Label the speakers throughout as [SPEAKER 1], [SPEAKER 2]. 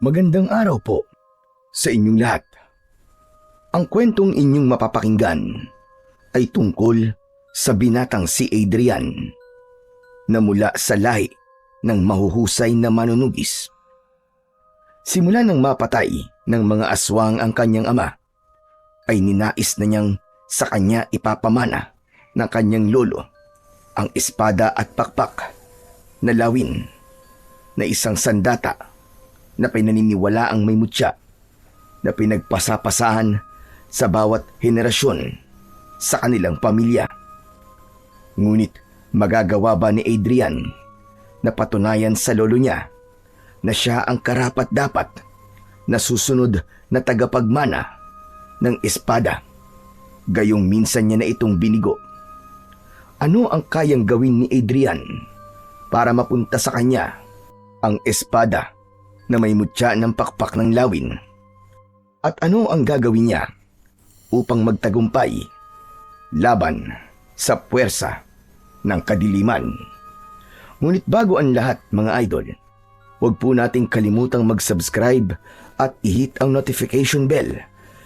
[SPEAKER 1] Magandang araw po sa inyong lahat. Ang kwentong inyong mapapakinggan ay tungkol sa binatang si Adrian na mula sa lahi ng mahuhusay na manunugis. Simula nang mapatay ng mga aswang ang kanyang ama, ay ninais na niyang sa kanya ipapamana ng kanyang lolo ang espada at pakpak na lawin na isang sandata na pinaniniwala ang may mutya na pinagpasapasahan sa bawat henerasyon sa kanilang pamilya. Ngunit magagawa ba ni Adrian na patunayan sa lolo niya na siya ang karapat-dapat na susunod na tagapagmana ng espada, gayong minsan niya na itong binigo? Ano ang kayang gawin ni Adrian para mapunta sa kanya ang espada na may mutya ng pakpak ng lawin? At ano ang gagawin niya upang magtagumpay laban sa puwersa ng kadiliman? Ngunit bago ang lahat, mga idol, huwag po nating kalimutang mag-subscribe at i-hit ang notification bell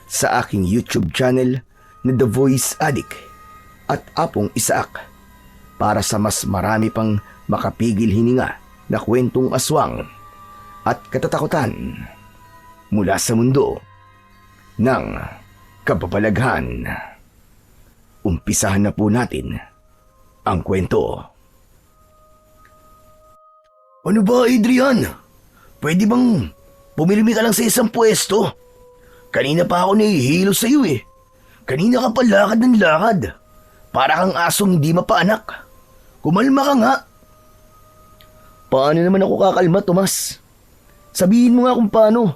[SPEAKER 1] sa aking YouTube channel na The Voice Addict at Apong Isaak para sa mas marami pang makapigil hininga na kwentong aswang at katatakutan mula sa mundo ng kababalaghan. Umpisahan na po natin ang kwento. Ano ba, Adrian? Pwede bang pumilimi ka lang sa isang pwesto? Kanina pa ako nahihilo sa iyo eh. Kanina ka pa lakad ng lakad. Para kang asong hindi mapaanak. Kumalma ka nga. Paano naman ako kakalma, Tomas? Sabihin mo nga kung paano.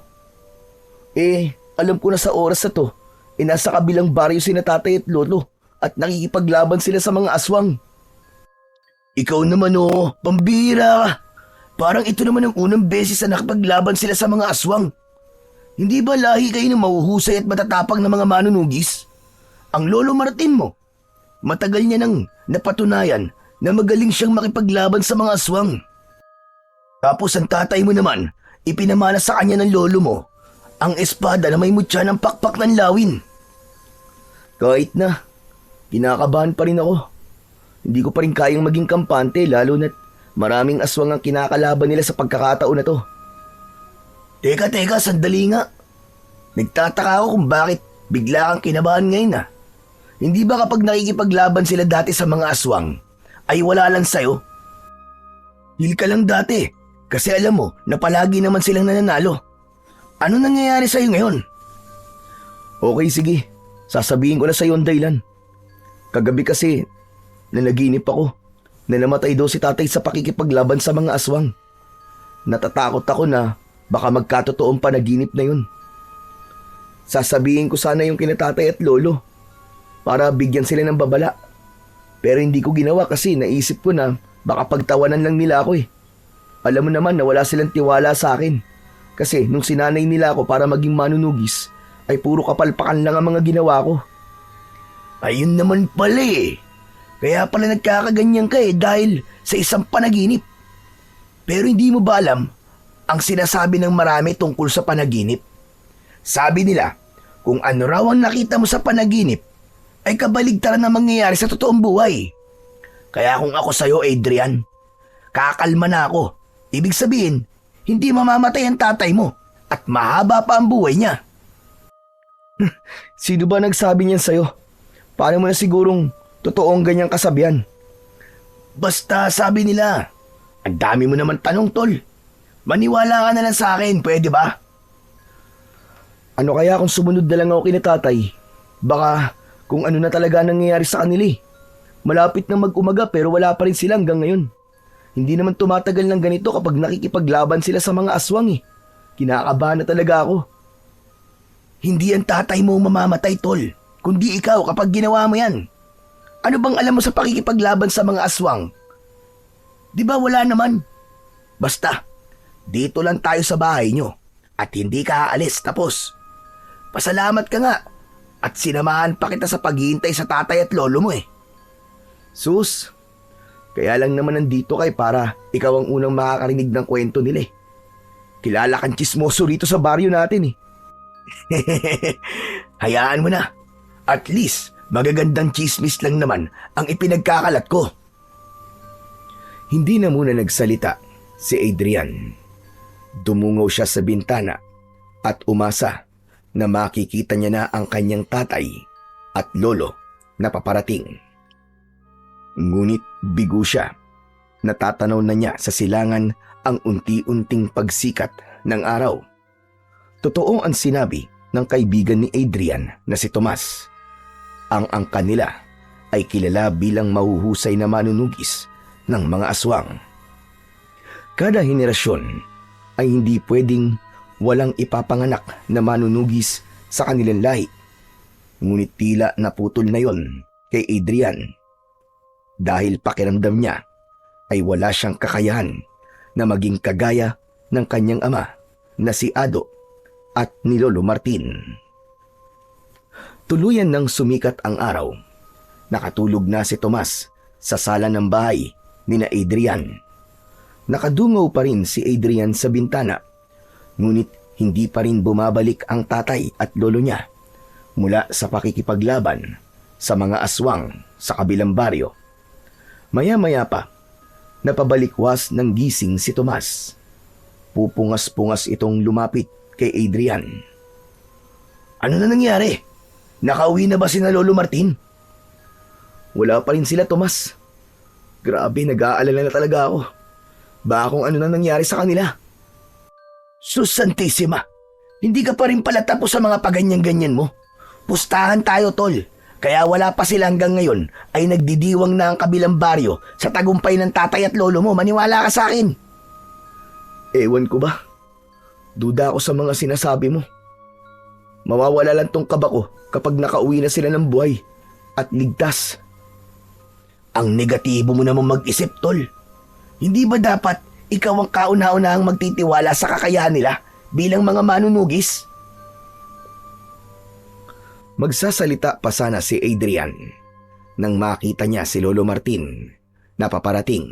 [SPEAKER 1] Alam ko na sa oras na to, nasa kabilang baryo sina tatay at lolo at nakikipaglaban sila sa mga aswang. Ikaw naman pambira ka. Parang ito naman ang unang beses na nakipaglaban sila sa mga aswang. Hindi ba lahi kayo ng mahuhusay at matatapang na mga manunugis? Ang lolo Martin mo, matagal niya nang napatunayan na magaling siyang makipaglaban sa mga aswang. Tapos ang tatay mo naman, ipinamana sa kanya ng lolo mo ang espada na may mutya ng pakpak ng lawin. Kahit na, kinakabahan pa rin ako. Hindi ko pa rin kayang maging kampante lalo na't maraming aswang ang kinakalaban nila sa pagkakataon na to. Teka, sandali nga. Nagtataka ako kung bakit bigla kang kinabahan ngayon . Hindi ba kapag nakikipaglaban sila dati sa mga aswang, ay wala lang sa'yo? Hil ka lang dati. Kasi alam mo na palagi naman silang nananalo. Ano nangyayari sa'yo ngayon? Okay, sige. Sasabihin ko na sa'yo ang dahilan. Kagabi kasi, nanaginip ako na namatay daw si tatay sa pakikipaglaban sa mga aswang. Natatakot ako na baka magkatotoong panaginip na yun. Sasabihin ko sana yung kinatatay at lolo para bigyan sila ng babala. Pero hindi ko ginawa kasi naisip ko na baka pagtawanan lang nila ako . Alam mo naman na wala silang tiwala sa akin. Kasi nung sinanay nila ako para maging manunugis, ay puro kapalpakan lang ang mga ginawa ko. Ayun naman pala . Kaya pala nagkakaganyan ka dahil sa isang panaginip. Pero hindi mo ba alam ang sinasabi ng marami tungkol sa panaginip? Sabi nila, kung ano raw ang nakita mo sa panaginip, ay kabaligtaran na mangyayari sa totoong buhay. Kaya kung ako sa'yo, Adrian, kakalma na ako. Ibig sabihin, hindi mamamatay ang tatay mo at mahaba pa ang buhay niya. Sino ba nagsabi niyan sa'yo? Paano mo na sigurong totoong ganyang kasabihan? Basta sabi nila. Ang dami mo naman tanong, tol. Maniwala ka na lang sa akin, pwede ba? Ano kaya kung sumunod na lang ako kina tatay? Baka kung ano na talaga nangyayari sa kanila . Malapit na mag-umaga pero wala pa rin sila hanggang ngayon. Hindi naman tumatagal ng ganito kapag nakikipaglaban sila sa mga aswang . Kinakabahan na talaga ako. Hindi ang tatay mo mamamatay, tol, kundi ikaw kapag ginawa mo yan. Ano bang alam mo sa pakikipaglaban sa mga aswang? Di ba wala naman? Basta, dito lang tayo sa bahay nyo at hindi ka aalis, tapos. Pasalamat ka nga at sinamahan pa kita sa paghihintay sa tatay at lolo mo . Sus, kaya lang naman nandito kay para ikaw ang unang makakarinig ng kwento nila . Kilala kang chismoso rito sa baryo natin eh. Hayaan mo na. At least, magagandang chismis lang naman ang ipinagkakalat ko. Hindi na muna nagsalita si Adrian. Dumungaw siya sa bintana at umasa na makikita niya na ang kanyang tatay at lolo na paparating. Ngunit bigo siya. Natatanaw na niya sa silangan ang unti-unting pagsikat ng araw. Totoo ang sinabi ng kaibigan ni Adrian na si Tomas. Ang angka nila ay kilala bilang mahuhusay na manunugis ng mga aswang. Kada henerasyon ay hindi pwedeng walang ipapanganak na manunugis sa kanilang lahi. Ngunit tila naputol na yon kay Adrian dahil pakiramdam niya ay wala siyang kakayahan na maging kagaya ng kanyang ama na si Ado at ni Lolo Martin. Tuluyan nang sumikat ang araw. Nakatulog na si Tomas sa sala ng bahay ni na Adrian. Nakadungaw pa rin si Adrian sa bintana, ngunit hindi pa rin bumabalik ang tatay at lolo niya mula sa pakikipaglaban sa mga aswang sa kabilang baryo. Maya-maya pa, napabalikwas ng gising si Tomas. Pupungas-pungas itong lumapit kay Adrian. Ano na nangyari? Nakauwi na ba sina Lolo Martin? Wala pa rin sila, Tomas. Grabe, nag-aalala na talaga ako. Baka kung ano na nangyari sa kanila. Sus Santissima, hindi ka pa rin pala tapos sa mga paganyan-ganyan mo. Pustahan tayo, tol. Kaya wala pa sila hanggang ngayon ay nagdidiwang na ang kabilang baryo sa tagumpay ng tatay at lolo mo. Maniwala ka sa akin. Ewan ko ba? Duda ako sa mga sinasabi mo. Mawawala lang tong kaba ko kapag nakauwi na sila ng buhay at ligtas. Ang negatibo mo naman mag-isip, tol. Hindi ba dapat ikaw ang kauna-unahang magtitiwala sa kakayahan nila bilang mga manunugis? Magsasalita pa sana si Adrian nang makita niya si Lolo Martin na paparating.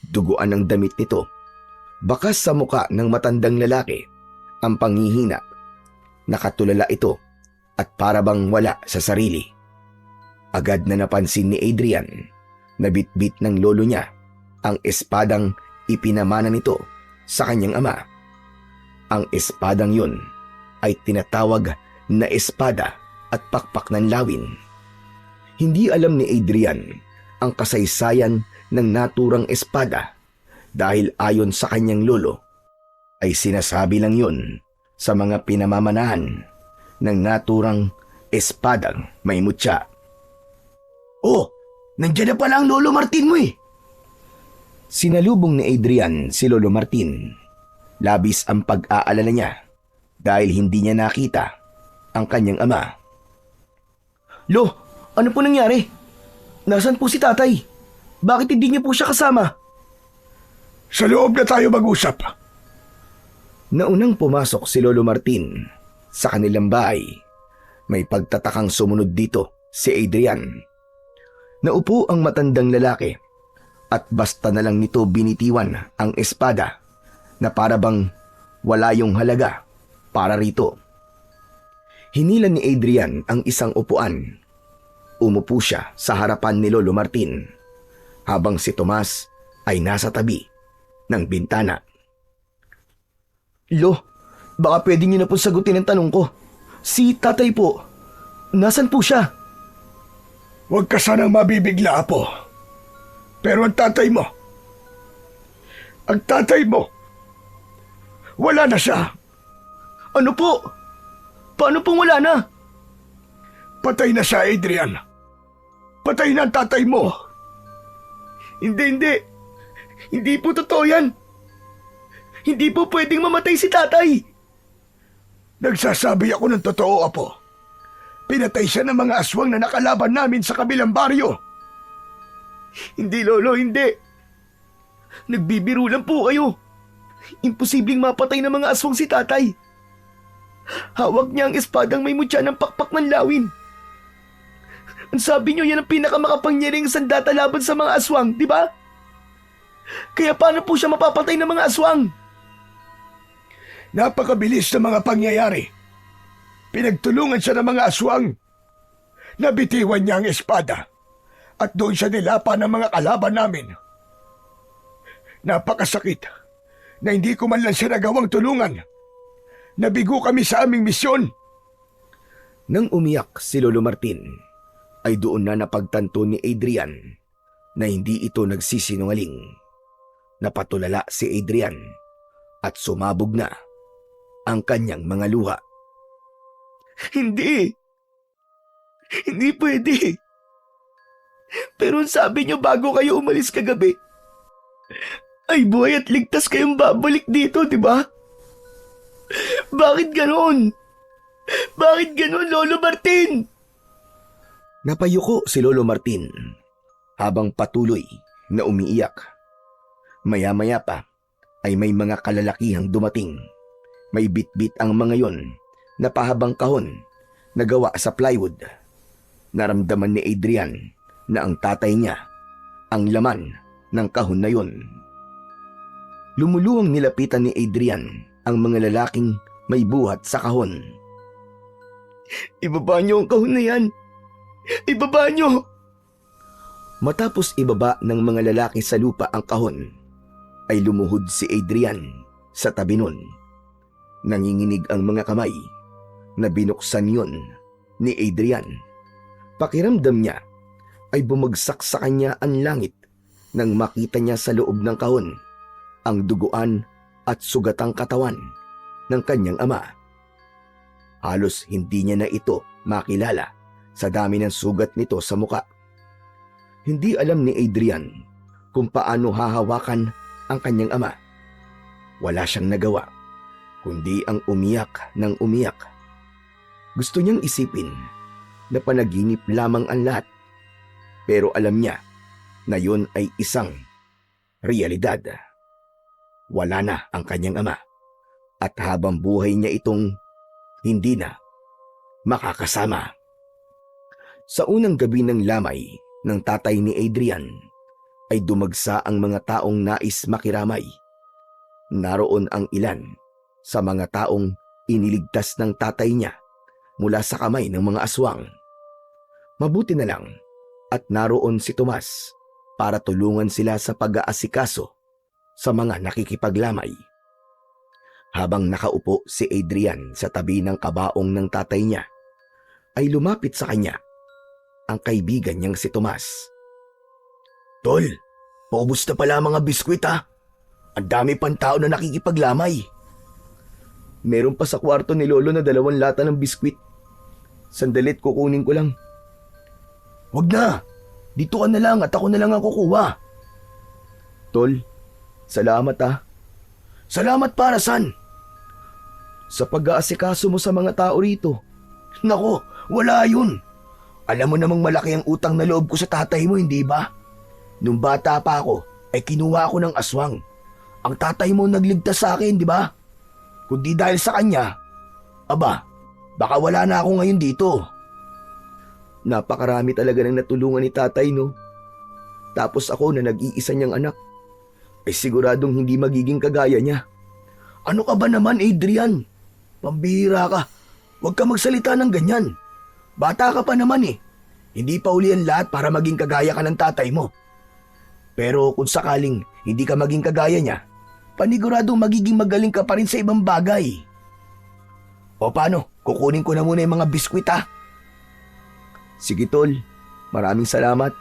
[SPEAKER 1] Duguan ang damit nito. Bakas sa muka ng matandang lalaki ang panghihina. Nakatulala ito at parabang wala sa sarili. Agad na napansin ni Adrian na bitbit ng lolo niya ang espadang ipinamana nito sa kanyang ama. Ang espadang yun ay tinatawag na espada at pakpak ng lawin. Hindi alam ni Adrian ang kasaysayan ng naturang espada dahil ayon sa kanyang lolo ay sinasabi lang yun sa mga pinamamanahan ng naturang espadang may mutya. Oh, nandiyan na pala ang Lolo Martin mo eh. Sinalubong ni Adrian si Lolo Martin. Labis ang pag-aalala niya dahil hindi niya nakita ang kanyang ama. Lo, ano po nangyari? Nasaan po si tatay? Bakit hindi niyo po siya kasama?
[SPEAKER 2] Sa loob na tayo mag-usap.
[SPEAKER 1] Naunang pumasok si Lolo Martin sa kanilang bahay. May pagtatakang sumunod dito si Adrian. Naupo ang matandang lalaki at basta na lang nito binitiwan ang espada na parabang wala yung halaga para rito. Hinila ni Adrian ang isang upuan. Umupo siya sa harapan ni Lolo Martin habang si Tomas ay nasa tabi ng bintana. Lo, baka pwede niyo na po sagutin ang tanong ko. Si tatay po, nasan po siya?
[SPEAKER 2] Huwag ka sanang mabibigla, Apo. Pero ang tatay mo, wala na siya.
[SPEAKER 1] Ano po? Paano pong wala na?
[SPEAKER 2] Patay na siya, Adrian. Patay na ang tatay mo.
[SPEAKER 1] Hindi. Hindi po totoo yan. Hindi po pwedeng mamatay si tatay.
[SPEAKER 2] Nagsasabi ako ng totoo, Apo. Pinatay siya ng mga aswang na nakalaban namin sa kabilang baryo.
[SPEAKER 1] Hindi, Lolo, hindi. Nagbibiro lang po kayo. Imposibleng mapatay ng mga aswang si tatay. Hawak niya ang espadang may mutya ng pakpak ng lawin. Ang sabi niyo yan ang pinakamakapangyarihang sandata laban sa mga aswang, di ba? Kaya paano po siya mapapatay ng mga aswang?
[SPEAKER 2] Napakabilis ng mga pangyayari. Pinagtulungan siya ng mga aswang. Nabitiwan niya ang espada at doon siya nilapan ng mga kalaban namin. Napakasakit na hindi ko man lang siya nagawang tulungan. Nabigo kami sa aming misyon.
[SPEAKER 1] Nang umiyak si Lolo Martin, ay doon na napagtanto ni Adrian na hindi ito nagsisinungaling. Napatulala si Adrian at sumabog na ang kanyang mga luha. Hindi! Hindi pwede! Pero ang sabi niyo bago kayo umalis kagabi, ay buhay at ligtas kayong babalik dito, di ba? Bakit ganon? Bakit ganon, Lolo Martin? Napayuko si Lolo Martin habang patuloy na umiiyak. Maya-maya pa ay may mga kalalakihang dumating. May bit-bit ang mga yon na pahabang kahon na gawa sa plywood. Naramdaman ni Adrian na ang tatay niya ang laman ng kahon na yon. Lumuluhang nilapitan ni Adrian ang mga lalaking may buhat sa kahon. Ibaba niyo ang kahon na yan! Ibaba niyo! Matapos ibaba ng mga lalaki sa lupa ang kahon, ay lumuhod si Adrian sa tabi nun. Nanginginig ang mga kamay na binuksan yon ni Adrian. Pakiramdam niya ay bumagsak sa kanya ang langit nang makita niya sa loob ng kahon ang duguan at sugatang katawan ng kanyang ama. Halos hindi niya na ito makilala sa dami ng sugat nito sa muka. Hindi alam ni Adrian kung paano hahawakan ang kanyang ama. Wala siyang nagawa kundi ang umiyak ng umiyak. Gusto niyang isipin na panaginip lamang ang lahat, pero alam niya na yun ay isang realidad. Wala na ang kanyang ama at habang buhay niya itong hindi na makakasama. Sa unang gabi ng lamay ng tatay ni Adrian ay dumagsa ang mga taong nais makiramay. Naroon ang ilan sa mga taong iniligtas ng tatay niya mula sa kamay ng mga aswang. Mabuti na lang at naroon si Tomas para tulungan sila sa pag-aasikaso sa mga nakikipaglamay. Habang nakaupo si Adrian sa tabi ng kabaong ng tatay niya, ay lumapit sa kanya ang kaibigan niyang si Tomas. Tol, paubos na pala mga biskwit ha. Ang dami pang tao na nakikipaglamay. Meron pa sa kwarto ni Lolo na 2 lata ng biskwit. Sandalit, kukunin ko lang. Wag na. Dito ka na lang at ako na lang ang kukuha. Tol, salamat ha. Salamat para saan? Sa pag-aasikaso mo sa mga tao rito. Nako, wala yun. Alam mo namang malaki ang utang na loob ko sa tatay mo, hindi ba? Nung bata pa ako, ay kinuha ako ng aswang. Ang tatay mo nagligtas sa akin, di ba? Kundi dahil sa kanya, aba, baka wala na ako ngayon dito. Napakarami talaga ng natulungan ni tatay, no? Tapos ako na nag-iisa niyang anak, ay siguradong hindi magiging kagaya niya. Ano ka ba naman, Adrian? Pambihira ka. Huwag ka magsalita ng ganyan. Bata ka pa naman eh. Hindi pa uli ang lahat para maging kagaya ka ng tatay mo. Pero kung sakaling hindi ka maging kagaya niya, paniguradong magiging magaling ka pa rin sa ibang bagay. O paano? Kukunin ko na muna yung mga biskwit ha. Sige tol, maraming salamat.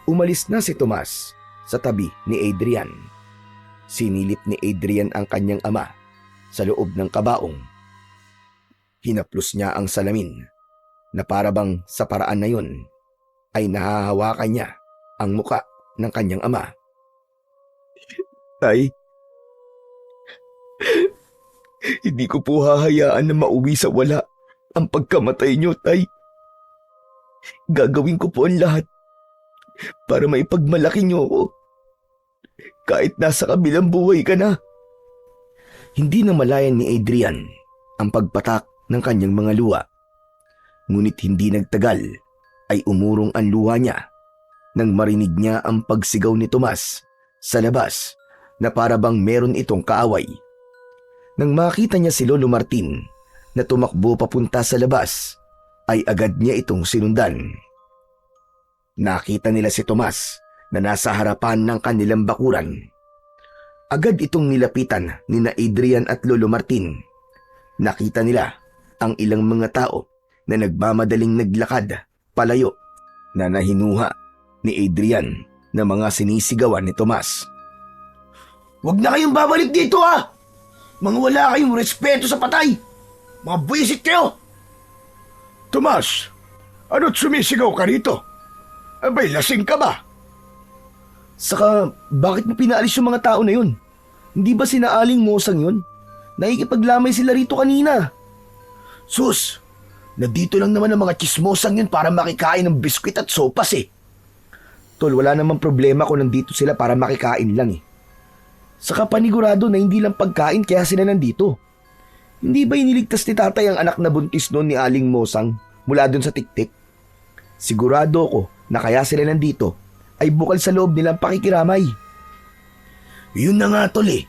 [SPEAKER 1] Umalis na si Tomas sa tabi ni Adrian. Sinilip ni Adrian ang kanyang ama sa loob ng kabaong. Hinaplos niya ang salamin na parabang sa paraan na yun ay nahahawakan niya ang muka ng kanyang ama. Tay, hindi ko po hahayaan na mauwi sa wala ang pagkamatay niyo, Tay. Gagawin ko po ang lahat para maipagmalaki niyo ako. Kahit nasa kabilang buhay ka na. Hindi na malayan ni Adrian ang pagpatak ng kanyang mga luha. Ngunit hindi nagtagal ay umurong ang luha niya nang marinig niya ang pagsigaw ni Tomas sa labas na parabang meron itong kaaway. Nang makita niya si Lolo Martin na tumakbo papunta sa labas, ay agad niya itong sinundan. Nakita nila si Tomas na nasa harapan ng kanilang bakuran. Agad itong nilapitan ni na Adrian at Lolo Martin. Nakita nila ang ilang mga tao na nagmamadaling naglakad palayo na nahinuha ni Adrian na mga sinisigawan ni Tomas. "Huwag na kayong babalik dito ha! Mga wala kayong respeto sa patay! Mga buwisit kayo!"
[SPEAKER 2] Tomas, ano't sumisigaw ka rito? Abay, lasing ka ba?
[SPEAKER 1] Saka, bakit mo pinaalis yung mga tao na yun? Hindi ba sina Aling Mosang yun? Nakikipaglamay sila rito kanina. Sus, nandito lang naman ang mga chismosang yun para makikain ng biskwit at sopas eh. Tol, wala namang problema kung nandito sila para makikain lang eh. Saka panigurado na hindi lang pagkain kaya sila nandito. Hindi ba iniligtas ni tatay ang anak na buntis noon ni Aling Mosang mula dun sa tiktik? Sigurado ko na kaya sila nandito ay bukal sa loob nilang pakikiramay. Yun na nga tol eh.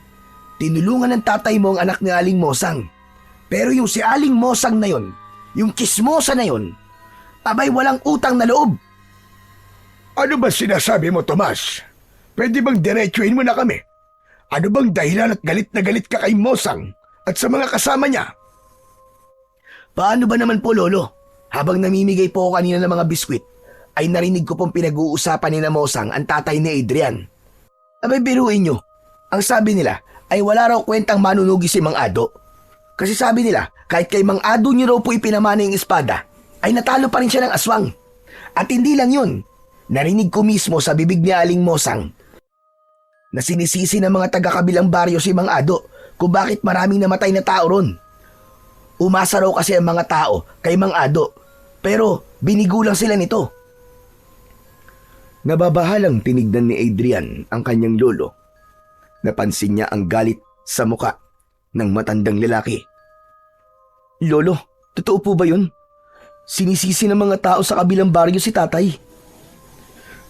[SPEAKER 1] Tinulungan ng tatay mo ang anak ni Aling Mosang. Pero yung si Aling Mosang na yun, yung chismosa na yun, abay walang utang na loob.
[SPEAKER 2] Ano ba sinasabi mo, Tomas? Pwede bang diretsuhin mo na kami? Ano bang dahilan at galit na galit ka kay Mosang at sa mga kasama niya?
[SPEAKER 1] Paano ba naman po, Lolo? Habang namimigay po ako kanina ng mga biskwit, ay narinig ko pong pinag-uusapan ni na Mosang ang tatay ni Adrian. Abay biruin nyo, ang sabi nila ay wala raw kwentang manunugi si Mang Ado. Kasi sabi nila, kahit kay Mang Ado niyo raw po ipinamana yung espada, ay natalo pa rin siya ng aswang. At hindi lang yun, narinig ko mismo sa bibig ni Aling Mosang na sinisisi ng mga taga-kabilang baryo si Mang Ado kung bakit maraming namatay na tao ron. Umasa raw kasi ang mga tao kay Mang Ado, pero binigulang sila nito. Nababahalang tinignan ni Adrian ang kanyang lolo. Napansin niya ang galit sa muka ng matandang lalaki. Lolo, totoo po ba yun? Sinisisi ng mga tao sa kabilang baryo si tatay.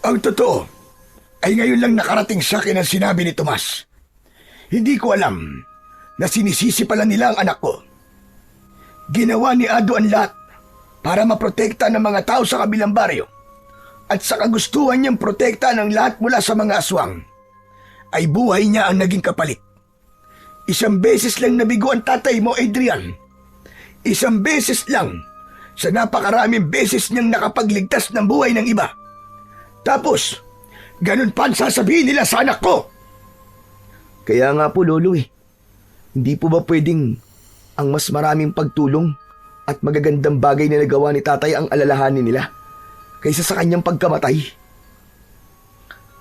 [SPEAKER 2] Ang totoo ay ngayon lang nakarating sa akin ang sinabi ni Tomas. Hindi ko alam na sinisisi pala nila ang anak ko. Ginawa ni Ado ang lahat para maprotekta ng mga tao sa kabilang baryo. At sa kagustuhan niyang protekta ng lahat mula sa mga aswang, ay buhay niya ang naging kapalit. Isang beses lang nabigo ang tatay mo, Adrian. Isang beses lang sa napakaraming beses niyang nakapagligtas ng buhay ng iba. Tapos, ganun pa ang sasabihin nila sa anak ko.
[SPEAKER 1] Kaya nga po, Lolo eh. Hindi po ba pwedeng ang mas maraming pagtulong at magagandang bagay na nagawa ni tatay ang alalahanin nila kaysa sa kanyang pagkamatay?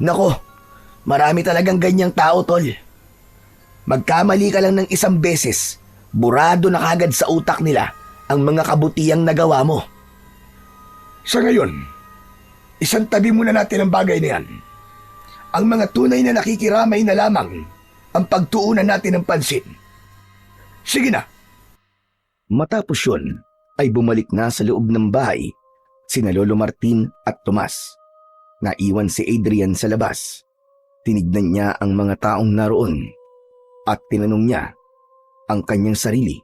[SPEAKER 1] Nako, marami talagang ganyang tao, tol. Magkamali ka lang ng isang beses, burado na kagad sa utak nila ang mga kabutihang nagawa mo.
[SPEAKER 2] Sa ngayon, isang tabi muna natin ang bagay na yan. Ang mga tunay na nakikiramay na lamang ang pagtuunan natin ng pansin. Sige na.
[SPEAKER 1] Matapos yun, ay bumalik na sa loob ng bahay sina Lolo Martin at Tomas. Naiwan si Adrian sa labas. Tinignan niya ang mga taong naroon at tinanong niya ang kanyang sarili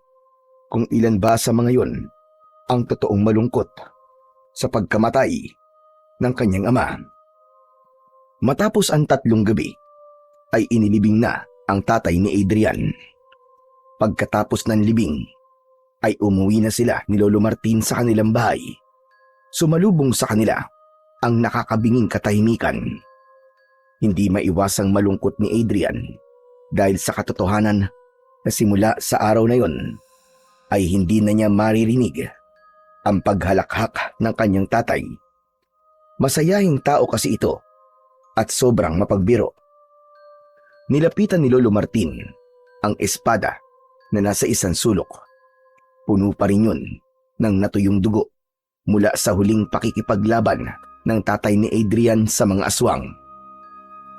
[SPEAKER 1] kung ilan ba sa mga yon ang totoong malungkot sa pagkamatay ng kanyang ama. Matapos ang 3 gabi, ay inilibing na ang tatay ni Adrian. Pagkatapos ng libing, ay umuwi na sila ni Lolo Martin sa kanilang bahay. Sumalubong sa kanila ang nakakabinging katahimikan. Hindi maiwasang malungkot ni Adrian dahil sa katotohanan na simula sa araw na yon ay hindi na niya maririnig ang paghalakhak ng kanyang tatay. Masayahing tao kasi ito at sobrang mapagbiro. Nilapitan ni Lolo Martin ang espada na nasa isang sulok. Puno pa rin yun ng natuyong dugo mula sa huling pakikipaglaban ng tatay ni Adrian sa mga aswang.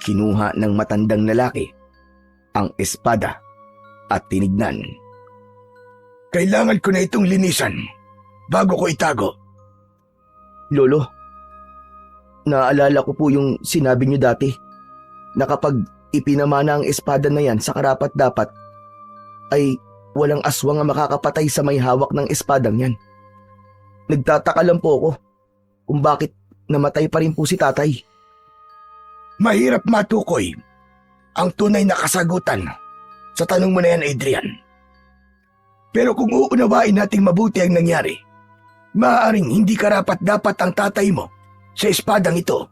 [SPEAKER 1] Kinuha ng matandang lalaki ang espada at tinignan.
[SPEAKER 2] Kailangan ko na itong linisan bago ko itago.
[SPEAKER 1] Lolo, naalala ko po yung sinabi niyo dati na kapag ipinamana ang espada na yan sa karapat-dapat, ay walang aswang ang makakapatay sa may hawak ng espadang yan. Nagtataka lang po ako kung bakit namatay pa rin po si tatay.
[SPEAKER 2] Mahirap matukoy ang tunay na kasagutan sa tanong mo na yan, Adrian. Pero kung uunawain nating mabuti ang nangyari, maaaring hindi karapat-dapat ang tatay mo sa espadang ito.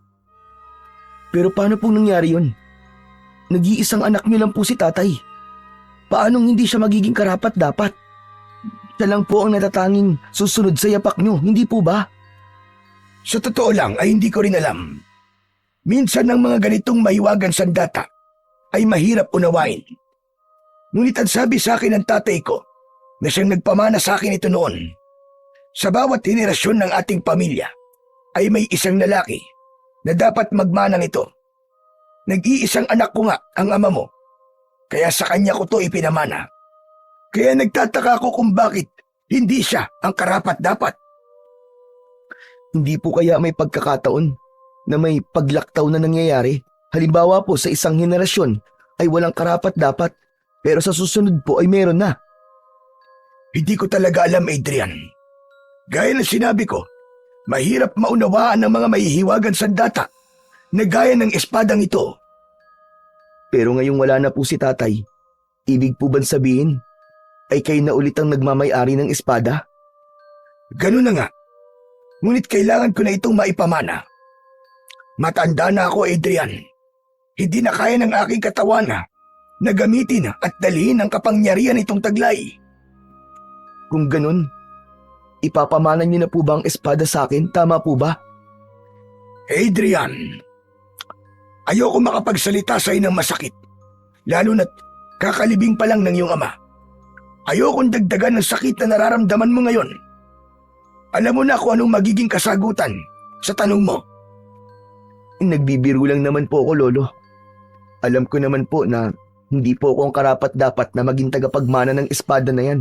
[SPEAKER 1] Pero paano pong nangyari yun? Nag-iisang anak niyo lang po si tatay. Paanong hindi siya magiging karapat-dapat? Siya lang po ang natatanging susunod sa yapak niyo, hindi po ba?
[SPEAKER 2] Sa totoo lang ay hindi ko rin alam. Minsan ang mga ganitong mahiwagang sandata ay mahirap unawain. Ngunit ang sabi sa akin ng tatay ko na siyang nagpamana sa akin ito noon, sa bawat henerasyon ng ating pamilya ay may isang lalaki na dapat magmanang ito. Nag-iisang anak ko nga ang ama mo, kaya sa kanya ko to ipinamana. Kaya nagtataka ako kung bakit hindi siya ang karapat-dapat.
[SPEAKER 1] Hindi po kaya may pagkakataon na may paglaktaw na nangyayari? Halimbawa po sa isang henerasyon ay walang karapat-dapat, pero sa susunod po ay meron na.
[SPEAKER 2] Hindi ko talaga alam, Adrian. Gaya ng sinabi ko, mahirap maunawaan ng mga mahihiwagan sandata na gaya ng espadang ito.
[SPEAKER 1] Pero ngayong wala na po si tatay, ibig po bang sabihin ay kayo na ulit ang nagmamay-ari ng espada?
[SPEAKER 2] Ganun na nga. Ngunit kailangan ko na itong maipamana. Matanda na ako, Adrian. Hindi na kaya ng aking katawan na gamitin at dalhin ang kapangyarihan itong taglay.
[SPEAKER 1] Kung ganun, ipapamana niyo na po ba ang espada sa akin? Tama po ba?
[SPEAKER 2] Adrian, ayoko makapagsalita sa ng masakit, lalo na't kakalibing pa lang ng iyong ama. Ayokong dagdagan ng sakit na nararamdaman mo ngayon. Alam mo na kung anong magiging kasagutan sa tanong mo.
[SPEAKER 1] Nagbibiro lang naman po ako, Lolo. Alam ko naman po na hindi po ako ang karapat-dapat na maging tagapagmana ng espada na yan.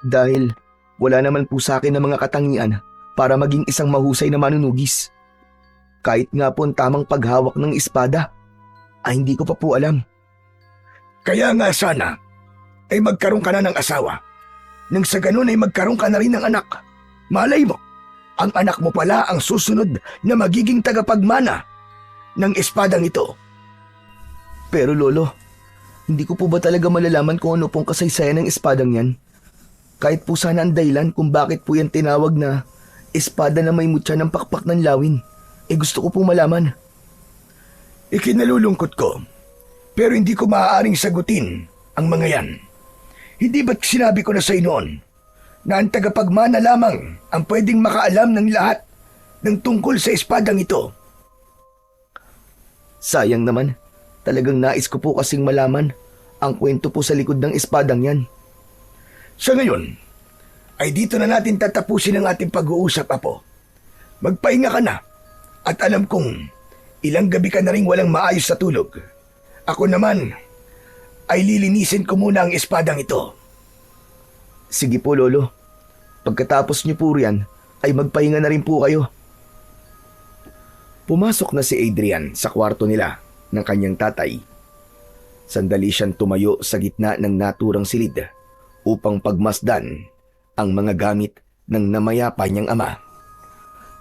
[SPEAKER 1] Dahil wala naman po sa akin ng mga katangian para maging isang mahusay na manunugis. Kahit nga po ang tamang paghawak ng espada, ay hindi ko pa po alam.
[SPEAKER 2] Kaya nga sana ay magkaroon ka na ng asawa. Nang sa ganun ay magkaroon ka na rin ng anak. Malay mo, ang anak mo pala ang susunod na magiging tagapagmana ng espadang ito.
[SPEAKER 1] Pero Lolo, hindi ko po ba talaga malalaman kung ano pong kasaysayan ng espadang yan? Kahit po sana ang dahilan kung bakit po yan tinawag na espada na may mutya ng pakpak ng lawin. Gusto ko pong malaman.
[SPEAKER 2] Ikinalulungkot ko, pero hindi ko maaaring sagutin ang mga yan. Hindi ba't sinabi ko na sa noon na ang tagapagmana lamang ang pwedeng makaalam ng lahat ng tungkol sa espadang ito?
[SPEAKER 1] Sayang naman, talagang nais ko po kasing malaman ang kwento po sa likod ng espadang yan.
[SPEAKER 2] Sa ngayon, ay dito na natin tatapusin ang ating pag-uusap, Apo. Magpahinga ka na at alam kong ilang gabi ka na rin walang maayos sa tulog. Ako naman ay lilinisin ko muna ang espadang ito.
[SPEAKER 1] Sige po, Lolo. Pagkatapos niyo po riyan, ay magpahinga na rin po kayo. Pumasok na si Adrian sa kwarto nila ng kanyang tatay. Sandali siyang tumayo sa gitna ng naturang silid upang pagmasdan ang mga gamit ng namayapa niyang ama.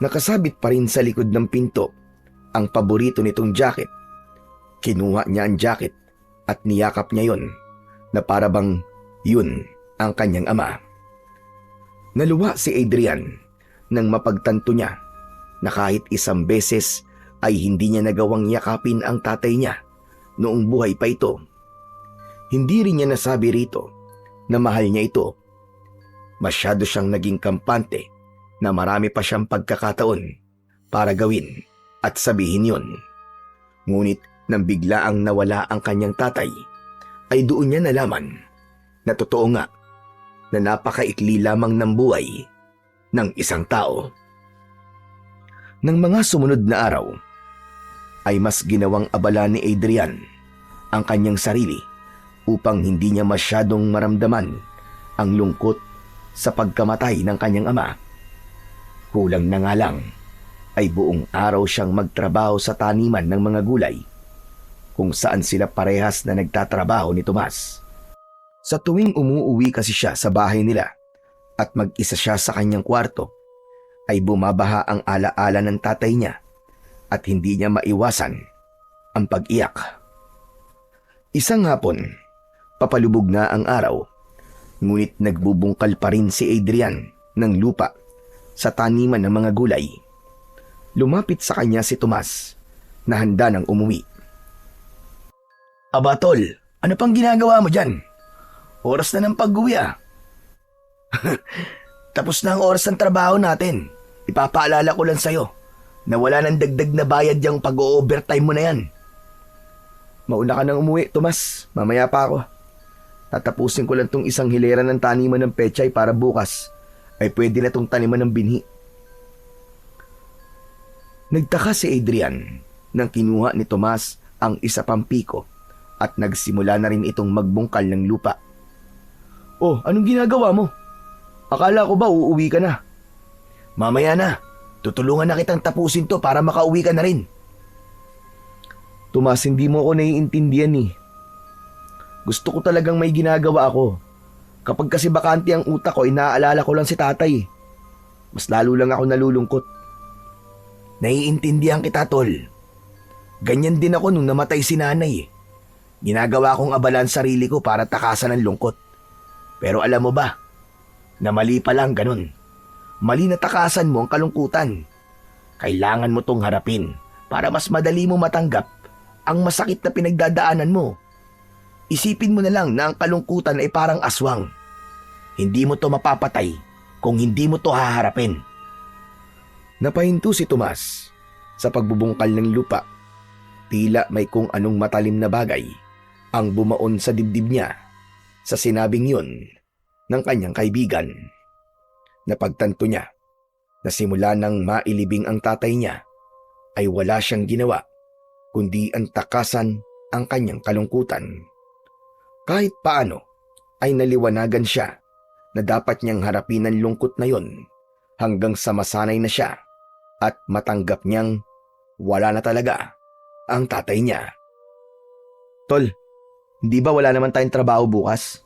[SPEAKER 1] Nakasabit pa rin sa likod ng pinto ang paborito nitong jacket. Kinuha niya ang jacket at niyakap niya yon na para bang yun ang kanyang ama. Naluwa si Adrian nang mapagtanto niya na kahit isang beses ay hindi niya nagawang yakapin ang tatay niya noong buhay pa ito. Hindi rin niya nasabi rito na mahal niya ito. Masyado siyang naging kampante na marami pa siyang pagkakataon para gawin at sabihin yon. Ngunit nang biglaang nawala ang kanyang tatay, ay doon niya nalaman na totoo nga na napakaikli lamang ng buhay ng isang tao. Nang mga sumunod na araw, ay mas ginawang abala ni Adrian ang kanyang sarili upang hindi niya masyadong maramdaman ang lungkot sa pagkamatay ng kanyang ama. Kulang na nga lang ay buong araw siyang magtrabaho sa taniman ng mga gulay kung saan sila parehas na nagtatrabaho ni Tomas.
[SPEAKER 3] Sa tuwing umuuwi kasi siya sa bahay nila at mag-isa siya sa kanyang kwarto, ay bumabaha ang alaala ng tatay niya at hindi niya maiwasan ang pag-iyak. Isang hapon, papalubog na ang araw, ngunit nagbubungkal pa rin si Adrian ng lupa sa taniman ng mga gulay. Lumapit sa kanya si Tomas na handa nang umuwi.
[SPEAKER 1] Aba tol, ano pang ginagawa mo dyan? Oras na ng pag-uwi ah. Tapos na ang oras ng trabaho natin. Ipapaalala ko lang sa'yo na wala nang dagdag na bayad yung pag-o-overtime mo na yan.
[SPEAKER 3] Mauna ka nang umuwi, Tomas. Mamaya pa ako. Tatapusin ko lang tong isang hilera ng taniman ng pechay para bukas ay pwede na tong taniman ng binhi. Nagtaka si Adrian nang kinuha ni Tomas ang isa pang piko at nagsimula na rin itong magbungkal ng lupa. Oh, anong ginagawa mo? Akala ko ba uuwi ka na?
[SPEAKER 1] Mamaya na, tutulungan na kitang tapusin to para makauwi ka na rin.
[SPEAKER 3] Tomas, hindi mo ako naiintindihan eh. Gusto ko talagang may ginagawa ako. Kapag kasi bakante ang utak ko, inaalala ko lang si tatay. Mas lalo lang ako nalulungkot.
[SPEAKER 1] Naiintindihan kita tol. Ganyan din ako nung namatay si nanay. Ginagawa kong abalan sarili ko para takasan ng lungkot. Pero alam mo ba, na mali pa lang ganun. Mali na takasan mo ang kalungkutan. Kailangan mo tong harapin para mas madali mo matanggap ang masakit na pinagdadaanan mo. Isipin mo na lang na ang kalungkutan ay parang aswang. Hindi mo to mapapatay kung hindi mo to haharapin.
[SPEAKER 3] Napahinto si Tomas sa pagbubungkal ng lupa. Tila may kung anong matalim na bagay ang bumaon sa dibdib niya sa sinabing yun ng kanyang kaibigan. Napagtanto niya na simula nang mailibing ang tatay niya ay wala siyang ginawa kundi ang takasan ang kanyang kalungkutan. Kahit paano ay naliwanagan siya na dapat niyang harapin ang lungkot na yon hanggang sa masanay na siya at matanggap niyang wala na talaga ang tatay niya. Tol, hindi ba wala naman tayong trabaho bukas?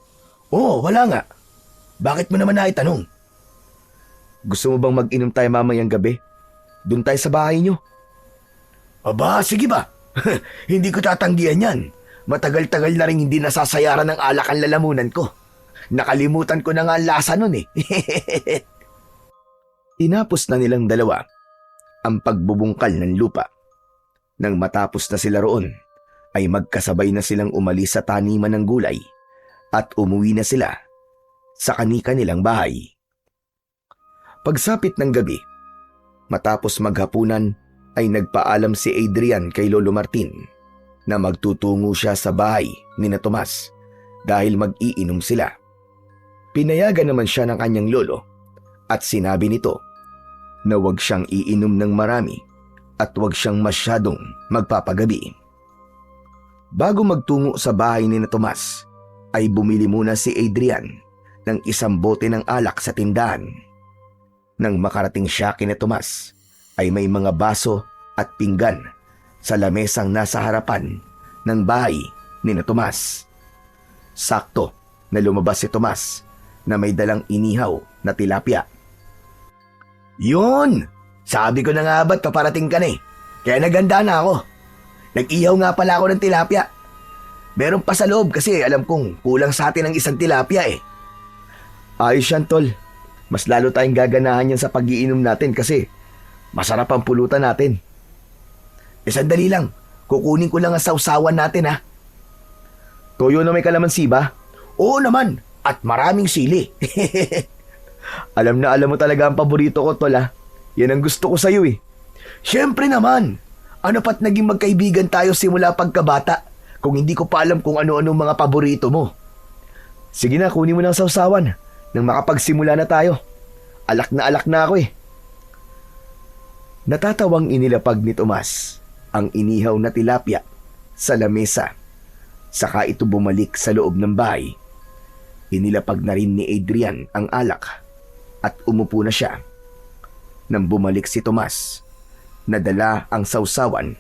[SPEAKER 1] Oo, wala nga. Bakit mo naman naitanong?
[SPEAKER 3] Gusto mo bang mag-inom tayo mamayang gabi? Doon tayo sa bahay niyo.
[SPEAKER 1] Aba, sige ba? Hindi ko tatanggihan yan. Matagal-tagal na rin hindi nasasayaran ng alak ang lalamunan ko. Nakalimutan ko na nga ang lasa nun eh.
[SPEAKER 3] Tinapos na nilang dalawa ang pagbubungkal ng lupa. Nang matapos na sila roon, ay magkasabay na silang umalis sa taniman ng gulay at umuwi na sila sa kani-kanilang bahay. Pagsapit ng gabi, matapos maghapunan ay nagpaalam si Adrian kay Lolo Martin na magtutungo siya sa bahay ni na Tomas dahil mag-iinom sila. Pinayagan naman siya ng kanyang lolo at sinabi nito na huwag siyang iinom ng marami at huwag siyang masyadong magpapagabi. Bago magtungo sa bahay ni na Tomas, ay bumili muna si Adrian ng isang bote ng alak sa tindahan. Nang makarating siya kina Tomas, ay may mga baso at pinggan sa lamesang nasa harapan ng bahay ni na Tomas. Sakto na lumabas si Tomas na may dalang inihaw na tilapia.
[SPEAKER 1] Yun! Sabi ko na nga ba't paparating ka na eh. Kaya naganda na ako. Nag-ihaw nga pala ako ng tilapia. Meron pa sa loob kasi alam kong kulang sa atin ang isang tilapia eh.
[SPEAKER 3] Ayos yan, tol. Mas lalo tayong gaganahan yan sa pag-iinom natin kasi masarap ang pulutan natin.
[SPEAKER 1] Sandali lang. Kukunin ko lang ang sausawan natin ha.
[SPEAKER 3] Toyo na may kalamansi ba?
[SPEAKER 1] Oo naman. At maraming sili.
[SPEAKER 3] Alam mo talaga ang paborito ko, tol ha. Yan ang gusto ko sa'yo eh.
[SPEAKER 1] Siyempre naman. Ano pa't naging magkaibigan tayo simula pagkabata kung hindi ko pa alam kung ano-ano mga paborito mo.
[SPEAKER 3] Sige na, kunin mo na ang sausawan nang makapagsimula na tayo. Alak na ako eh. Natatawang inilapag ni Tomas ang inihaw na tilapia sa lamesa. Saka ito bumalik sa loob ng bahay. Inilapag na rin ni Adrian ang alak at umupo na siya. Nang bumalik si Tomas, nadala ang sausawan,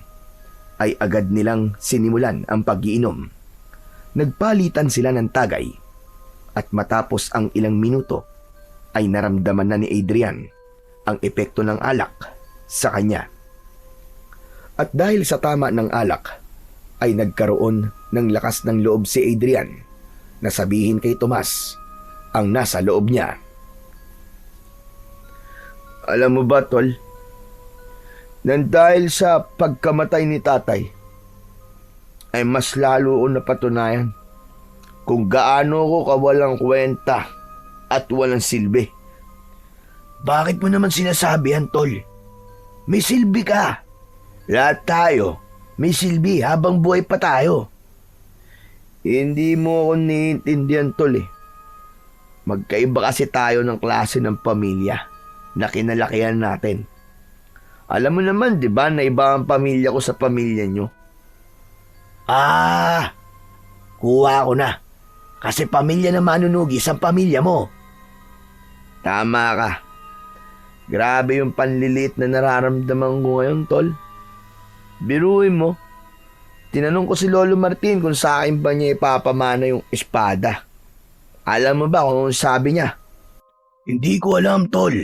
[SPEAKER 3] ay agad nilang sinimulan ang pag-iinom. Nagpalitan sila ng tagay At matapos ang ilang minuto ay naramdaman na ni Adrian ang epekto ng alak sa kanya. At dahil sa tama ng alak ay nagkaroon ng lakas ng loob si Adrian na sabihin kay Tomas ang nasa loob niya. Alam mo ba, tol? Nang dahil sa pagkamatay ni tatay, ay mas lalo ko napatunayan kung gaano ko kawalang kwenta at walang silbi.
[SPEAKER 1] Bakit mo naman sinasabi yan, tol? May silbi ka. Lahat tayo, may silbi habang buhay pa tayo.
[SPEAKER 3] Hindi mo ako naiintindihan, tol eh. Magkaiba kasi tayo ng klase ng pamilya na kinalakihan natin. Alam mo naman, di ba, na iba ang pamilya ko sa pamilya nyo?
[SPEAKER 1] Kuha ko na. Kasi pamilya na manunugis ang pamilya mo.
[SPEAKER 3] Tama ka. Grabe yung panlilit na nararamdaman ko ngayon, tol. Biruin mo. Tinanong ko si Lolo Martin kung sa akin ba niya ipapamana yung espada. Alam mo ba kung sabi niya?
[SPEAKER 1] Hindi ko alam, tol.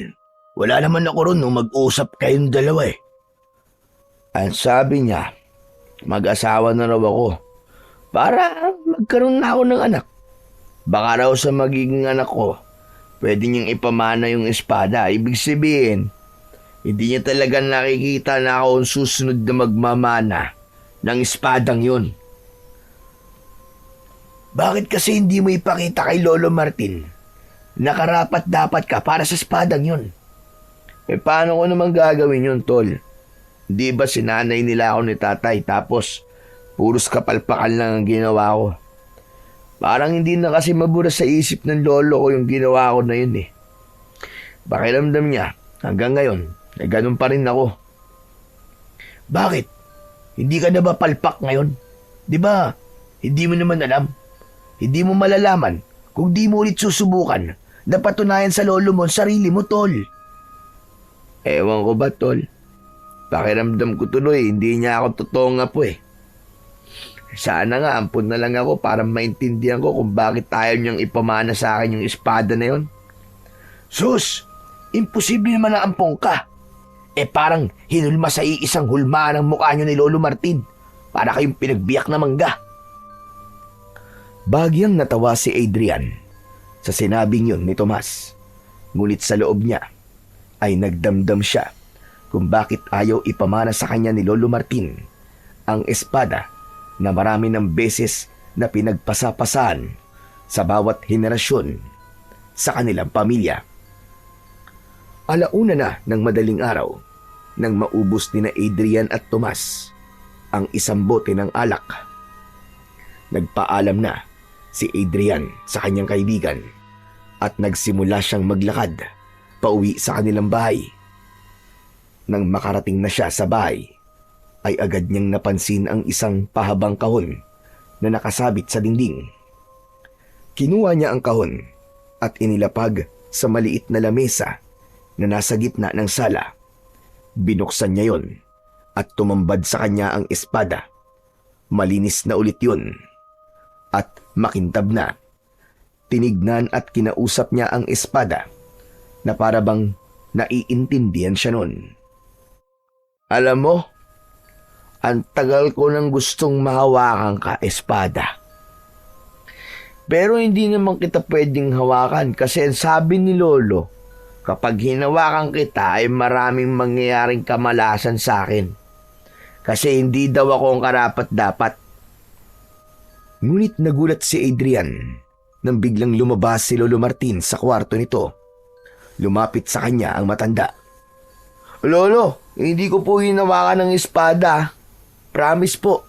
[SPEAKER 1] Wala naman ako ron nung mag-usap kayong dalawa eh.
[SPEAKER 3] Ang sabi niya, mag-asawa na raw ako para magkaroon na ako ng anak. Baka raw sa magiging anak ko, pwede niyang ipamana yung espada. Ibig sabihin, hindi niya talaga nakikita na ako ang susunod na magmamana ng espadang yun.
[SPEAKER 1] Bakit kasi hindi mo ipakita kay Lolo Martin na karapat dapat ka para sa espadang yun?
[SPEAKER 3] Paano ko naman gagawin yun, tol? Di ba sinanay nila ako ni tatay tapos puros kapalpakan lang ang ginawa ko? Parang hindi na kasi mabura sa isip ng lolo ko yung ginawa ko na yun eh. Pakiramdam niya, hanggang ngayon, na ganun pa rin ako.
[SPEAKER 1] Bakit? Hindi ka na ba palpak ngayon? Di ba, hindi mo naman alam. Hindi mo malalaman kung di mo ulit susubukan na patunayan sa lolo mo ang sarili mo, tol.
[SPEAKER 3] Ewan ko ba, tol? Pakiramdam ko tuloy, hindi niya ako totoo nga po eh. Sana nga, ampun na lang ako para maintindihan ko kung bakit ayaw niyang ipamana sa akin yung espada na yon.
[SPEAKER 1] Sus, imposible naman na ampong ka. Parang hinulma sa iisang hulmaan ang mukha niyo ni Lolo Martin para kayong pinagbiyak na mangga.
[SPEAKER 3] Bagyang natawa si Adrian sa sinabing yun ni Tomas. Ngunit sa loob niya ay nagdamdam siya kung bakit ayaw ipamana sa kanya ni Lolo Martin ang espada na marami ng beses na pinagpasapasan sa bawat henerasyon sa kanilang pamilya. Alauna na ng madaling araw nang maubos ni na Adrian at Tomas ang isang bote ng alak. Nagpaalam na si Adrian sa kanyang kaibigan at nagsimula siyang maglakad pauwi sa kanilang bahay. Nang makarating na siya sa bahay, ay agad niyang napansin ang isang pahabang kahon na nakasabit sa dingding. Kinuha niya ang kahon at inilapag sa maliit na lamesa na nasa gitna ng sala. Binuksan niya yon at tumambad sa kanya ang espada. Malinis na ulit yun at makintab na. Tinignan at kinausap niya ang espada na para bang naiintindihan siya nun. Alam mo, ang tagal ko nang gustong mahawakan ka, espada. Pero hindi naman kita pwedeng hawakan kasi ang sabi ni Lolo, kapag hinawakan kita ay maraming mangyayaring kamalasan sa akin. Kasi hindi daw ako ang karapat-dapat. Ngunit nagulat si Adrian nang biglang lumabas si Lolo Martin sa kwarto nito. Lumapit sa kanya ang matanda. Lolo, hindi ko po hinawakan ng espada. Promise po.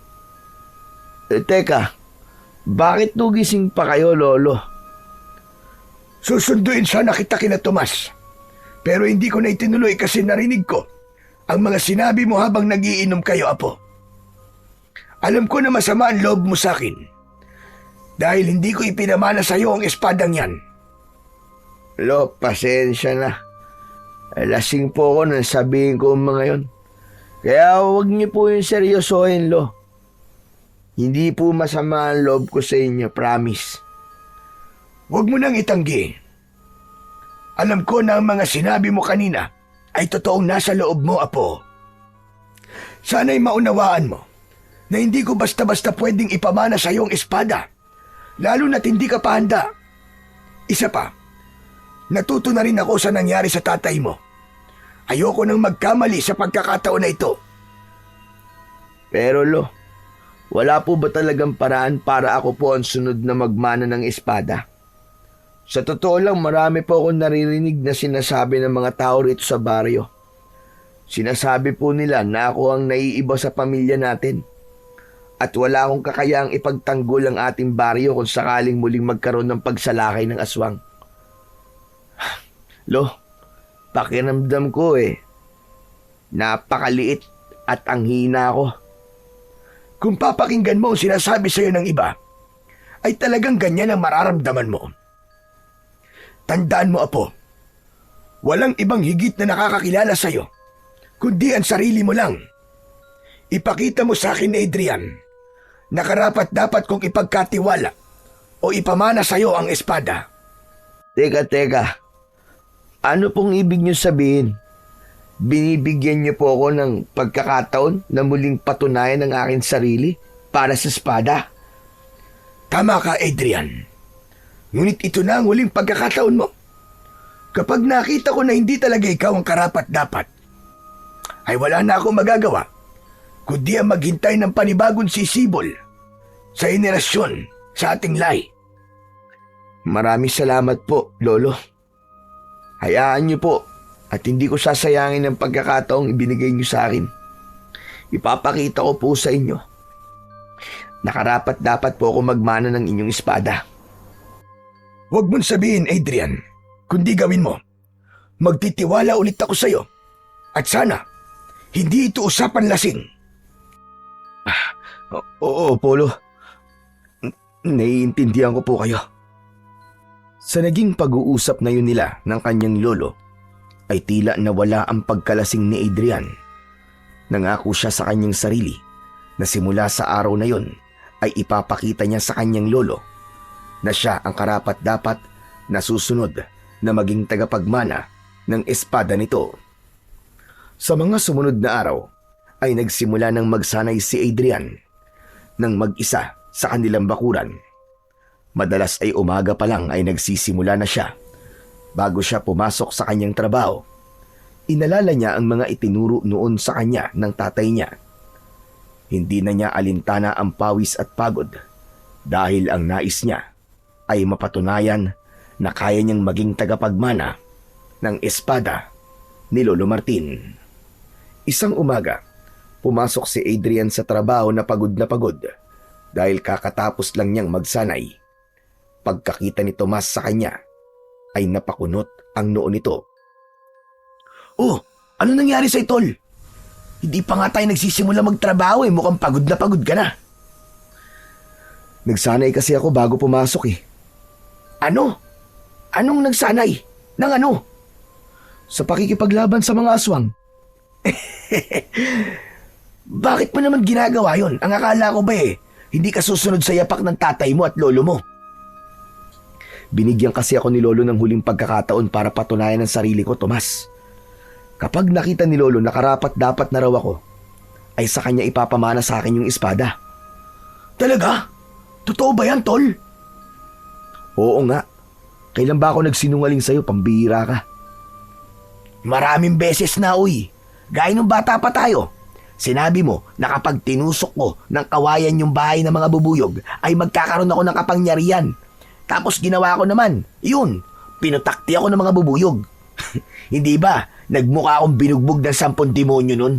[SPEAKER 3] Teka, bakit nugising pa kayo, Lolo?
[SPEAKER 2] Susunduin sana kita kina Tomas. Pero hindi ko na itinuloy kasi narinig ko ang mga sinabi mo habang nagiinom kayo, Apo. Alam ko na masama ang loob mo sa akin dahil hindi ko ipinamana sa iyo ang espadang yan.
[SPEAKER 3] Lo, pasensya na. Lasing po ako nang sabihin ko ang mga yon. Kaya huwag niyo po yung seryosohin, Lo. Hindi po masama ang loob ko sa inyo, promise.
[SPEAKER 2] Huwag mo nang itanggi. Alam ko na ang mga sinabi mo kanina ay totoong nasa loob mo, Apo. Sana'y maunawaan mo na hindi ko basta-basta pwedeng ipamana sa iyo ang espada, lalo na't hindi ka pa handa. Isa pa, natuto na rin ako sa nangyari sa tatay mo. Ayoko nang magkamali sa pagkakataon na ito.
[SPEAKER 3] Pero Lo, wala po ba talagang paraan para ako po ang sunod na magmana ng espada? Sa totoo lang, marami po akong naririnig na sinasabi ng mga tao rito sa baryo. Sinasabi po nila na ako ang naiiba sa pamilya natin. At wala akong kakayaang ipagtanggol ang ating baryo kung sakaling muling magkaroon ng pagsalakay ng aswang. Lo, pakiramdam ko napakaliit at ang hina ko.
[SPEAKER 2] Kung papakinggan mo ang sinasabi sa iyo ng iba, ay talagang ganyan ang mararamdaman mo. Tandaan mo, Apo, walang ibang higit na nakakakilala sa iyo, kundi ang sarili mo lang. Ipakita mo sa akin, Adrian, na karapat-dapat kong ipagkatiwala o ipamana sa iyo ang espada.
[SPEAKER 3] Teka. Ano pong ibig niyo sabihin? Binibigyan niyo po ako ng pagkakataon na muling patunayan ang aking sarili para sa espada?
[SPEAKER 2] Tama ka, Adrian. Ngunit ito na ang huling pagkakataon mo. Kapag nakita ko na hindi talaga ikaw ang karapat-dapat, ay wala na akong magagawa kundi ang maghintay ng panibagong sisibol sa henerasyon sa ating lahi.
[SPEAKER 3] Maraming salamat po, Lolo. Hayaan niyo po at hindi ko sasayangin ang pagkakataong ibinigay niyo sa akin. Ipapakita ko po sa inyo na karapat-dapat po ako magmana ng inyong espada.
[SPEAKER 2] Huwag mong sabihin, Adrian, kundi gawin mo. Magtitiwala ulit ako sa iyo. At sana, hindi ito usapan lasing.
[SPEAKER 3] Oo, Polo. Naiintindihan ko po kayo. Sa naging pag-uusap na yun nila ng kanyang lolo, ay tila nawala ang pagkalasing ni Adrian. Nangako siya sa kanyang sarili na simula sa araw na yun ay ipapakita niya sa kanyang lolo na siya ang karapat-dapat na susunod na maging tagapagmana ng espada nito. Sa mga sumunod na araw ay nagsimula ng magsanay si Adrian ng mag-isa sa kanilang bakuran. Madalas ay umaga pa lang ay nagsisimula na siya. Bago siya pumasok sa kanyang trabaho, inalala niya ang mga itinuro noon sa kanya ng tatay niya. Hindi na niya alintana ang pawis at pagod dahil ang nais niya ay mapatunayan na kaya niyang maging tagapagmana ng espada ni Lolo Martin. Isang umaga, pumasok si Adrian sa trabaho na pagod dahil kakatapos lang niyang magsanay. Pagkakita ni Tomas sa kanya, ay napakunot ang noo nito.
[SPEAKER 1] Oh, ano nangyari sa'yo, Tol? Hindi pa nga tayo nagsisimula magtrabaho mukhang pagod ka na.
[SPEAKER 3] Nagsanay kasi ako bago pumasok
[SPEAKER 1] Ano? Anong nagsanay? Nang ano?
[SPEAKER 3] Sa pakikipaglaban sa mga aswang.
[SPEAKER 1] Bakit mo naman ginagawa yon? Ang akala ko ba hindi ka susunod sa yapak ng tatay mo at lolo mo?
[SPEAKER 3] Binigyan kasi ako ni Lolo ng huling pagkakataon para patunayan ang sarili ko, Tomas. Kapag nakita ni Lolo na karapat-dapat na raw ako, ay sa kanya ipapamana sa akin yung espada.
[SPEAKER 1] Talaga? Totoo ba yan, Tol?
[SPEAKER 3] Oo nga. Kailan ba ako nagsinungaling sa'yo? Pambihira ka.
[SPEAKER 1] Maraming beses na, uy. Gaya nung bata pa tayo. Sinabi mo na kapag tinusok ko ng kawayan yung bahay ng mga bubuyog, ay magkakaroon ako ng kapangyarihan. Tapos ginawa ko naman. Yun, pinutakti ako ng mga bubuyog. Hindi ba, nagmukha akong binugbog ng 10 demonyo nun?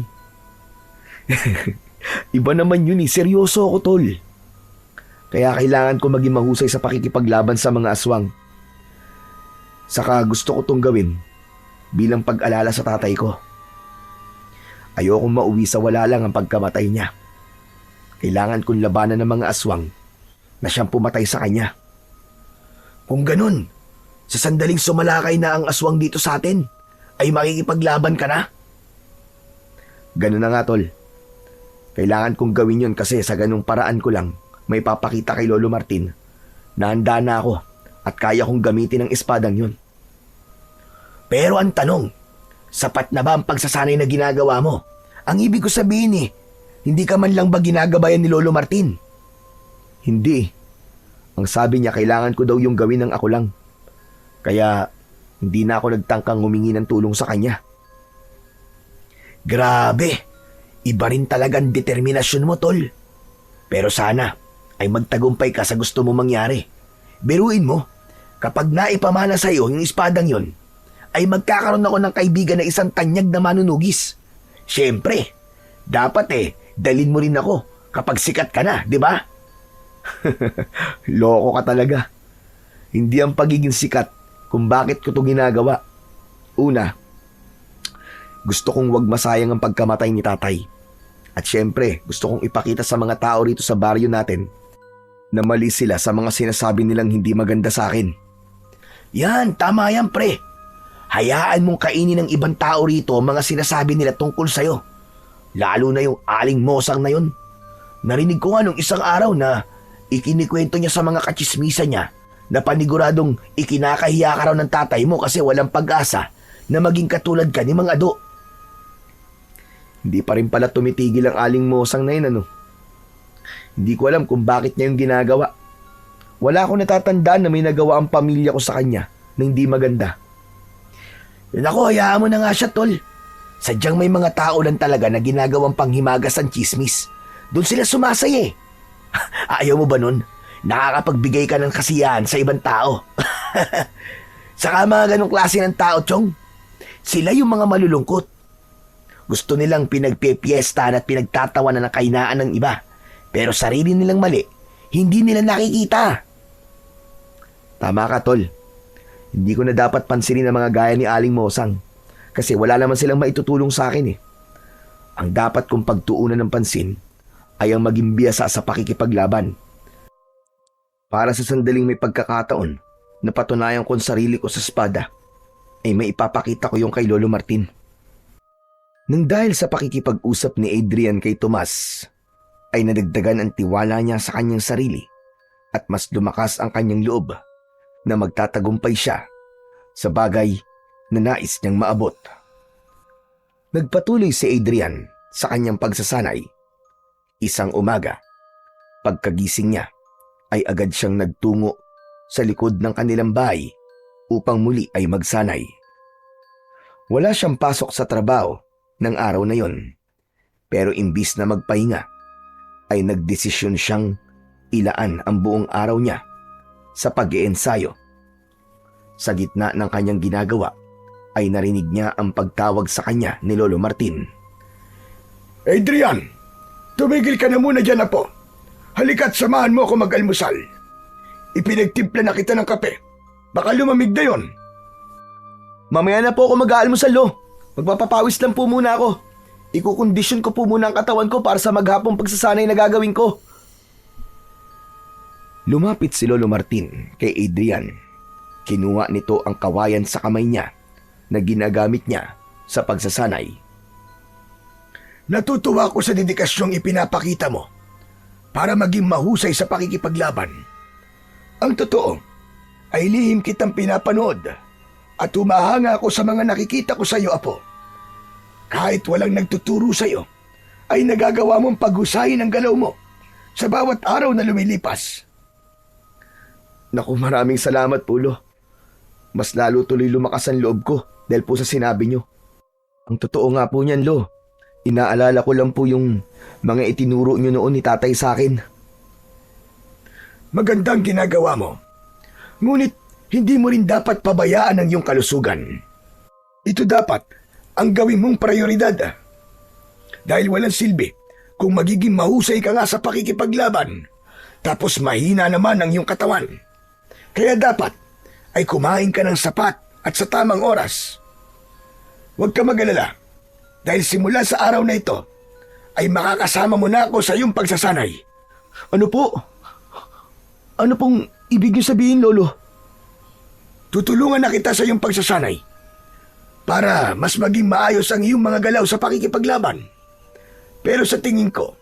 [SPEAKER 3] Iba naman yun seryoso ako, Tol. Kaya kailangan ko maging mahusay sa pakikipaglaban sa mga aswang. Saka gusto ko tong gawin bilang pag-alala sa tatay ko. Ayokong mauwi sa wala lang ang pagkamatay niya. Kailangan kong labanan ng mga aswang na siyang pumatay sa kanya.
[SPEAKER 1] Kung ganun, sa sandaling sumalakay na ang aswang dito sa atin, ay makikipaglaban ka na?
[SPEAKER 3] Ganun na nga, Tol. Kailangan kong gawin yun kasi sa ganung paraan ko lang may papakita kay Lolo Martin na handa na ako at kaya kong gamitin ang espadang yun.
[SPEAKER 1] Pero ang tanong, sapat na ba ang pagsasanay na ginagawa mo? Ang ibig ko sabihin hindi ka man lang ba ginagabayan ni Lolo Martin?
[SPEAKER 3] Hindi. Ang sabi niya kailangan ko daw yung gawin ng ako lang. Kaya hindi na ako nagtangkang humingi ng tulong sa kanya.
[SPEAKER 1] Grabe, iba rin talagang determinasyon mo, tol. Pero sana ay magtagumpay ka sa gusto mo mangyari. Biruin mo, kapag naipamana sa iyo yung espadang yon, ay magkakaroon ako ng kaibigan na isang tanyag na manunugis. Siyempre, dapat dalin mo rin ako kapag sikat ka na, di ba?
[SPEAKER 3] Loko ka talaga. Hindi ang pagiging sikat kung bakit ko to ginagawa. Una, gusto kong wag masayang ang pagkamatay ni tatay. At syempre, gusto kong ipakita sa mga tao rito sa baryo natin na mali sila sa mga sinasabi nilang hindi maganda sa akin.
[SPEAKER 1] Yan, tama yan, pre. Hayaan mong kainin ng ibang tao rito ang mga sinasabi nila tungkol sa'yo. Lalo na yung aling mosang na yun. Narinig ko nga nung isang araw na ikinikwento niya sa mga kachismisa niya na paniguradong ikinakahiya ka raw ng tatay mo kasi walang pag-asa na maging katulad ka ni Mang Ado.
[SPEAKER 3] Hindi pa rin pala tumitigil ang aling mosang na yun, ano? Hindi ko alam kung bakit niya yung ginagawa. Wala akong natatandaan na may nagawa ang pamilya ko sa kanya na hindi maganda.
[SPEAKER 1] Yun ako, hayaan mo na nga siya, tol. Sadyang may mga tao lang talaga na ginagawang panghimagas ang chismis. Doon sila sumasaya eh. Ayaw mo ba nun? Nakakapagbigay ka ng kasiyahan sa ibang tao. Saka mga ganong klase ng tao, Chong. Sila yung mga malulungkot. Gusto nilang pinagpepiestahan at pinagtatawanan ng kahinaan ng iba. Pero sarili nilang mali, hindi nila nakikita.
[SPEAKER 3] Tama ka, tol. Hindi ko na dapat pansinin ang mga gaya ni Aling Mosang kasi wala naman silang maitutulong sa akin eh. Ang dapat kong pagtuunan ng pansin ay ang maging biyasa sa pakikipaglaban. Para sa sandaling may pagkakataon na patunayan ko ang sarili ko sa espada, ay may ipapakita ko yung kay Lolo Martin. Nang dahil sa pakikipag-usap ni Adrian kay Tomas, ay nadagdagan ang tiwala niya sa kanyang sarili at mas lumakas ang kanyang loob na magtatagumpay siya sa bagay na nais niyang maabot. Nagpatuloy si Adrian sa kanyang pagsasanay. Isang umaga, pagkagising niya, ay agad siyang nagtungo sa likod ng kanilang bahay upang muli ay magsanay. Wala siyang pasok sa trabaho ng araw na yon, pero imbis na magpahinga, ay nagdesisyon siyang ilaan ang buong araw niya sa pag-iensayo. Sa gitna ng kanyang ginagawa, ay narinig niya ang pagtawag sa kanya ni Lolo Martin.
[SPEAKER 2] Adrian, tumigil ka na muna dyan, apo. Halika't samahan mo ako mag-almusal. Ipinagtimpla na kita ng kape. Baka lumamig na yon.
[SPEAKER 3] Mamaya na po ako mag-aalmusal, Lo. Magpapapawis lang po muna ako. Ikukondisyon ko po muna ang katawan ko para sa maghapong pagsasanay na gagawin ko. Lumapit si Lolo Martin kay Adrian. Kinuha nito ang kawayan sa kamay niya na ginagamit niya sa pagsasanay.
[SPEAKER 2] Natutuwa ko sa dedikasyong ipinapakita mo para maging mahusay sa pakikipaglaban. Ang totoo ay lihim kitang pinapanood at humahanga ako sa mga nakikita ko sa iyo, apo. Kahit walang nagtuturo sa iyo, ay nagagawa mong paghusayin ang galaw mo sa bawat araw na lumilipas.
[SPEAKER 3] Naku, maraming salamat po, Lo. Mas lalo tuloy lumakas ang loob ko dahil po sa sinabi niyo. Ang totoo nga po niyan, Lo. Inaalala ko lang po yung mga itinuro niyo noon ni tatay sa akin.
[SPEAKER 2] Magandang ginagawa mo. Ngunit hindi mo rin dapat pabayaan ang iyong kalusugan. Ito dapat ang gawin mong prioridad. Dahil walang silbi kung magiging mahusay ka nga sa pakikipaglaban, tapos mahina naman ang iyong katawan. Kaya dapat ay kumain ka ng sapat at sa tamang oras. Huwag ka mag-alala, dahil simula sa araw na ito, ay makakasama mo na ako sa iyong pagsasanay.
[SPEAKER 3] Ano po? Ano pong ibig niyo sabihin, Lolo?
[SPEAKER 2] Tutulungan na kita sa iyong pagsasanay para mas maging maayos ang iyong mga galaw sa pakikipaglaban. Pero sa tingin ko,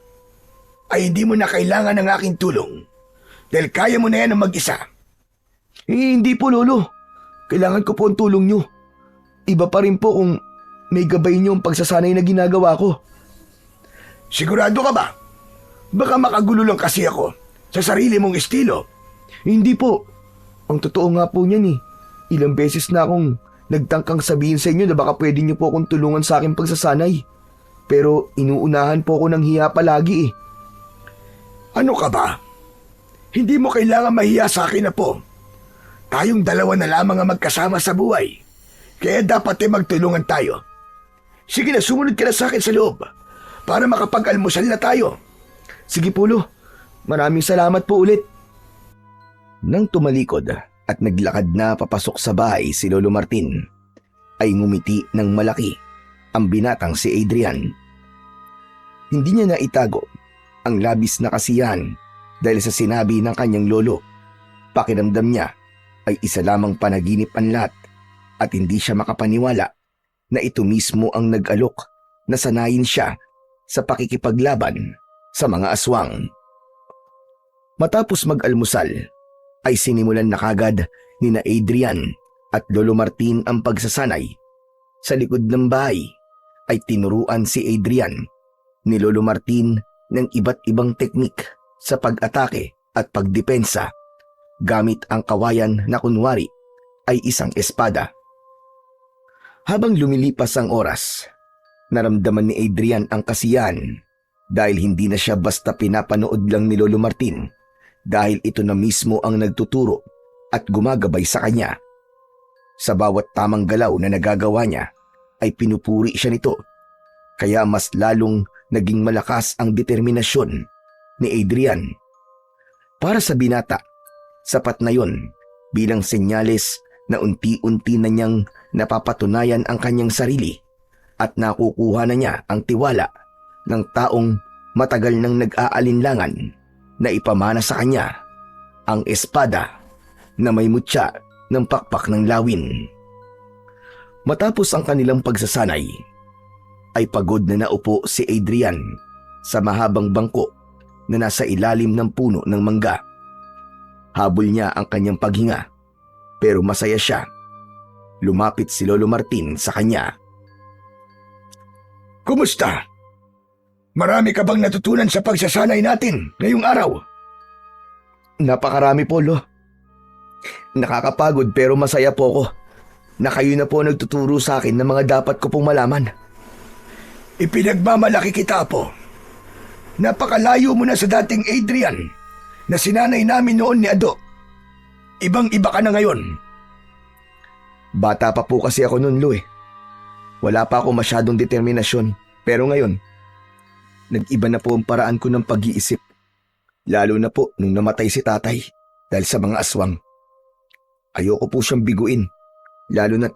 [SPEAKER 2] ay hindi mo na kailangan ng aking tulong dahil kaya mo na yan ang mag-isa.
[SPEAKER 3] Hindi po, Lolo. Kailangan ko po ang tulong nyo. Iba pa rin po kung may gabay nyo ang pagsasanay na ginagawa ko.
[SPEAKER 2] Sigurado ka ba? Baka makagulo lang kasi ako sa sarili mong estilo.
[SPEAKER 3] Hindi po. Ang totoo nga po niyan eh. Ilang beses na akong nagtangkang sabihin sa inyo na baka pwede niyo po akong tulungan sa aking pagsasanay. Pero inuunahan po ako ng hiya palagi eh.
[SPEAKER 2] Ano ka ba? Hindi mo kailangan mahiya sa akin na po. Tayong dalawa na lamang ang magkasama sa buhay. Kaya dapat magtulungan tayo. Sige na, sumunod ka na sa akin sa loob para makapag-almusal na tayo.
[SPEAKER 3] Sige po, Lo. Maraming salamat po ulit. Nang tumalikod at naglakad na papasok sa bahay si Lolo Martin, ay ngumiti ng malaki ang binatang si Adrian. Hindi niya naitago ang labis na kasiyahan dahil sa sinabi ng kanyang lolo. Pakiramdam niya ay isa lamang panaginip ang lahat at hindi siya makapaniwala na ito mismo ang nag-alok na sanayin siya sa pakikipaglaban sa mga aswang. Matapos mag-almusal, ay sinimulan na kagad ni na Adrian at Lolo Martin ang pagsasanay. Sa likod ng bahay ay tinuruan si Adrian ni Lolo Martin ng iba't ibang teknik sa pag-atake at pagdepensa gamit ang kawayan na kunwari ay isang espada. Habang lumilipas ang oras, naramdaman ni Adrian ang kasiyahan dahil hindi na siya basta pinapanood lang ni Lolo Martin dahil ito na mismo ang nagtuturo at gumagabay sa kanya. Sa bawat tamang galaw na nagagawa niya ay pinupuri siya nito, kaya mas lalong naging malakas ang determinasyon ni Adrian. Para sa binata, sapat na yon bilang senyales na unti-unti na niyang napapatunayan ang kanyang sarili at nakukuha na niya ang tiwala ng taong matagal nang nag-aalinlangan na ipamana sa kanya ang espada na may mutya ng pakpak ng lawin. Matapos ang kanilang pagsasanay, ay pagod na naupo si Adrian sa mahabang bangko na nasa ilalim ng puno ng mangga. Habol niya ang kanyang paghinga, pero masaya siya. Lumapit si Lolo Martin sa kanya.
[SPEAKER 2] Kumusta? Marami ka bang natutunan sa pagsasanay natin ngayong araw?
[SPEAKER 3] Napakarami po, Lo. Nakakapagod pero masaya po ako na kayo na po nagtuturo sa akin ng mga dapat ko pong malaman.
[SPEAKER 2] Ipinagmamalaki kita po. Napakalayo mo na sa dating Adrian na sinanay namin noon ni Ado. Ibang-iba ka na ngayon.
[SPEAKER 3] Bata pa po kasi ako noon, Lo eh. Wala pa ako masyadong determinasyon, pero ngayon, nag-iba na po ang paraan ko ng pag-iisip. Lalo na po nung namatay si tatay dahil sa mga aswang. Ayoko po siyang biguin, lalo na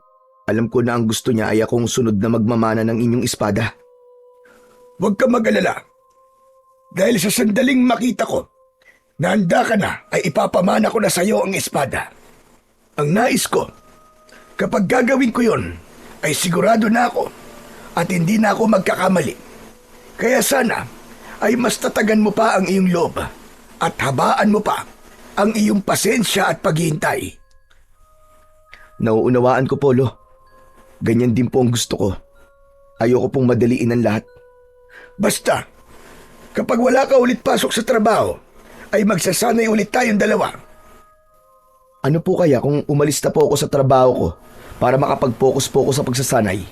[SPEAKER 3] alam ko na ang gusto niya ay akong sunod na magmamana ng inyong espada.
[SPEAKER 2] Huwag ka mag-alala. Dahil sa sandaling makita ko na handa ka na ay ipapamana ko na sa iyo ang espada. Ang nais ko, kapag gagawin ko yon, ay sigurado na ako at hindi na ako magkakamali. Kaya sana ay mas tatagan mo pa ang iyong loob at habaan mo pa ang iyong pasensya at paghihintay.
[SPEAKER 3] Nauunawaan ko po, Lo. Ganyan din po ang gusto ko. Ayoko pong madaliin ang lahat.
[SPEAKER 2] Basta, kapag wala ka ulit pasok sa trabaho, ay magsasanay ulit tayong dalawa.
[SPEAKER 3] Ano po kaya kung umalis na po ako sa trabaho ko para makapag-focus po ako sa pagsasanay?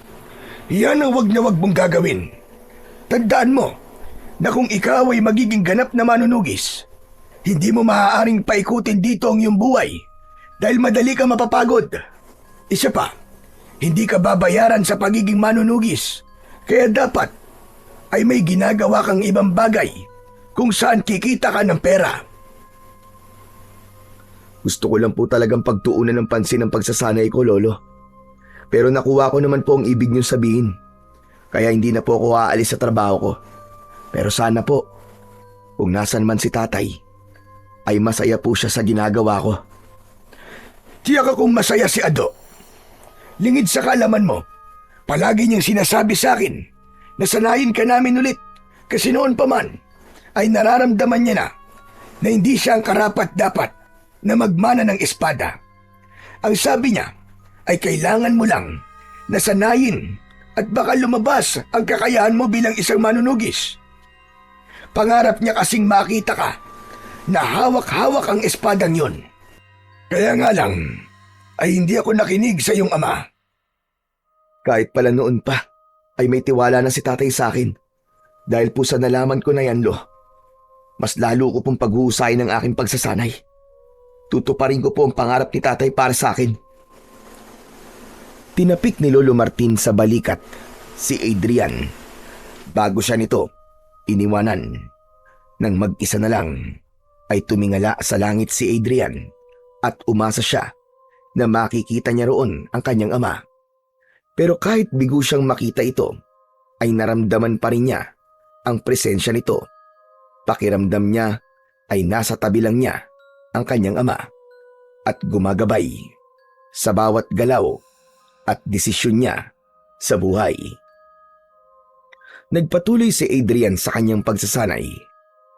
[SPEAKER 2] Yan ang wag na wag mong gagawin. Tandaan mo na kung ikaw ay magiging ganap na manunugis, hindi mo maaaring paikutin dito ang iyong buhay dahil madali ka mapapagod. Isa pa, hindi ka babayaran sa pagiging manunugis, kaya dapat ay may ginagawa kang ibang bagay kung saan kikita ka ng pera.
[SPEAKER 3] Gusto ko lang po talagang pagtuunan ng pansin ng pagsasanay ko, Lolo. Pero nakuha ko naman po ang ibig niyong sabihin. Kaya hindi na po ako aalis sa trabaho ko. Pero sana po, kung nasan man si tatay, ay masaya po siya sa ginagawa ko.
[SPEAKER 2] Tiyak akong masaya si Ado. Lingid sa kaalaman mo, palagi niyang sinasabi sa akin na sanayin ka namin ulit kasi noon pa man ay nararamdaman niya na hindi siya ang karapat-dapat na magmana ng espada. Ang sabi niya ay kailangan mo lang nasanayin at baka lumabas ang kakayahan mo bilang isang manunugis. Pangarap niya kasing makita ka na hawak-hawak ang espadang yon. Kaya nga lang ay hindi ako nakinig sa iyong ama.
[SPEAKER 3] Kahit pala noon pa, ay may tiwala na si tatay sa akin. Dahil po sa nalaman ko na yan, Lo, mas lalo ko pong pag-uusayin ang aking pagsasanay. Tutuparin ko po ang pangarap ni tatay para sa akin. Tinapik ni Lolo Martin sa balikat si Adrian. Bago siya nito, iniwanan. Nang mag-isa na lang, ay tumingala sa langit si Adrian at umasa siya na makikita niya roon ang kanyang ama. Pero kahit bigo siyang makita ito, ay naramdaman pa rin niya ang presensya nito. Pakiramdam niya ay nasa tabi lang niya ang kanyang ama at gumagabay sa bawat galaw at desisyon niya sa buhay. Nagpatuloy si Adrian sa kanyang pagsasanay.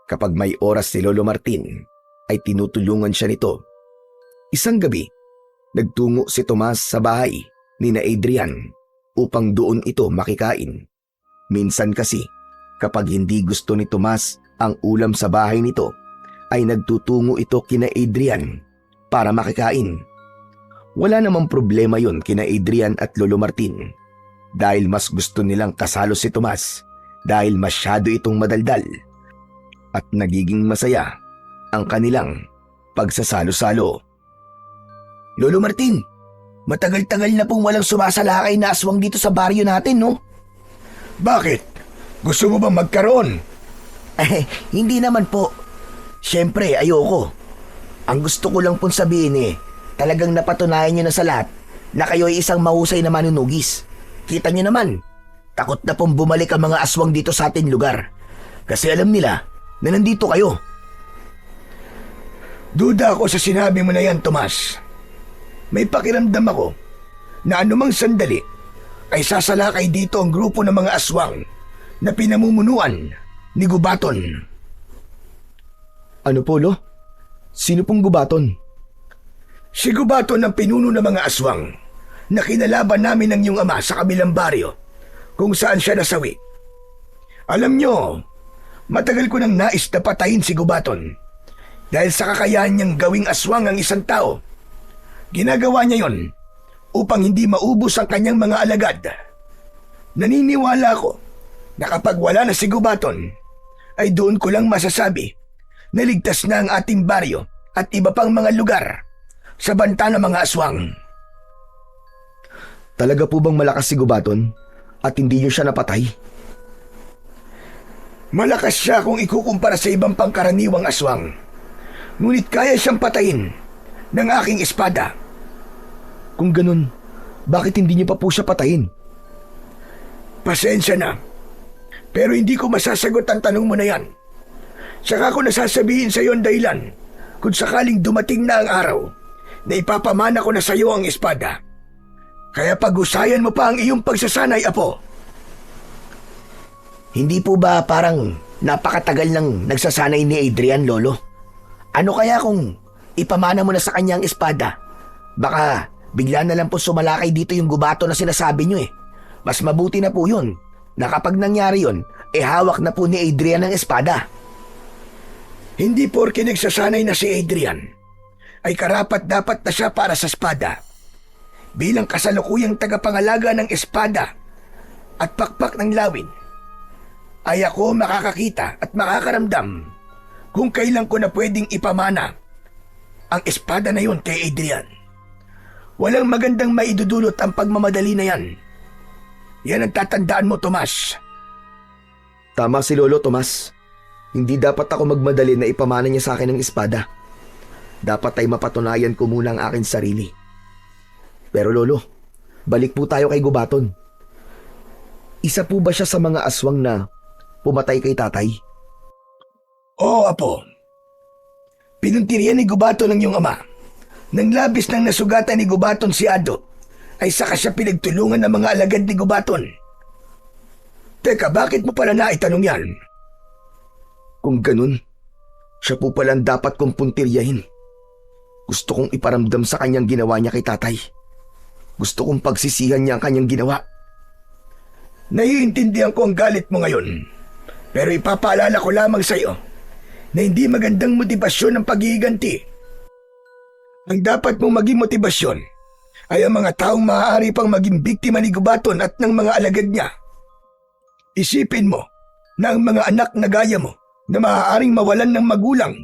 [SPEAKER 3] Kapag may oras si Lolo Martin, ay tinutulungan siya nito. Isang gabi, nagtungo si Tomas sa bahay ni na Adrian upang doon ito makikain. Minsan kasi, kapag hindi gusto ni Tomas ang ulam sa bahay nito, ay nagtutungo ito kina Adrian para makikain. Wala namang problema yun kina Adrian at Lolo Martin dahil mas gusto nilang kasalo si Tomas dahil masyado itong madaldal at nagiging masaya ang kanilang pagsasalo-salo.
[SPEAKER 1] Lolo Martin, matagal-tagal na pong walang sumasalakay na aswang dito sa baryo natin, no?
[SPEAKER 2] Bakit? Gusto mo bang magkaroon?
[SPEAKER 1] Hindi naman po. Siyempre, ayoko. Ang gusto ko lang pong sabihin talagang napatunayan nyo na sa lahat na kayo ay isang mahusay na manunugis. Kita nyo naman, takot na pong bumalik ang mga aswang dito sa ating lugar. Kasi alam nila na nandito kayo.
[SPEAKER 2] Duda ako sa sinabi mo na yan, Tomas. May pakiramdam ako na anumang sandali ay sasalakay dito ang grupo ng mga aswang na pinamumunuan ni Gubaton.
[SPEAKER 3] Ano po, Lo? Sino pong Gubaton?
[SPEAKER 2] Si Gubaton ang pinuno ng mga aswang na kinalaban namin ng iyong ama sa kabilang baryo kung saan siya nasawi. Alam nyo, matagal ko nang nais na patayin si Gubaton dahil sa kakayahan niyang gawing aswang ang isang tao. Ginagawa niya yon upang hindi maubos ang kanyang mga alagad. Naniniwala ako na kapag wala na si Gubaton, ay doon ko lang masasabi na ligtas na ang ating baryo at iba pang mga lugar sa banta ng mga aswang.
[SPEAKER 3] Talaga po bang malakas si Gubaton at hindi niyo siya napatay?
[SPEAKER 2] Malakas siya kung ikukumpara sa ibang pangkaraniwang aswang. Ngunit kaya siyang patayin ng aking espada.
[SPEAKER 3] Kung ganun, bakit hindi niyo pa po siya patayin?
[SPEAKER 2] Pasensya na, pero hindi ko masasagot ang tanong mo na yan. Saka ko nasasabihin sa iyo ang dahilan kung sakaling dumating na ang araw na ipapamana ko na sa iyo ang espada. Kaya pag-usayan mo pa ang iyong pagsasanay, Apo.
[SPEAKER 1] Hindi po ba parang napakatagal nang nagsasanay ni Adrian, Lolo? Ano kaya kung ipamana mo na sa kanya ang espada? Baka bigla na lang po sumalakay dito yung Gubaton na sinasabi nyo. Mas mabuti na po yun na kapag nangyari yun, hawak na po ni Adrian ang espada.
[SPEAKER 2] Hindi porke nagsasanay na si Adrian ay karapat-dapat na siya para sa espada. Bilang kasalukuyang tagapangalaga ng espada at pakpak ng lawin, ay ako makakakita at makakaramdam kung kailan ko na pwedeng ipamana ang espada na yon kay Adrian. Walang magandang maidudulot ang pagmamadali na yan. Yan ang tatandaan mo, Tomas.
[SPEAKER 3] Tama si Lolo, Tomas. Hindi dapat ako magmadali na ipamana niya sa akin ang espada. Dapat ay mapatunayan ko muna ang aking sarili. Pero Lolo, balik po tayo kay Gubaton. Isa po ba siya sa mga aswang na pumatay kay tatay?
[SPEAKER 2] Oo, Apo. Pinuntirian ni Gubaton ang iyong ama. Nang labis nang nasugatan ni Gubaton si Ado, ay saka siya pinagtulungan ng mga alagad ni Gubaton. Teka, bakit mo pala naitanong yan?
[SPEAKER 3] Kung ganun, siya po palang dapat kong puntiryahin. Gusto kong iparamdam sa kanyang ginawa niya kay tatay. Gusto kong pagsisihan niya ang kanyang ginawa.
[SPEAKER 2] Naiintindihan ko ang galit mo ngayon. Pero ipapaalala ko lamang sa iyo na hindi magandang motibasyon ang paghihiganti. Ang dapat mong maging motibasyon ay ang mga taong maaari pang maging biktima ni Gubaton at ng mga alagad niya. Isipin mo na ang mga anak na gaya mo na maaaring mawalan ng magulang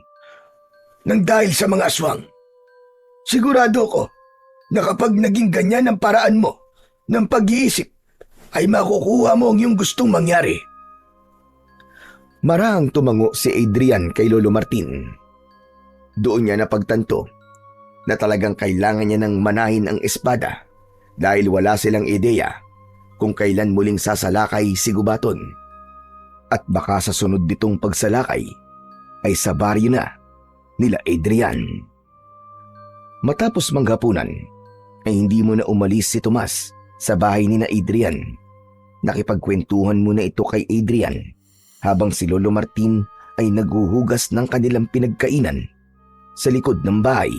[SPEAKER 2] nang dahil sa mga aswang. Sigurado ko na kapag naging ganyan ang paraan mo ng pag-iisip, ay makukuha mo ang iyong gustong mangyari.
[SPEAKER 3] Marahang tumango si Adrian kay Lolo Martin. Doon niya napagtanto na talagang kailangan niya ng manahin ang espada dahil wala silang ideya kung kailan muling sasalakay si Gubaton. At baka sa sunod nitong pagsalakay ay sa baryo na nila Adrian. Matapos manghapunan ay hindi mo na umalis si Tomas sa bahay ni na Adrian. Nakipagkwentuhan muna ito kay Adrian habang si Lolo Martin ay naghuhugas ng kanilang pinagkainan sa likod ng bahay.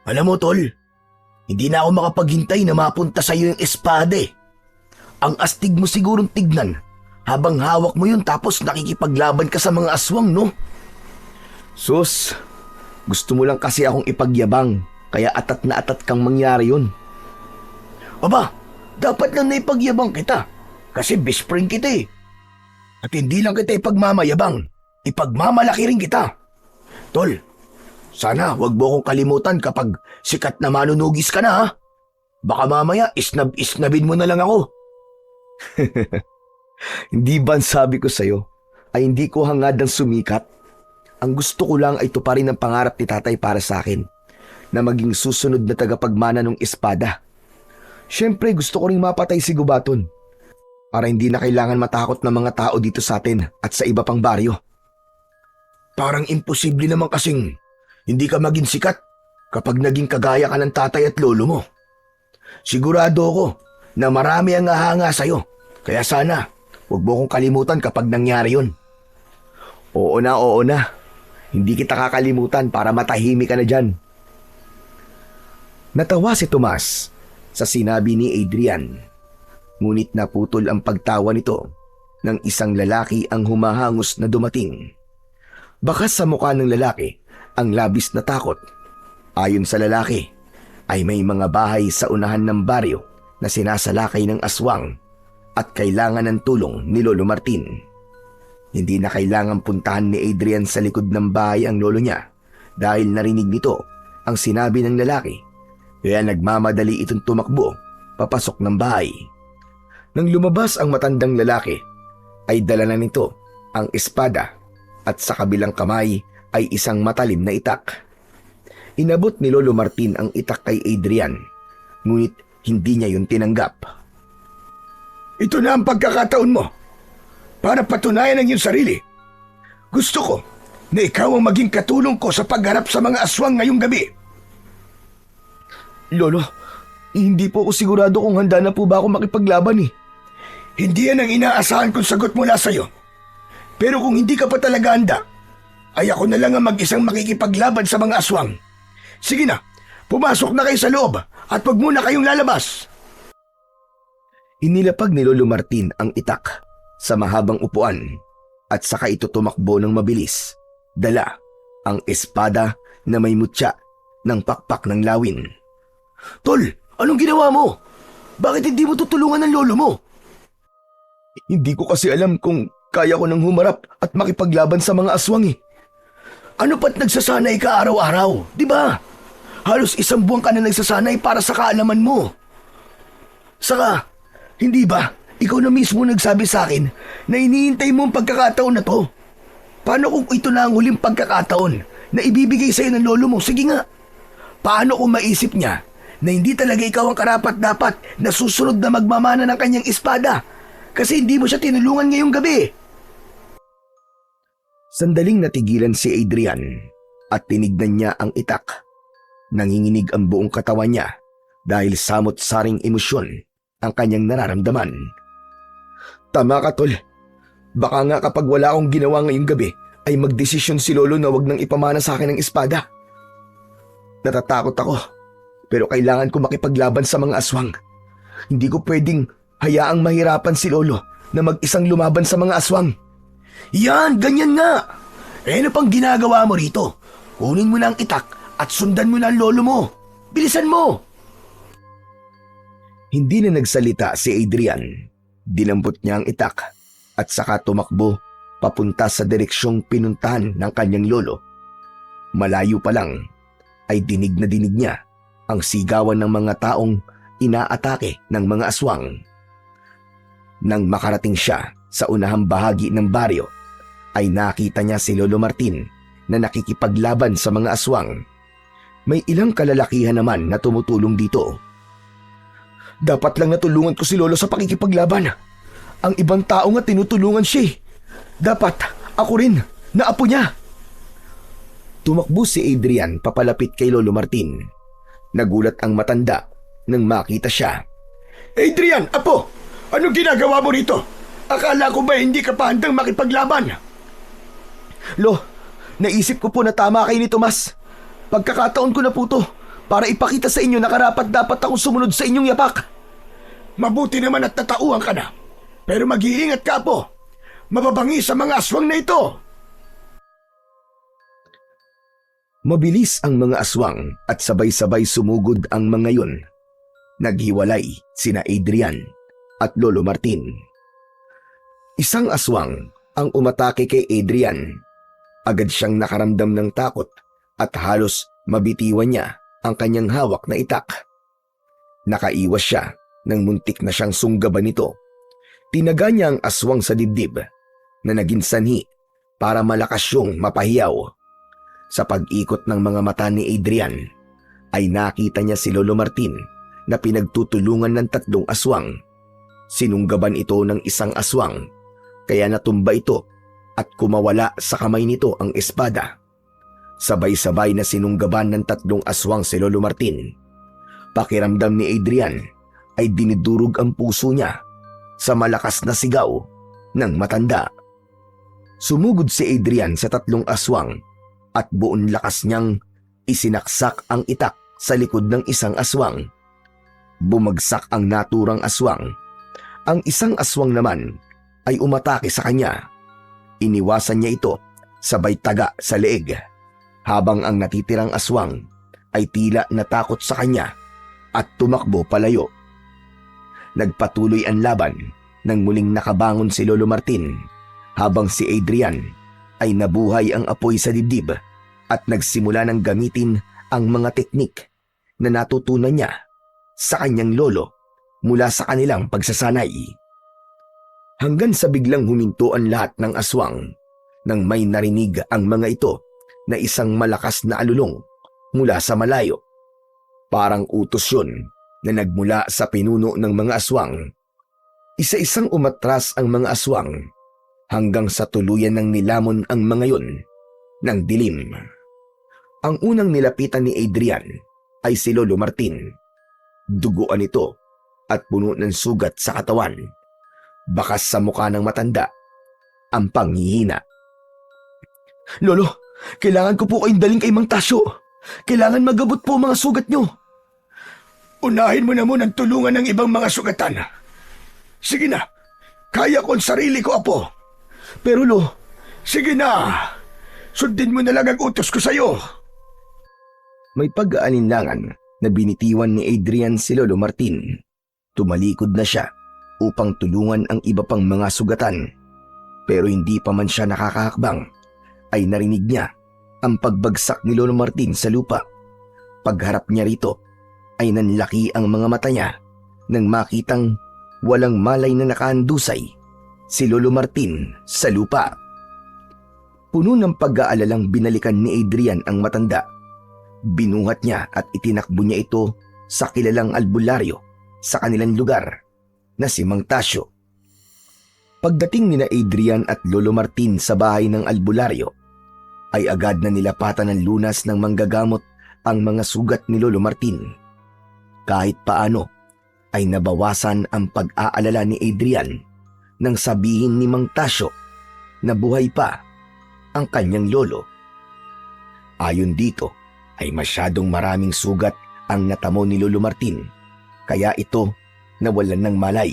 [SPEAKER 1] Alam mo, Tol, hindi na ako makapaghintay na mapunta sa iyo yung espada eh. Ang astig mo sigurong tignan habang hawak mo yun tapos nakikipaglaban ka sa mga aswang, no?
[SPEAKER 3] Sus, gusto mo lang kasi akong ipagyabang kaya atat na atat kang mangyari yun.
[SPEAKER 1] Aba, dapat lang na ipagyabang kita kasi best friend kita eh. At hindi lang kita ipagmamayabang, ipagmamalaki rin kita. Tol, sana wag mo akong kalimutan kapag sikat na manunugis ka na ha. Baka mamaya isnabin mo na lang ako.
[SPEAKER 3] Hindi ba ang sabi ko sa'yo ay hindi ko hangad ang sumikat? Ang gusto ko lang ay tuparin ang pangarap ni tatay para sa akin na maging susunod na tagapagmana ng espada. Siyempre gusto ko ring mapatay si Gubaton para hindi na kailangan matakot ng mga tao dito sa atin at sa iba pang baryo.
[SPEAKER 1] Parang imposible naman kasing hindi ka maging sikat kapag naging kagaya ka ng tatay at lolo mo. Sigurado ako na marami ang hahanga sa'yo. Kaya sana, huwag mo kong kalimutan kapag nangyari yun.
[SPEAKER 3] Oo na. Hindi kita kakalimutan para matahimik ka na dyan. Natawa si Tomas sa sinabi ni Adrian. Ngunit naputol ang pagtawa nito ng isang lalaki ang humahangos na dumating. Bakas sa mukha ng lalaki ang labis na takot. Ayon sa lalaki, ay may mga bahay sa unahan ng baryo na sinasalakay ng aswang at kailangan ng tulong ni Lolo Martin. Hindi na kailangan puntahan ni Adrian sa likod ng bahay ang lolo niya dahil narinig nito ang sinabi ng lalaki. Kaya nagmamadali itong tumakbo papasok ng bahay. Nang lumabas ang matandang lalaki, ay dala na nito ang espada at sa kabilang kamay ay isang matalim na itak. Inabot ni Lolo Martin ang itak kay Adrian, ngunit hindi niya yun tinanggap.
[SPEAKER 2] Ito na ang pagkakataon mo para patunayan ang iyong sarili. Gusto ko na ikaw ang maging katulong ko sa pagharap sa mga aswang ngayong gabi.
[SPEAKER 3] Lolo, hindi po ako sigurado kung handa na po ba ako makipaglaban eh.
[SPEAKER 2] Hindi yan ang inaasahan kong sagot mula sa'yo. Pero kung hindi ka pa talaga handa, ay ako na lang ang mag-isang makikipaglaban sa mga aswang. Sige na, pumasok na kayo sa loob at wag muna kayong lalabas.
[SPEAKER 3] Inilapag ni Lolo Martin ang itak sa mahabang upuan at saka ito tumakbo ng mabilis. Dala ang espada na may mutya ng pakpak ng lawin.
[SPEAKER 1] Tol, anong ginawa mo? Bakit hindi mo tutulungan ng lolo mo?
[SPEAKER 3] Hindi ko kasi alam kung kaya ko nang humarap at makipaglaban sa mga aswang eh.
[SPEAKER 1] Ano pa't nagsasanay ka araw-araw, di ba? Halos 1 buwan ka na nagsasanay para sa kaalaman mo. Saka, hindi ba, ikaw na mismo nagsabi sa akin na iniintay mo ang pagkakataon na to? Paano kung ito na ang huling pagkakataon na ibibigay sa'yo ng lolo mo? Sige nga, paano kung maisip niya na hindi talaga ikaw ang karapat-dapat na susunod na magmamana ng kanyang espada kasi hindi mo siya tinulungan ngayong gabi?
[SPEAKER 3] Sandaling natigilan si Adrian at tinignan niya ang itak. Nanginginig ang buong katawan niya dahil samot-saring emosyon ang kanyang nararamdaman. Tama ka, Tol. Baka nga kapag wala akong ginawa ngayong gabi ay magdesisyon si Lolo na wag nang ipamana sa akin ng espada. Natatakot ako, pero kailangan ko makipaglaban sa mga aswang. Hindi ko pwedeng hayaang mahirapan si Lolo na mag-isang lumaban sa mga aswang.
[SPEAKER 1] Yan, ganyan nga. Ano pang ginagawa mo rito? Kunin mo na ang itak at sundan mo na ang lolo mo. Bilisan mo!
[SPEAKER 3] Hindi na nagsalita si Adrian. Dinampot niya ang itak at saka tumakbo papunta sa direksyong pinuntahan ng kanyang lolo. Malayo pa lang ay dinig na dinig niya ang sigawan ng mga taong inaatake ng mga aswang. Nang makarating siya sa unahang bahagi ng baryo, ay nakita niya si Lolo Martin na nakikipaglaban sa mga aswang. May ilang kalalakihan naman na tumutulong dito. Dapat lang natulungan ko si Lolo sa pakikipaglaban. Ang ibang tao nga tinutulungan siya. Dapat ako rin, na apo niya. Tumakbo si Adrian papalapit kay Lolo Martin. Nagulat ang matanda nang makita siya.
[SPEAKER 2] Adrian, apo! Anong ginagawa mo rito? Akala ko ba hindi ka pa handang makipaglaban?
[SPEAKER 3] Lo, naisip ko po na tama kayo ni Tomas. Pagkakataon ko na po to para ipakita sa inyo na karapat-dapat akong sumunod sa inyong yapak.
[SPEAKER 2] Mabuti naman at natauhan ka na. Pero mag-iingat ka, apo. Mababangi sa mga aswang na ito.
[SPEAKER 3] Mabilis ang mga aswang at sabay-sabay sumugod ang mga yun. Naghiwalay sina Adrian at Lolo Martin. Isang aswang ang umatake kay Adrian. Agad siyang nakaramdam ng takot at halos mabitiwan niya ang kanyang hawak na itak. Nakaiwas siya nang muntik na siyang sunggaban nito. Tinaga niya ang aswang sa dibdib na naging sanhi para malakas siyang mapahiyaw. Sa pag-ikot ng mga mata ni Adrian ay nakita niya si Lolo Martin na pinagtutulungan ng 3 aswang. Sinunggaban ito ng isang aswang kaya natumba ito at kumawala sa kamay nito ang espada. Sabay-sabay na sinunggaban ng 3 aswang si Lolo Martin. Pakiramdam ni Adrian ay dinidurog ang puso niya sa malakas na sigaw ng matanda. Sumugod si Adrian sa 3 aswang at buong lakas niyang isinaksak ang itak sa likod ng isang aswang. Bumagsak ang naturang aswang. Ang isang aswang naman ay umatake sa kanya. Iniwasan niya ito sabay taga sa leeg, habang ang natitirang aswang ay tila natakot sa kanya at tumakbo palayo. Nagpatuloy ang laban nang muling nakabangon si Lolo Martin, habang si Adrian ay nabuhay ang apoy sa dibdib at nagsimula ng gamitin ang mga teknik na natutunan niya sa kanyang lolo mula sa kanilang pagsasanay. Hanggang sa biglang huminto ang lahat ng aswang nang may narinig ang mga ito na isang malakas na alulong mula sa malayo. Parang utos yun na nagmula sa pinuno ng mga aswang. Isa-isang umatras ang mga aswang hanggang sa tuluyan ng nilamon ang mga yun ng dilim. Ang unang nilapitan ni Adrian ay si Lolo Martin. Duguan ito at puno ng sugat sa katawan. Bakas sa mukha ng matanda ang panghihina. Lolo, kailangan ko po kayong daling kay Mang Tasyo. Kailangan magabot po mga sugat nyo.
[SPEAKER 2] Unahin mo na munang tulungan ng ibang mga sugatan. Sige na, kaya ko ang sarili ko, apo.
[SPEAKER 3] Pero Lo,
[SPEAKER 2] Sige na, sundin mo na lang ang utos ko sa'yo.
[SPEAKER 3] may pag-aalinlangan na binitiwan ni Adrian si Lolo Martin. Tumalikod na siya upang tulungan ang iba pang mga sugatan. Pero hindi pa man siya nakakahakbang ay narinig niya ang pagbagsak ni Lolo Martin sa lupa. Pagharap niya rito ay nanlaki ang mga mata niya nang makitang walang malay na nakahandusay si Lolo Martin sa lupa. Puno ng pag-aalalang binalikan ni Adrian ang matanda. Binuhat niya at itinakbo niya ito sa kilalang albularyo sa kanilang lugar na si Mang Tasyo. Pagdating ni na Adrian at Lolo Martin sa bahay ng albularyo, ay agad na nilapatan ng lunas ng manggagamot ang mga sugat ni Lolo Martin. Kahit paano ay nabawasan ang pag-aalala ni Adrian nang sabihin ni Mang Tasyo na buhay pa ang kanyang lolo. Ayon dito ay masyadong maraming sugat ang natamo ni Lolo Martin, kaya ito nawalan ng malay.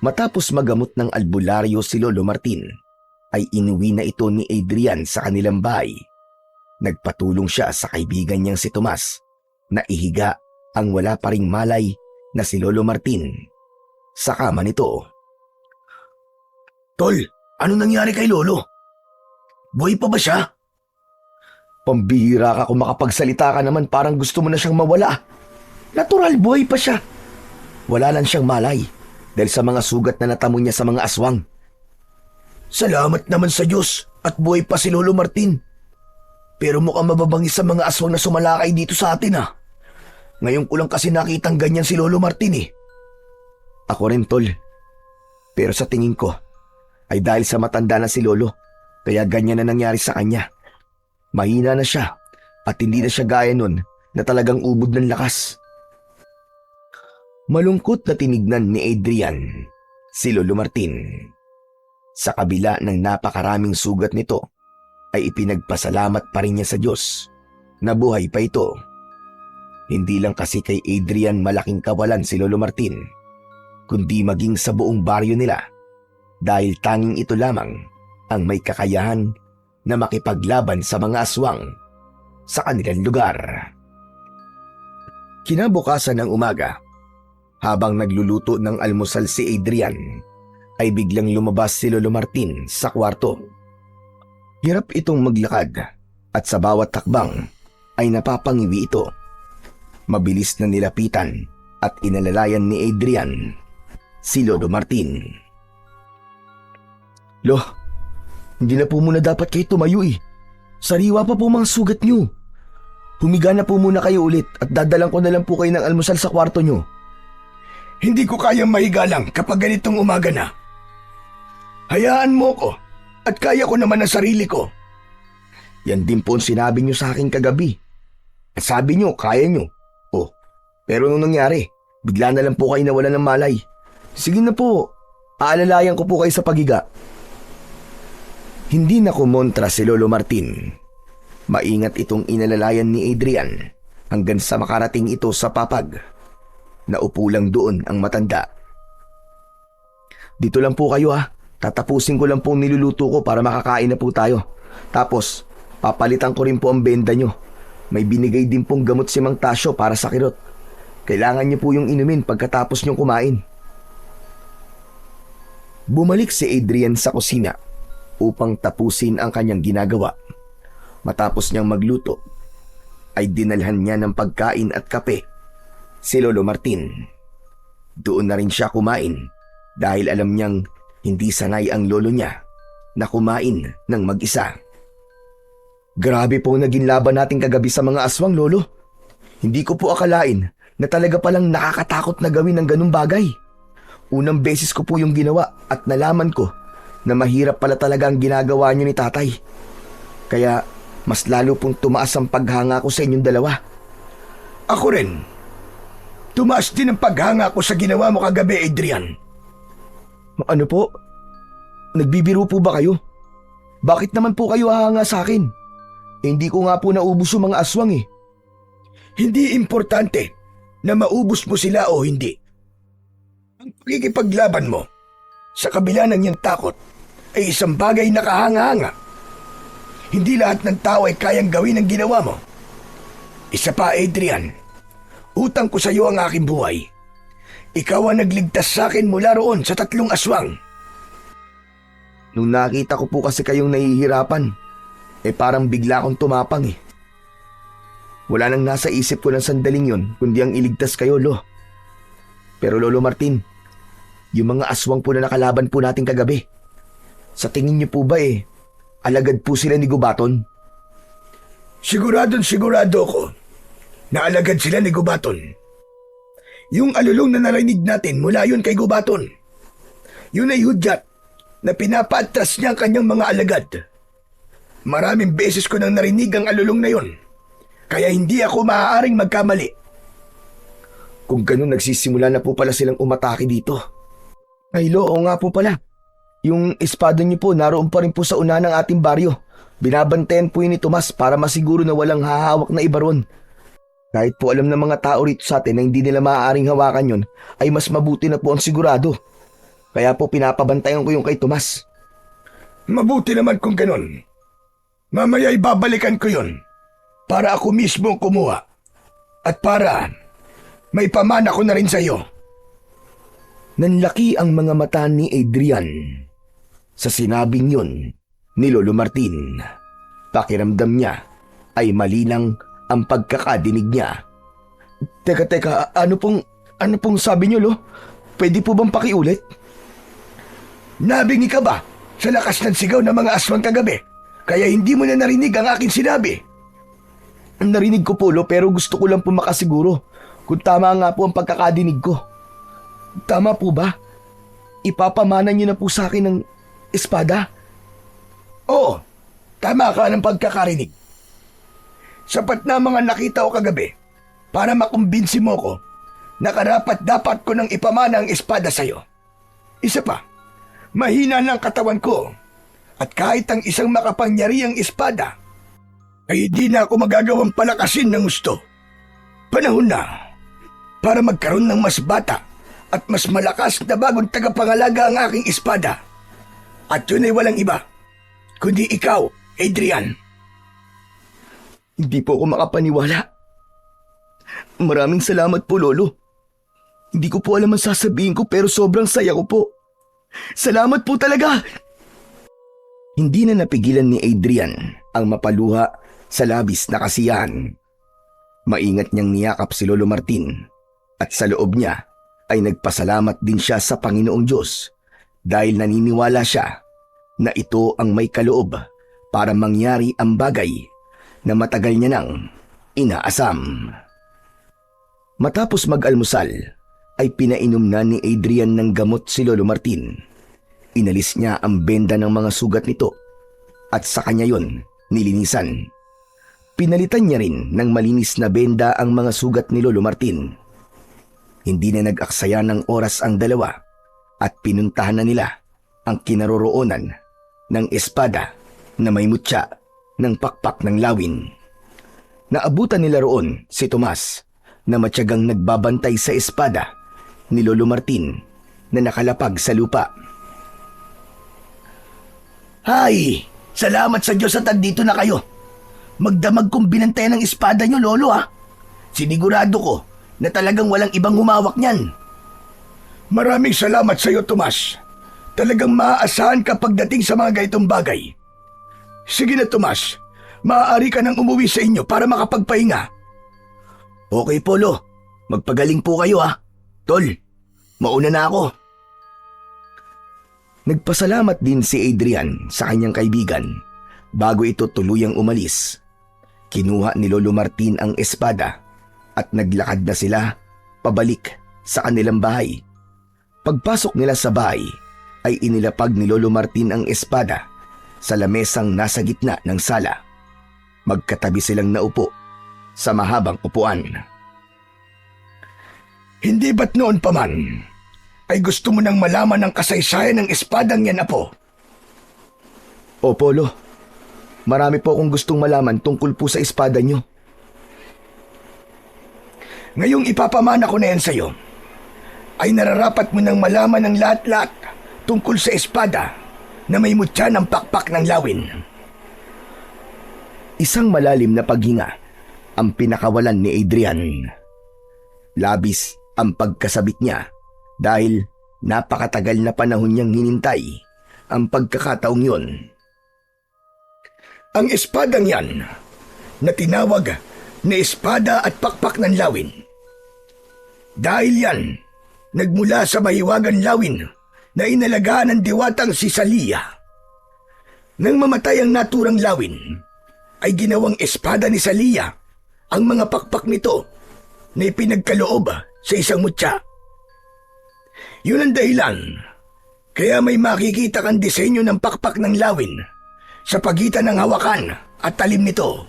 [SPEAKER 3] Matapos magamot ng albularyo si Lolo Martin, ay inuwi na ito ni Adrian sa kanilang bahay. Nagpatulong siya sa kaibigan niyang si Tomas na ihiga ang wala pa ring malay na si Lolo Martin sa kama nito.
[SPEAKER 1] Tol, ano nangyari kay Lolo? Buhay pa ba siya?
[SPEAKER 3] Pambihira ka kung makapagsalita ka naman, parang gusto mo na siyang mawala. Natural, buhay pa siya. Wala lang siyang malay dahil sa mga sugat na natamo niya sa mga aswang.
[SPEAKER 1] Salamat naman sa Diyos at buhay pa si Lolo Martin. Pero mukhang mababangis sa mga aswang na sumalakay dito sa atin ah. Ngayon ko lang kasi nakitang ganyan si Lolo Martin eh.
[SPEAKER 3] Ako rin, tol. Pero sa tingin ko, ay dahil sa matanda na si Lolo, kaya ganyan na nangyari sa kanya. Mahina na siya at hindi na siya gaya nun na talagang ubod ng lakas. Malungkot na tinignan ni Adrian si Lolo Martin. Sa kabila ng napakaraming sugat nito, ay ipinagpasalamat pa rin niya sa Diyos na buhay pa ito. Hindi lang kasi kay Adrian malaking kawalan si Lolo Martin, kundi maging sa buong baryo nila, dahil tanging ito lamang ang may kakayahan na makipaglaban sa mga aswang sa kanilang lugar. Kinabukasan ng umaga, habang nagluluto ng almusal si Adrian, ay biglang lumabas si Lolo Martin sa kwarto. Hirap itong maglakad at sa bawat takbang ay napapangiwi ito. Mabilis na nilapitan at inalalayan ni Adrian si Lolo Martin. Lo, hindi na po muna dapat kayo tumayo eh. Sariwa pa po mga sugat nyo. Humiga na po muna kayo ulit at dadalang ko na lang po kayo ng almusal sa kwarto nyo.
[SPEAKER 2] Hindi ko kayang mahiga lang kapag ganitong umaga na. Hayaan mo ko at kaya ko naman ang sarili ko.
[SPEAKER 3] Yan din po ang sinabi nyo sa akin kagabi. At sabi nyo, kaya nyo. Oh, pero nung nangyari, bigla na lang po kayo nawalan ng malay. Sige na po, aalalayan ko po kayo sa pagiga. Hindi na kumontra si Lolo Martin. Maingat itong inalalayan ni Adrian hanggang sa makarating ito sa papag. Naupo lang doon ang matanda. Dito lang po kayo ha. Tatapusin ko lang po niluluto ko para makakain na po tayo. Tapos, papalitan ko rin po ang benda nyo. May binigay din pong gamot si Mang Tasyo para sa kirot. Kailangan nyo po yung inumin pagkatapos nyong kumain. Bumalik si Adrian sa kusina upang tapusin ang kanyang ginagawa. Matapos niyang magluto, ay dinalhan niya ng pagkain at kape si Lolo Martin. Doon na rin siya kumain dahil alam niyang hindi sanay ang lolo niya na kumain ng mag-isa. Grabe po naging laban natin kagabi sa mga aswang, Lolo. Hindi ko po akalain na talaga palang nakakatakot na gawin ng ganung bagay. Unang beses ko po yung ginawa at nalaman ko na mahirap pala talaga ang ginagawa niyo ni tatay. Kaya mas lalo pong tumaas ang paghanga ko sa inyong dalawa.
[SPEAKER 2] Ako rin. Tumaas din ang paghanga ko sa ginawa mo kagabi, Adrian.
[SPEAKER 3] Ano po? Nagbibiro po ba kayo? Bakit naman po kayo hahanga sa akin? Hindi ko nga po naubos yung mga aswang eh.
[SPEAKER 2] Hindi importante na maubos mo sila o hindi. Ang pagkikipaglaban mo sa kabila ng iyong takot ay isang bagay na kahanga-hanga. Hindi lahat ng tao ay kayang gawin ang ginawa mo. Isa pa, Adrian, utang ko sa iyo ang aking buhay. Ikaw ang nagligtas sa akin mula roon sa 3 aswang.
[SPEAKER 3] Nung nakita ko po kasi kayong nahihirapan, parang bigla akong tumapang eh. Wala nang nasa isip ko ng sandaling yon kundi ang iligtas kayo, Lo. Pero Lolo Martin, yung mga aswang po na nakalaban po natin kagabi, sa tingin niyo po ba alagad po sila ni Gubaton?
[SPEAKER 2] Sigurado ko na alagad sila ni Gubaton. Yung alulong na narinig natin mula yun kay Gubaton. Yun ay hudyat na pinapaatras niya ang kanyang mga alagad. Maraming beses ko nang narinig ang alulong na yun. Kaya hindi ako maaaring magkamali.
[SPEAKER 3] Kung ganun, nagsisimula na po pala silang umatake dito. Ay, Lo, oo nga po pala. Yung espada niyo po naroon pa rin po sa una ng ating baryo. Binabantayan po yun ni Tomas para masiguro na walang hahawak na iba ron. Kahit po alam ng mga tao rito sa atin na hindi nila maaaring hawakan yon, ay mas mabuti na po ang sigurado. Kaya po pinapabantayan ko yung kay Tomas.
[SPEAKER 2] Mabuti naman kung ganun. Mamaya ibabalikan ko yun para ako mismo ang kumuha at para may pamana ko na rin sa iyo.
[SPEAKER 3] Nanlaki ang mga mata ni Adrian sa sinabing yun ni Lolo Martin. Pakiramdam niya ay malinang ang pagkakadinig niya. Teka, ano pong sabi niyo, Lo? Pwede po bang pakiulit?
[SPEAKER 2] Nabingi ka ba sa lakas ng sigaw ng mga aswang kagabi? Kaya hindi mo na narinig ang aking sinabi.
[SPEAKER 3] Narinig ko po, Lo, pero gusto ko lang po makasiguro kung tama nga po ang pagkakadinig ko. Tama po ba? Ipapamana niyo na po sa akin ng espada?
[SPEAKER 2] Oo, tama ka ng pagkakarinig. Sapat na mga nakita ko kagabi para makumbinsi mo ko na karapat-dapat ko nang ipamana ang espada sa'yo. Isa pa, mahina ng katawan ko at kahit ang isang makapangyarihang espada ay hindi na ako magagawang palakasin ng gusto. Panahon na para magkaroon ng mas bata at mas malakas na bagong tagapangalaga ang aking espada. At yun ay walang iba kundi ikaw, Adrian.
[SPEAKER 3] Hindi po ako makapaniwala. Maraming salamat po, Lolo. Hindi ko po alam ang sasabihin ko pero sobrang saya ko po. Salamat po talaga! Hindi na napigilan ni Adrian ang mapaluha sa labis na kasiyahan. Maingat niyang niyakap si Lolo Martin at sa loob niya ay nagpasalamat din siya sa Panginoong Diyos dahil naniniwala siya na ito ang may kaloob para mangyari ang bagay na matagal niya nang inaasam. Matapos mag-almusal ay pinainom na ni Adrian ng gamot si Lolo Martin. Inalis niya ang benda ng mga sugat nito at sa kanya yon nilinisan. Pinalitan niya rin ng malinis na benda ang mga sugat ni Lolo Martin. Hindi na nag-aksaya ng oras ang dalawa at pinuntahan na nila ang kinaroroonan ng espada na may mutya ng pakpak ng lawin. Naabutan nila roon si Tomas na matyagang nagbabantay sa espada ni Lolo Martin na nakalapag sa lupa.
[SPEAKER 1] Hay! Salamat sa Diyos at andito na kayo. Magdamag kong binantayan ng espada niyo, Lolo, ha? Sinigurado ko na talagang walang ibang humawak niyan.
[SPEAKER 2] Maraming salamat sa iyo, Tomas. Talagang maaasahan ka pagdating sa mga ganitong bagay. Sige na, Tomas. Maaari ka nang umuwi sa inyo para makapagpahinga.
[SPEAKER 1] Okay po, Lo. Magpagaling po kayo, ha? Tol, mauna na ako.
[SPEAKER 3] Nagpasalamat din si Adrian sa kanyang kaibigan bago ito tuluyang umalis. Kinuha ni Lolo Martin ang espada at naglakad na sila pabalik sa kanilang bahay. Pagpasok nila sa bahay ay inilapag ni Lolo Martin ang espada sa lamesang nasa gitna ng sala. Magkatabi silang naupo sa mahabang upuan.
[SPEAKER 2] Hindi ba't noon pa man ay gusto mo nang malaman ang kasaysayan ng espadang yan, Apo?
[SPEAKER 3] Opo, Lo. Marami po akong gustong malaman tungkol po sa espada niyo.
[SPEAKER 2] Ngayong ipapamana ko na yan sa'yo, ay nararapat mo nang malaman ang lahat-lahat tungkol sa espada na may mutya ng pakpak ng lawin.
[SPEAKER 3] Isang malalim na paghinga ang pinakawalan ni Adrian. Labis ang pagkasabit niya dahil napakatagal na panahon niyang hinintay ang pagkakataong yon.
[SPEAKER 2] Ang espadang yan na tinawag na espada at pakpak ng lawin. Dahil yan, nagmula sa mahiwagang lawin na inalagaan ng diwatang si Salia. Nang mamatay ang naturang lawin, ay ginawang espada ni Salia ang mga pakpak nito na ipinagkaloob sa isang mutya. Yun ang dahilan, kaya may makikita kang disenyo ng pakpak ng lawin sa pagitan ng hawakan at talim nito.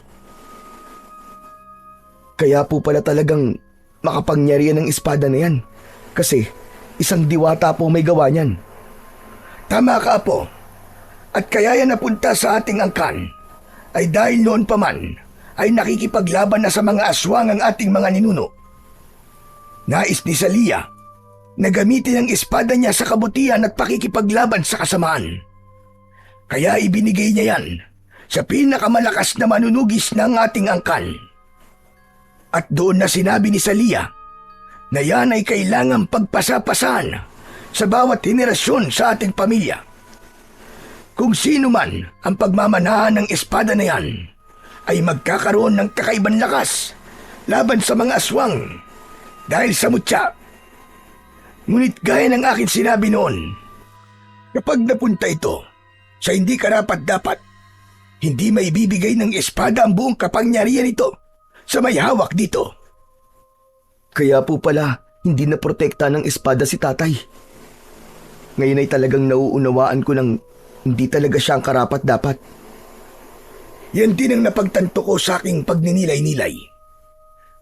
[SPEAKER 3] Kaya po pala talagang makapangyarihan ng espada na yan kasi isang diwata po may gawa niyan.
[SPEAKER 2] Tama ka, Apo. At kaya yan napunta sa ating angkan ay dahil noon pa man ay nakikipaglaban na sa mga aswang ang ating mga ninuno. Nais ni Salia na gamitin ang espada niya sa kabutihan at pakikipaglaban sa kasamaan. Kaya ibinigay niya yan sa pinakamalakas na manunugis ng ating angkan. At doon na sinabi ni Salia na yan ay kailangang pagpasapasan sa bawat henerasyon sa ating pamilya. Kung sino man ang pagmamanahan ng espada na yan ay magkakaroon ng kakaibang lakas laban sa mga aswang dahil sa mutya. Ngunit gaya ng aking sinabi noon, kapag napunta ito sa hindi karapat-dapat, hindi maibibigay ng espada ang buong kapangyarihan nito sa may hawak dito.
[SPEAKER 3] Kaya po pala, hindi na protekta ng espada si tatay. Ngayon ay talagang nauunawaan ko ng hindi talaga siyang karapat-dapat.
[SPEAKER 2] Yan din ang napagtanto ko sa aking pagninilay-nilay.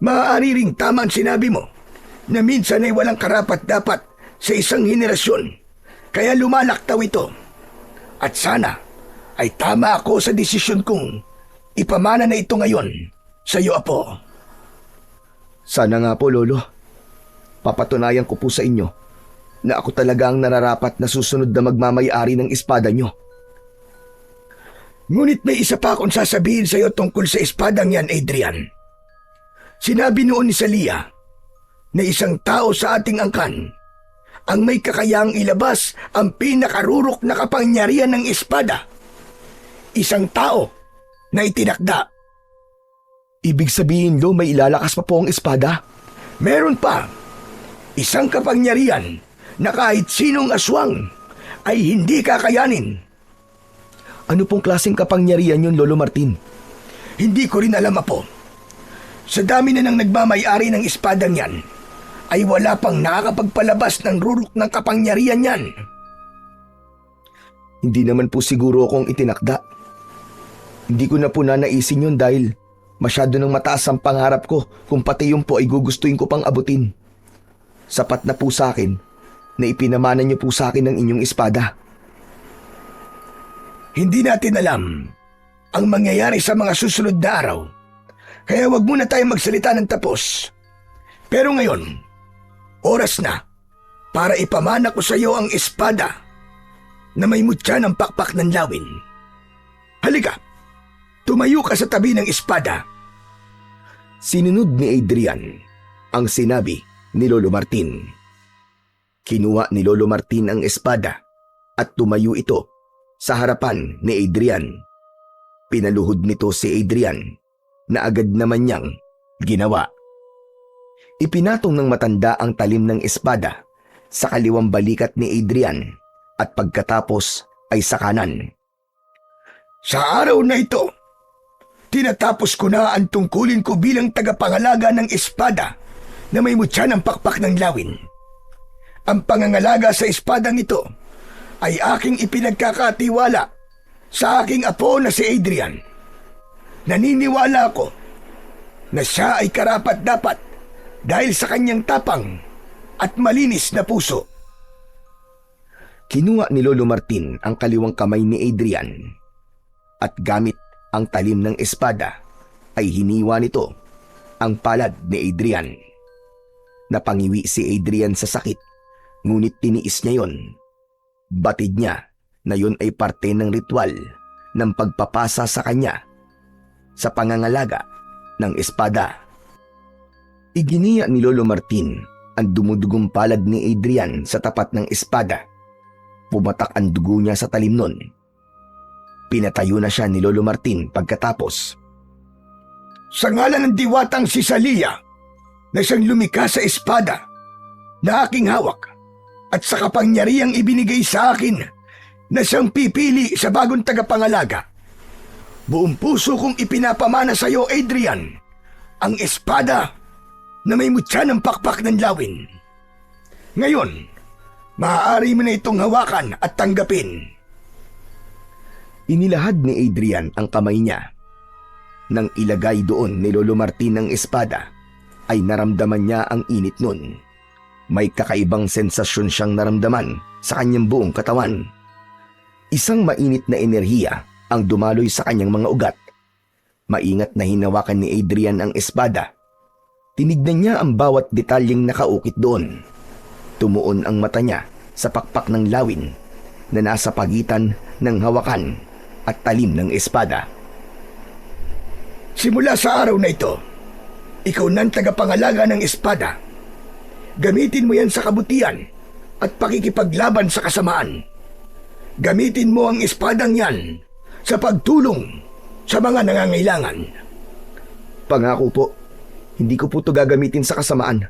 [SPEAKER 2] Maaari ring tama ang sinabi mo na minsan ay walang karapat-dapat sa isang henerasyon, kaya lumalaktaw ito. At sana ay tama ako sa desisyon kong ipamana na ito ngayon sa iyo, Apo.
[SPEAKER 3] Sana nga po, Lolo. Papatunayan ko po sa inyo na ako talaga ang nararapat na susunod na magmamay-ari ng espada nyo.
[SPEAKER 2] Ngunit may isa pa akong sasabihin sa iyo tungkol sa espadang yan, Adrian. Sinabi noon ni Salia na isang tao sa ating angkan ang may kakayahang ilabas ang pinakarurok na kapangyarihan ng espada. Isang tao na itinakda.
[SPEAKER 3] Ibig sabihin, Lo, may ilalakas pa po ang espada?
[SPEAKER 2] Meron pa. Isang kapangyarihan na kahit sinong aswang ay hindi kakayanin.
[SPEAKER 3] Ano pong klaseng kapangyarihan yun, Lolo Martin?
[SPEAKER 2] Hindi ko rin alam, Apo. Sa dami na ng nagmamay-ari ng espadang yan, ay wala pang nakakapagpalabas ng rurok ng kapangyarihan yan.
[SPEAKER 3] Hindi naman po siguro akong itinakda. Hindi ko na po nanaisin yun dahil masyado nang mataas ang pangarap ko kung pati yun po ay gugustuhin ko pang abutin. Sapat na po sa akin na ipinamana niyo po sa akin ang inyong espada.
[SPEAKER 2] Hindi natin alam ang mangyayari sa mga susunod na araw, kaya wag muna tayong magsalita ng tapos. Pero ngayon, oras na para ipamana ko sa iyo ang espada na may mutya ng pakpak ng lawin. Halika, tumayo ka sa tabi ng espada.
[SPEAKER 3] Sinunod ni Adrian ang sinabi ni Lolo Martin. Kinuha ni Lolo Martin ang espada at tumayo ito sa harapan ni Adrian. Pinaluhod nito si Adrian na agad naman niyang ginawa. Ipinatong ng matanda ang talim ng espada sa kaliwang balikat ni Adrian at pagkatapos ay sa kanan.
[SPEAKER 2] Sa araw na ito, tinatapos ko na ang tungkulin ko bilang tagapangalaga ng espada na may mutya ng pakpak ng lawin. Ang pangangalaga sa espadang ito ay aking ipinagkakatiwala sa aking apo na si Adrian. Naniniwala ako na siya ay karapat-dapat dahil sa kanyang tapang at malinis na puso.
[SPEAKER 3] Kinuha ni Lolo Martin ang kaliwang kamay ni Adrian at gamit ang talim ng espada ay hiniwa nito ang palad ni Adrian. Napangiwi si Adrian sa sakit, ngunit tiniis niya yon. Batid niya na yun ay parte ng ritual ng pagpapasa sa kanya sa pangangalaga ng espada. Iginiya ni Lolo Martin ang dumudugong palad ni Adrian sa tapat ng espada. Pumatak ang dugo niya sa talim nun. Pinatayo na siya ni Lolo Martin pagkatapos.
[SPEAKER 2] Sa ngalan ng diwatang si Salia na siyang lumikha sa espada na aking hawak at sa kapangyarihang ibinigay sa akin na siyang pipili sa bagong tagapangalaga, buong puso kong ipinapamana sa iyo, Adrian, ang espada na may mutya ng pakpak ng lawin. Ngayon, maaari mo na itong hawakan at tanggapin.
[SPEAKER 3] Inilahad ni Adrian ang kamay niya. Nang ilagay doon ni Lolo Martin ang espada, ay naramdaman niya ang init nun. May kakaibang sensasyon siyang naramdaman sa kanyang buong katawan. Isang mainit na enerhiya ang dumaloy sa kanyang mga ugat. Maingat na hinawakan ni Adrian ang espada. Tinignan niya ang bawat detalyeng nakaukit doon. Tumuon ang mata niya sa pakpak ng lawin na nasa pagitan ng hawakan at talim ng espada.
[SPEAKER 2] Simula sa araw na ito, ikaw nang tagapangalaga ng espada. Gamitin mo yan sa kabutihan at pakikipaglaban sa kasamaan. Gamitin mo ang espadang yan sa pagtulong sa mga nangangailangan.
[SPEAKER 3] Pangako po, hindi ko po ito gagamitin sa kasamaan.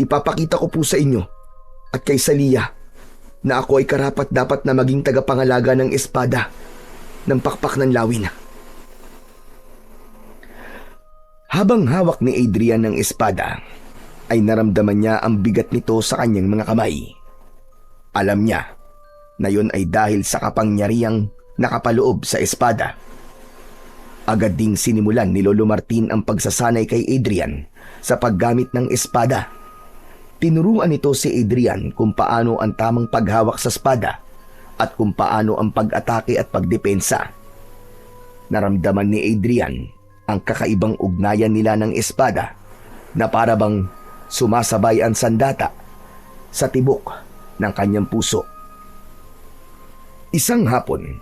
[SPEAKER 3] Ipapakita ko po sa inyo at kay Salia na ako ay karapat dapat na maging tagapangalaga ng espada ng pakpak ng lawin. Habang hawak ni Adrian ng espada, ay naramdaman niya ang bigat nito sa kanyang mga kamay. Alam niya na yon ay dahil sa kapangyarihang nakapaloob sa espada. Agad ding sinimulan ni Lolo Martin ang pagsasanay kay Adrian sa paggamit ng espada. Tinuruan nito si Adrian kung paano ang tamang paghawak sa espada at kung paano ang pag-atake at pagdepensa. Naramdaman ni Adrian ang kakaibang ugnayan nila ng espada na para bang sumasabay ang sandata sa tibok ng kanyang puso. Isang hapon,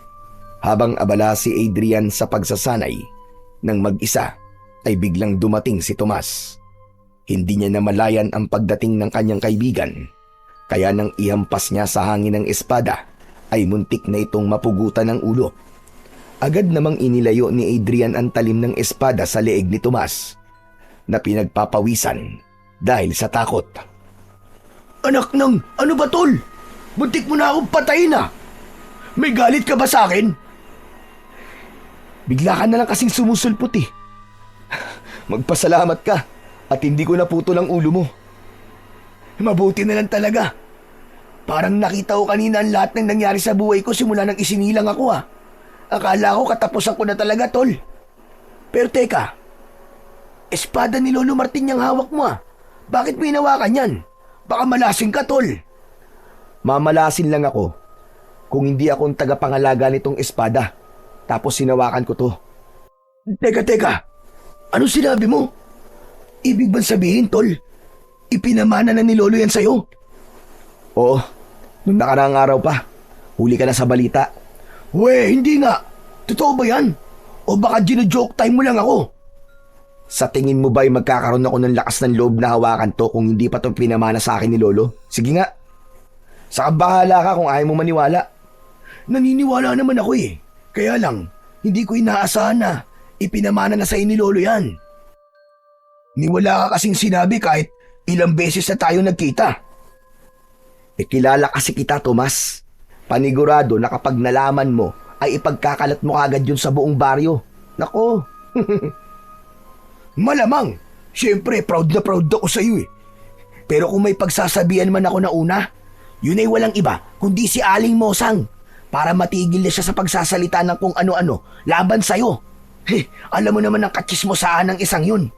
[SPEAKER 3] habang abala si Adrian sa pagsasanay ng mag-isa, ay biglang dumating si Tomas. Hindi niya namalayan ang pagdating ng kanyang kaibigan, kaya nang ihampas niya sa hangin ng espada, ay muntik na itong mapugutan ng ulo. Agad namang inilayo ni Adrian ang talim ng espada sa leeg ni Tomas, na pinagpapawisan dahil sa takot.
[SPEAKER 1] Anak ng, ano ba tol? Buntik mo na akong patayin ah! May galit ka ba sa akin?
[SPEAKER 3] Bigla ka na lang kasing sumusulpot eh. Magpasalamat ka at hindi ko naputol ang ulo mo.
[SPEAKER 1] Mabuti na lang talaga. Parang nakita ko kanina ang lahat ng nangyari sa buhay ko simula nang isinilang ako ah. Akala ko katapusan ko na talaga tol. Pero teka, espada ni Lolo Martin yung hawak mo ah. Bakit mo hinawakan yan? Baka malasing ka tol.
[SPEAKER 3] Mamalasin lang ako kung hindi ako ang tagapangalaga nitong espada. Tapos sinawakan ko to.
[SPEAKER 1] Teka. Ano sinabi mo? Ibig bang sabihin, tol? Ipinamana na ni Lolo yan sa'yo?
[SPEAKER 3] Oo, nung nakaraang araw pa. Huli ka na sa balita.
[SPEAKER 1] Hindi nga. Totoo ba yan? O baka gino-joke time mo lang ako?
[SPEAKER 3] Sa tingin mo ba'y magkakaroon ako ng lakas ng loob na hawakan to kung hindi pa to pinamana sa akin ni Lolo? Sige nga. Saka bahala ka kung ayaw mo maniwala.
[SPEAKER 1] Naniniwala naman ako eh. Kaya lang, hindi ko inaasahan na ipinamana na sa ni Lolo yan. Niwala ka kasing sinabi kahit ilang beses na tayo nagkita.
[SPEAKER 3] Kilala kasi kita, Tomas. Panigurado na kapag nalaman mo, ay ipagkakalat mo agad yun sa buong baryo. Nako.
[SPEAKER 1] Malamang. Siyempre, proud na proud ako sa iyo eh. Pero kung may pagsasabihan man ako na una, yun ay walang iba kundi si Aling Mosang para matigil na siya sa pagsasalita ng kung ano-ano laban sa'yo. Alam mo naman ang katsismosaan ng isang yun.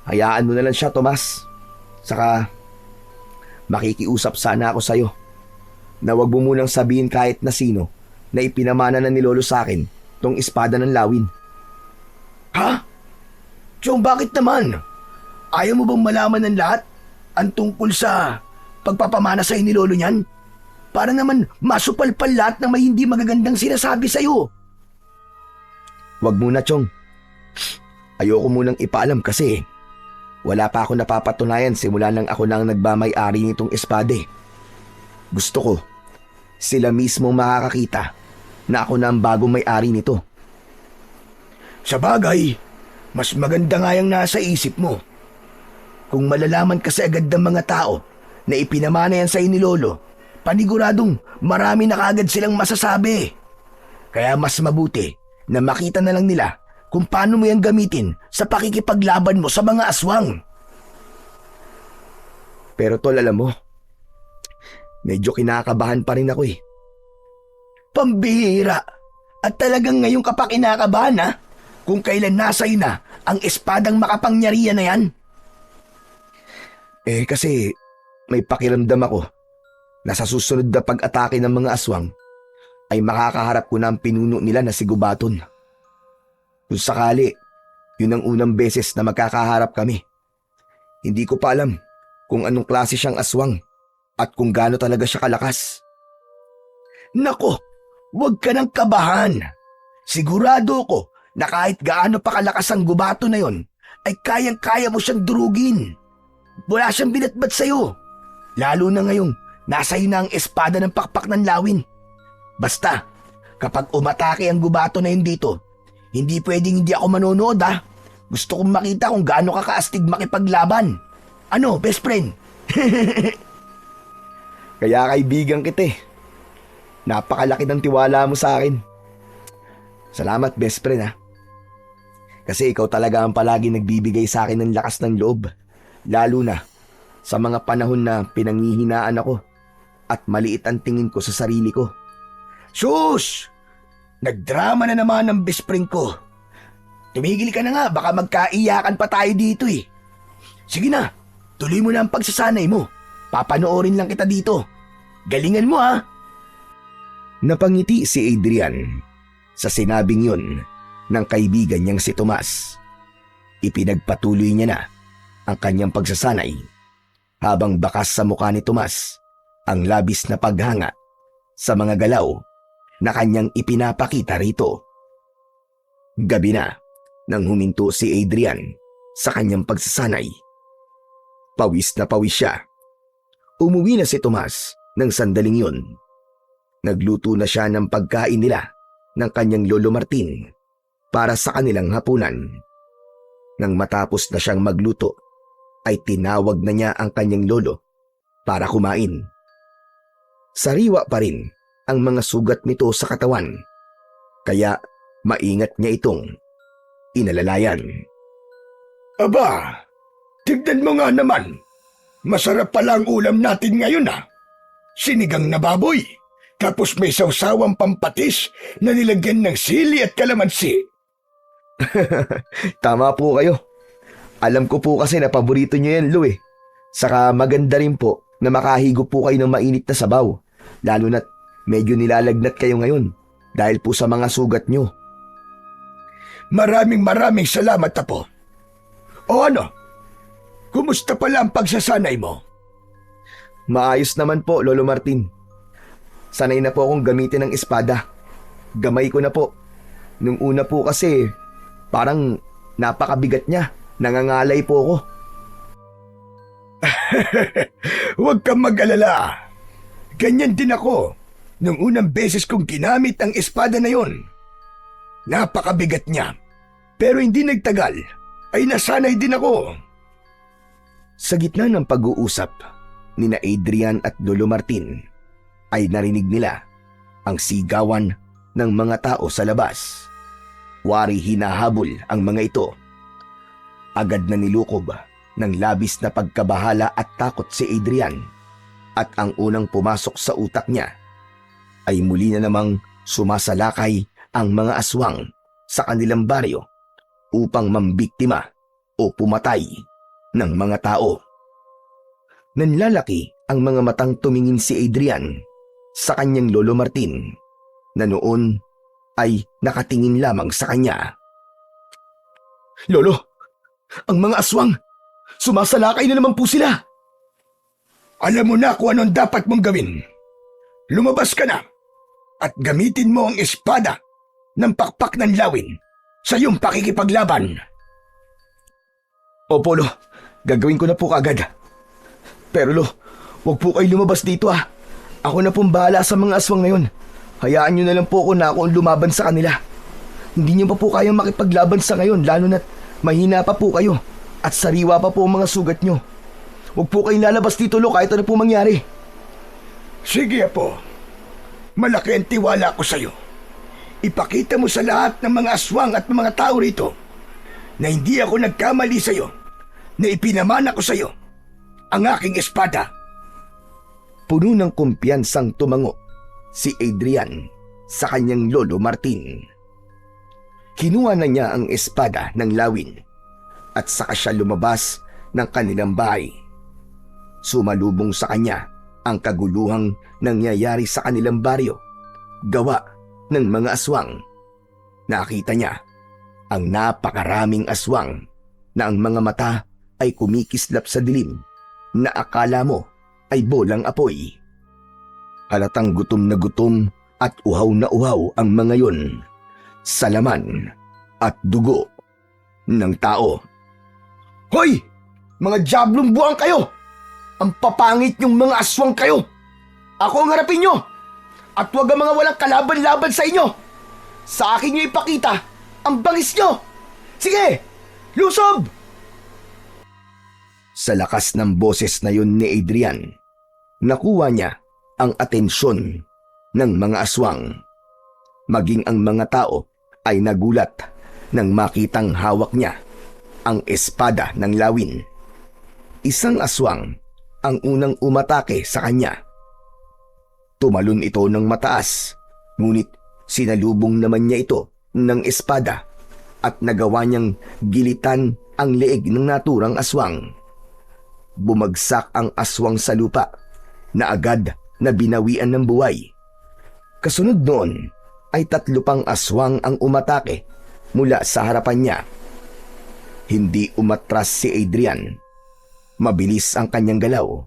[SPEAKER 3] Hayaan mo na lang siya, Tomas. Saka, makikiusap sana ako sa'yo na wag mo munang sabihin kahit na sino na ipinamana na ni Lolo sa akin tong espada ng lawin.
[SPEAKER 1] Ha? Chong, bakit naman? Ayaw mo bang malaman ng lahat ang tungkol sa pagpapamana sa'yo ni Lolo niyan? Para naman masupalpal lahat ng may hindi magagandang sinasabi sa'yo.
[SPEAKER 3] Wag muna, Chong. Ayoko munang ipaalam kasi wala pa ako napapatunayan simula nang ako nang nagmamay-ari nitong espade. Gusto ko, sila mismo makakakita na ako na ang bagong may-ari nito.
[SPEAKER 1] Sa bagay, mas maganda nga yung nasa isip mo. Kung malalaman kasi agad ng mga tao na ipinamana yan sa'yo ni Lolo, paniguradong marami na kaagad silang masasabi. Kaya mas mabuti na makita na lang nila kung paano mo yan gamitin sa pakikipaglaban mo sa mga aswang.
[SPEAKER 3] Pero tol, alam mo, medyo kinakabahan pa rin ako eh.
[SPEAKER 1] Pambihira! At talagang ngayon ka pa kinakabahan ha? Kung kailan nasa iyo na ang espadang makapangyarihan na yan?
[SPEAKER 3] Kasi may pakiramdam ako na sa susunod na pag-atake ng mga aswang, ay makakaharap ko na ang pinuno nila na si Gubaton. Kung sakali, yun ang unang beses na magkakaharap kami. Hindi ko pa alam kung anong klase siyang aswang at kung gaano talaga siya kalakas.
[SPEAKER 2] Nako, huwag ka nang kabahan. Sigurado ko na kahit gaano pa kalakas ang gubato na yon, ay kayang-kaya mo siyang durugin. Wala siyang binatbat sa'yo. Lalo na ngayong nasa iyo na ang espada ng pakpak ng lawin. Basta, kapag umatake ang gubato na yun dito, hindi pwedeng hindi ako manonood ha. Gusto kong makita kung gaano ka kaastig makipaglaban. Ano, best friend?
[SPEAKER 3] Kaya kaibigan kita eh. Napakalaki ng tiwala mo sa akin. Salamat best friend ha. Kasi ikaw talaga ang palagi nagbibigay sa akin ng lakas ng loob. Lalo na sa mga panahon na pinanghihinaan ako at maliit ang tingin ko sa sarili ko.
[SPEAKER 2] Sus! Nagdrama na naman ang best friend ko. Tumigil ka na nga, baka magkaiyakan pa tayo dito eh. Sige na, tuloy mo na ang pagsasanay mo. Papanoorin lang kita dito. Galingan mo ha.
[SPEAKER 3] Napangiti si Adrian sa sinabing yun ng kaibigan niyang si Tomas. Ipinagpatuloy niya na ang kanyang pagsasanay habang bakas sa mukha ni Tomas ang labis na paghanga sa mga galaw na kanyang ipinapakita rito. Gabi na nang huminto si Adrian sa kanyang pagsasanay. Pawis na pawis siya. Umuwi na si Tomas ng sandaling yun. Nagluto na siya ng pagkain nila ng kanyang Lolo Martin para sa kanilang hapunan. Nang matapos na siyang magluto, ay tinawag na niya ang kanyang lolo para kumain. Sariwa pa rin ang mga sugat nito sa katawan, kaya maingat niya itong inalalayan.
[SPEAKER 2] Aba, tignan mo nga naman. Masarap pala ang ulam natin ngayon ha. Sinigang na baboy, tapos may sawsawang pampatis na nilagyan ng sili at kalamansi.
[SPEAKER 3] Tama po kayo. Alam ko po kasi na paborito niyo yan, Lo eh. Saka maganda rin po na makahigo po kayo ng mainit na sabaw. Lalo na't medyo nilalagnat kayo ngayon dahil po sa mga sugat niyo.
[SPEAKER 2] Maraming salamat Apo. O ano? Kumusta pala ang pagsasanay mo?
[SPEAKER 3] Maayos naman po, Lolo Martin. Sanay na po akong gamitin ng espada. Gamay ko na po. Nung una po kasi, parang napakabigat niya. Nangangalay po ako.
[SPEAKER 2] Huwag kang mag-alala. Ganyan din ako. Nung unang beses kong ginamit ang espada na yon. Napakabigat niya. Pero hindi nagtagal, ay nasanay din ako.
[SPEAKER 3] Sa gitna ng pag-uusap, nina Adrian at Lolo Martin, ay narinig nila ang sigawan ng mga tao sa labas. Wari hinahabol ang mga ito. Agad na nilukob ng labis na pagkabahala at takot si Adrian, at ang unang pumasok sa utak niya ay muli na namang sumasalakay ang mga aswang sa kanilang baryo upang mambiktima o pumatay ng mga tao. Nanlalaki ang mga matang tumingin si Adrian sa kanyang Lolo Martin na noon ay nakatingin lamang sa kanya. Lolo! Ang mga aswang! Sumasalakay na naman po sila!
[SPEAKER 2] Alam mo na kung anong dapat mong gawin. Lumabas ka na at gamitin mo ang espada ng pakpak ng lawin sa iyong pakikipaglaban.
[SPEAKER 3] Opo, Lo. Gagawin ko na po kagad. Pero Lo, huwag po kayo lumabas dito ah. Ako na pong bahala sa mga aswang ngayon. Hayaan nyo na lang po ako na ako ang lumaban sa kanila. Hindi nyo pa po kayang makipaglaban sa ngayon, lalo na't mahina pa po kayo at sariwa pa po ang mga sugat nyo. Huwag po kayong lalabas dito, Lo, kahit ano po mangyari.
[SPEAKER 2] Sige, Apo. Malaki ang tiwala ko sa iyo. Ipakita mo sa lahat ng mga aswang at mga tao rito na hindi ako nagkamali sa iyo, na ipinamana ko sa iyo ang aking espada.
[SPEAKER 3] Puno ng kumpiyansang tumango si Adrian sa kanyang Lolo Martin. Kinuha na niya ang espada ng lawin at saka siya lumabas ng kanilang bahay. Sumalubong sa kanya ang kaguluhang nangyayari sa kanilang baryo gawa ng mga aswang. Nakita niya ang napakaraming aswang na ang mga mata ay kumikislap sa dilim na akala mo ay bolang apoy. Halatang gutom at uhaw na uhaw ang mga yon sa laman at dugo ng tao.
[SPEAKER 2] Hoy! Mga diablong buwang kayo! Ang papangit yung mga aswang kayo! Ako ang harapin nyo! At huwag ang mga walang kalaban-laban sa inyo! Sa akin nyo ipakita ang bangis nyo! Sige! Lusob!
[SPEAKER 3] Sa lakas ng boses na yun ni Adrian, nakuha niya ang atensyon ng mga aswang. Maging ang mga tao ay nagulat nang makitang hawak niya ang espada ng lawin. Isang aswang ang unang umatake sa kanya. Tumalon ito ng mataas, ngunit sinalubong naman niya ito ng espada at nagawa niyang gilitan ang leeg ng naturang aswang. Bumagsak ang aswang sa lupa na agad na binawian ng buhay. Kasunod noon ay 3 pang aswang ang umatake mula sa harapan niya. Hindi umatras si Adrian. Mabilis ang kanyang galaw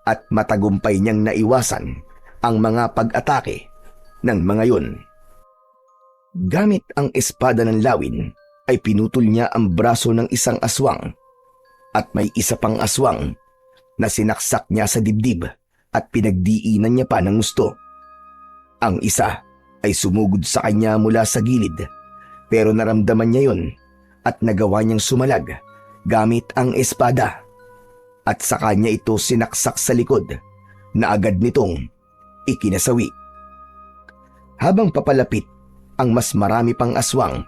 [SPEAKER 3] at matagumpay niyang naiwasan ang mga pag-atake ng mga yun. Gamit ang espada ng lawin ay pinutol niya ang braso ng isang aswang at may isa pang aswang na sinaksak niya sa dibdib at pinagdiinan niya pa ng gusto. Ang isa ay sumugod sa kanya mula sa gilid pero naramdaman niya yon at nagawa niyang sumalag gamit ang espada at sa kanya ito sinaksak sa likod na agad nitong ikinasawi. Habang papalapit ang mas marami pang aswang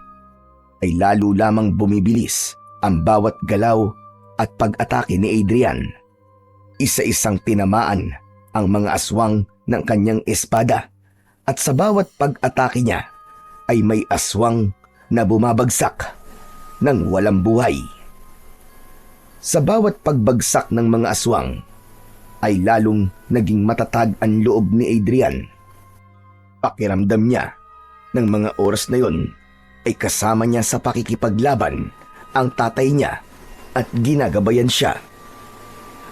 [SPEAKER 3] ay lalo lamang bumibilis ang bawat galaw at pag-atake ni Adrian. Isa-isang tinamaan ang mga aswang ng kanyang espada at sa bawat pag-atake niya ay may aswang na bumabagsak ng walang buhay. Sa bawat pagbagsak ng mga aswang ay lalong naging matatag ang loob ni Adrian. Pakiramdam niya ng mga oras na yon ay kasama niya sa pakikipaglaban ang tatay niya at ginagabayan siya.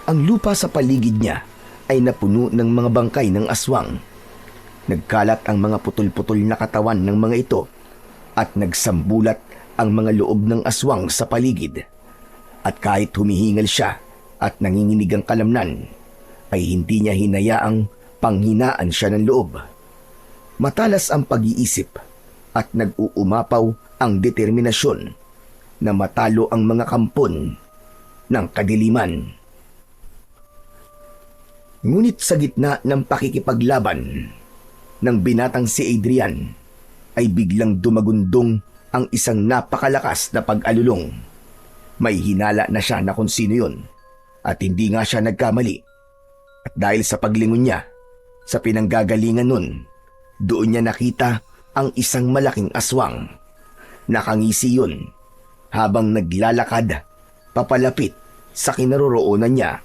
[SPEAKER 3] Ang lupa sa paligid niya ay napuno ng mga bangkay ng aswang. Nagkalat ang mga putol-putol na katawan ng mga ito at nagsambulat ang mga loob ng aswang sa paligid. At kahit humihingal siya at nanginginig ang kalamnan, ay hindi niya hinayaang panghinaan siya ng loob. Matalas ang pag-iisip at nag-uumapaw ang determinasyon na matalo ang mga kampon ng kadiliman. Ngunit sa gitna ng pakikipaglaban ng binatang si Adrian ay biglang dumagundong ang isang napakalakas na pag-alulong. May hinala na siya na kung sino yun at hindi nga siya nagkamali. At dahil sa paglingon niya sa pinanggagalingan nun, doon niya nakita ang isang malaking aswang. Nakangisi yun habang naglalakad papalapit sa kinaroroonan niya.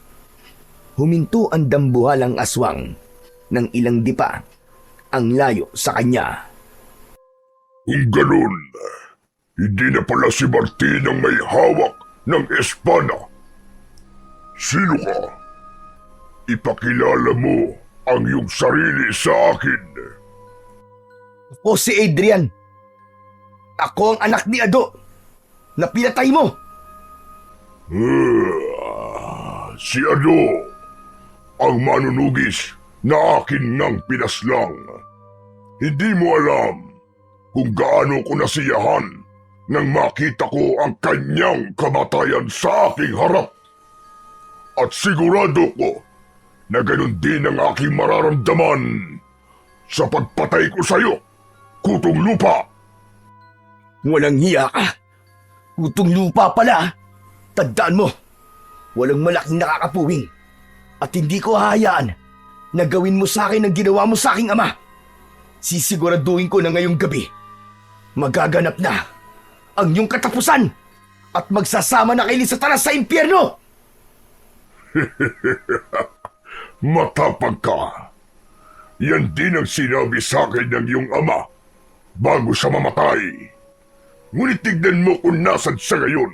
[SPEAKER 3] Huminto ang dambuhalang aswang ng ilang dipa ang layo sa kanya.
[SPEAKER 4] Kung ganun, hindi na pala si Martin ang may hawak ng espada. Sino ka? Ipakilala mo ang iyong sarili sa akin.
[SPEAKER 2] Ako si Adrian. Ako ang anak ni Ado na pinatay mo.
[SPEAKER 4] Si Ado, ang manunugis na akin nang pinaslang. Hindi mo alam kung gaano ko nasiyahan nang makita ko ang kanyang kamatayan sa aking harap. At sigurado ko na ganun din ang aking mararamdaman sa pagpatay ko sa iyo, Kutong Lupa.
[SPEAKER 2] Walang hiya ka. Kutong Lupa pala. Tandaan mo, walang malaking nakakapuwing. At hindi ko hahayaan na gawin mo sa akin ang ginawa mo sa aking ama. Sisiguraduhin ko na ngayong gabi, magaganap na ang iyong katapusan at magsasama na kayo ni Satanas sa impyerno!
[SPEAKER 4] Matapang ka. Yan din ang sinabi sa akin ng iyong ama bago siya mamatay. Ngunit tignan mo kung nasan siya ngayon.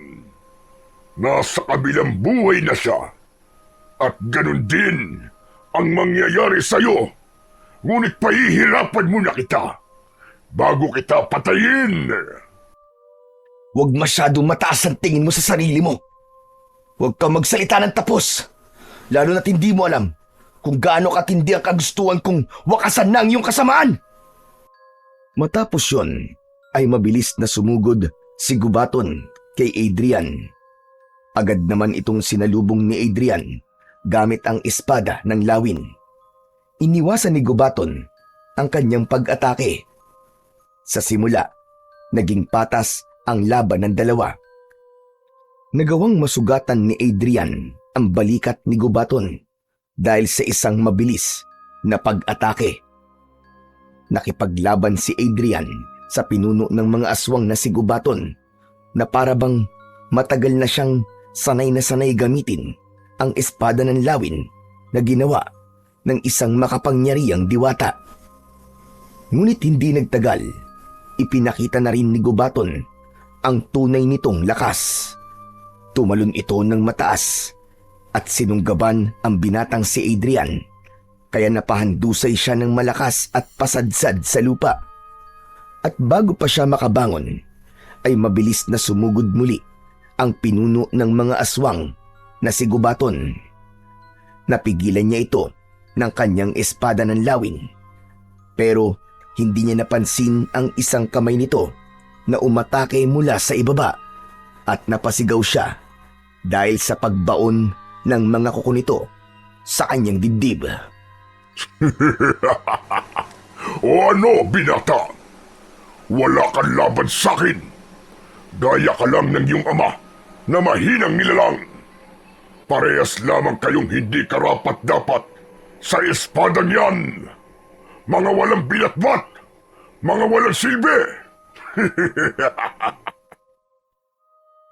[SPEAKER 4] Nasa kabilang buhay na siya. At ganun din ang mangyayari sa'yo. Ngunit pahihirapan mo na kita bago kita patayin.
[SPEAKER 1] Huwag masyadong mataas ang tingin mo sa sarili mo. Huwag kang magsalita ng tapos. Lalo na't hindi mo alam kung gaano katindi ang kagustuhan kong wakasan na ang iyong kasamaan.
[SPEAKER 3] Matapos yon, ay mabilis na sumugod si Gubaton kay Adrian. Agad naman itong sinalubong ni Adrian gamit ang espada ng lawin. Iniwasan ni Gubaton ang kanyang pag-atake. Sa simula, naging patas ang laban ng dalawa. Nagawang masugatan ni Adrian ang balikat ni Gubaton dahil sa isang mabilis na pag-atake. Nakipaglaban si Adrian sa pinuno ng mga aswang na si Gubaton na parabang matagal na siyang sanay na sanay gamitin ang espada ng lawin na ginawa ng isang makapangyarihang diwata. Ngunit hindi nagtagal, ipinakita na rin ni Gubaton ang tunay nitong lakas. Tumalon ito ng mataas at sinunggaban ang binatang si Adrian, kaya napahandusay siya ng malakas at pasadsad sa lupa. At bago pa siya makabangon, ay mabilis na sumugod muli ang pinuno ng mga aswang na si Gubaton. Napigilan niya ito ng kanyang espada ng lawin, pero hindi niya napansin ang isang kamay nito na umatake mula sa ibaba at napasigaw siya dahil sa pagbaon ng mga kuko nito sa kanyang dibdib.
[SPEAKER 4] O ano, binata? Wala kang laban sa akin. Gaya ka lang ng iyong ama na mahinang nilalang. Parehas lamang kayong hindi karapat-dapat sa espadang yan. Mga walang binatbat, mga walang silbi.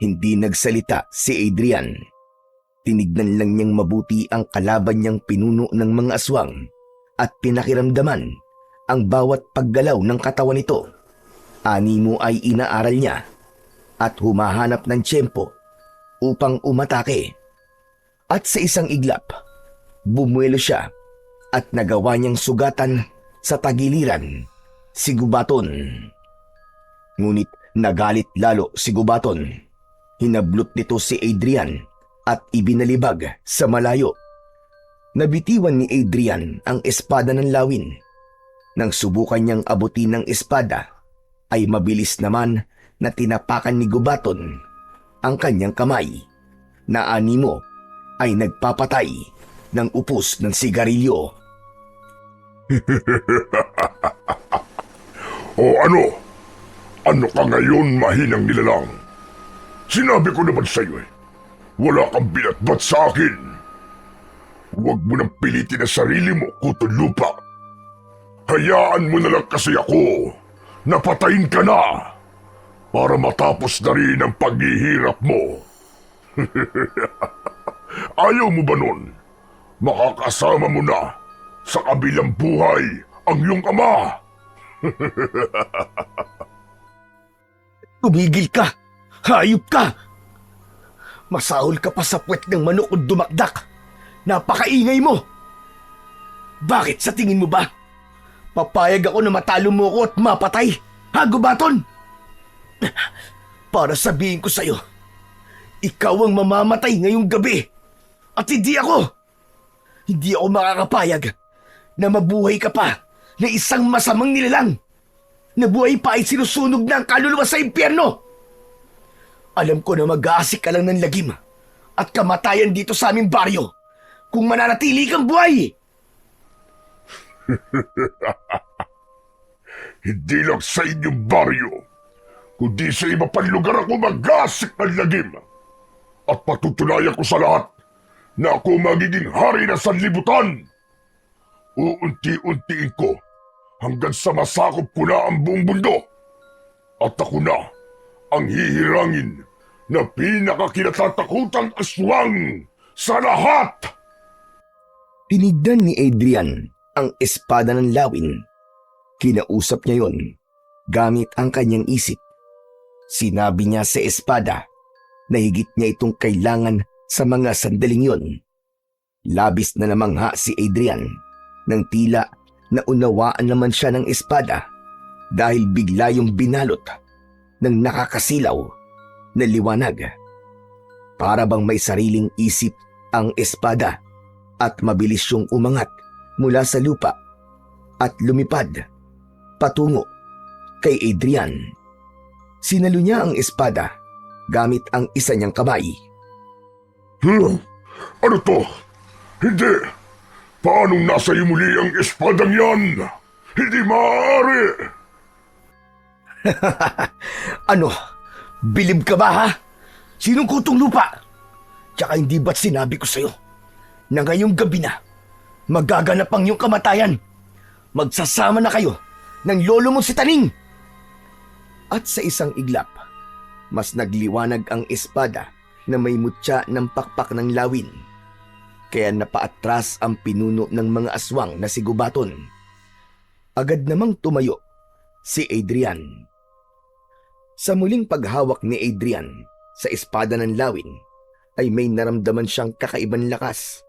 [SPEAKER 3] Hindi nagsalita si Adrian. Tinignan lang niyang mabuti ang kalaban niyang pinuno ng mga aswang at pinakiramdaman ang bawat paggalaw ng katawan nito. Animo ay inaaral niya at humahanap ng tiyempo upang umatake. At sa isang iglap, bumuelo siya at nagawa niyang sugatan sa tagiliran si Gubaton. Ngunit nagalit lalo si Gubaton. Hinablot nito si Adrian at ibinalibag sa malayo. Nabitiwan ni Adrian ang espada ng lawin. Nang subukan niyang abutin ng espada, ay mabilis naman na tinapakan ni Gubaton ang kanyang kamay na animo ay nagpapatay ng upos ng sigarilyo.
[SPEAKER 4] O ano? Ano ka ngayon, mahinang nilalang? Sinabi ko naman sa iyo wala kang binatbat sa akin. Huwag mo nang pilitin ang sarili mo, kutol lupa. Hayaan mo na lang kasi ako. Napatayin ka na para matapos na rin ang paghihirap mo. Ayaw mo ba nun? Makakasama mo na sa kabilang buhay ang iyong ama.
[SPEAKER 1] Tumigil ka! Hayop ka! Masahol ka pa sa puwet ng manok kung dumakdak. Napakaingay mo! Bakit sa tingin mo ba? Papayag ako na matalo mo ako at mapatay? Ha, Gubaton? Para sabihin ko sa'yo, ikaw ang mamamatay ngayong gabi at hindi ako. Hindi ako makakapayag na mabuhay ka pa na isang masamang nilalang. Nabuhay pa ay sinusunog na ang kaluluwa sa impyerno. Alam ko na mag-aasik ka lang ng lagim at kamatayan dito sa aming baryo kung mananatili kang buhay.
[SPEAKER 4] Hindi lang sa inyong baryo, kundi sa iba pang lugar ako mag-aasik ng lagim. At patutunayan ko sa lahat na ako magiging hari ng sanlibutan. Uunti-untiin ko hanggang sa masakop ko na ang buong mundo. At ako na ang hihirangin na pinakakinatatakutang aswang sa lahat.
[SPEAKER 3] Tinignan ni Adrian ang espada ng lawin. Kinausap niya yon gamit ang kanyang isip. Sinabi niya sa espada na higit niya itong kailangan sa mga sandaling yon. Labis na namangha si Adrian nang tila naunawaan naman siya ng espada dahil bigla yung binalot ng nakakasilaw na liwanag. Para bang may sariling isip ang espada at mabilis yung umangat mula sa lupa at lumipad patungo kay Adrian. Sinalo niya ang espada gamit ang isa niyang kamay.
[SPEAKER 4] Ano to? Hindi! Paanong nasa iyo muli ang espadang yan? Hindi maaari!
[SPEAKER 1] Ano? Bilib ka ba, ha? Sinong kutong lupa? Tsaka hindi ba't sinabi ko sa'yo na ngayong gabi na magaganap ang iyong kamatayan? Magsasama na kayo ng lolo mo si Taning!
[SPEAKER 3] At sa isang iglap, mas nagliwanag ang espada na may mutya ng pakpak ng lawin. Kaya napaatras ang pinuno ng mga aswang na si Gubaton. Agad namang tumayo si Adrian. Sa muling paghawak ni Adrian sa espada ng lawin, ay may naramdaman siyang kakaibang lakas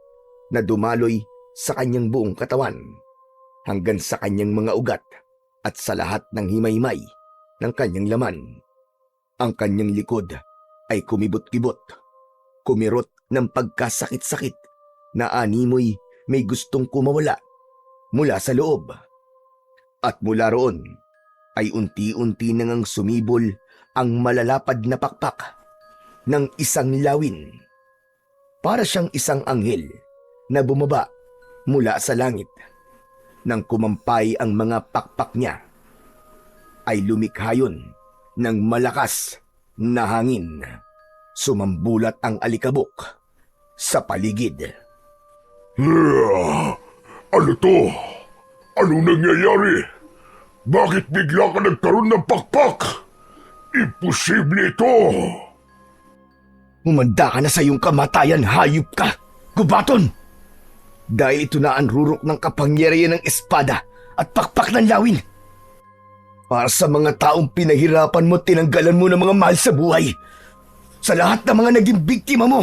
[SPEAKER 3] na dumaloy sa kanyang buong katawan hanggang sa kanyang mga ugat at sa lahat ng himaymay ng kanyang laman. Ang kanyang likod ay kumibot-kibot, kumirot ng pagkasakit-sakit na animoy may gustong kumawala mula sa loob. At mula roon ay unti-unti nang sumibol ang malalapad na pakpak ng isang lawin. Para siyang isang anghel na bumaba mula sa langit. Nang kumampay ang mga pakpak niya, ay lumikha yun ng malakas na hangin. Sumambulat ang alikabok sa paligid.
[SPEAKER 4] Ano to? Anong nangyayari? Bakit bigla ka nagkaroon ng pakpak? Imposible ito!
[SPEAKER 1] Humanda ka na sa iyong kamatayan, hayop ka, Gubaton! Dahil ito na ang rurok ng kapangyarihan ng espada at pakpak ng lawin. Para sa mga taong pinahirapan mo, tinanggalan mo ng mga mahal sa buhay. Sa lahat ng mga naging biktima mo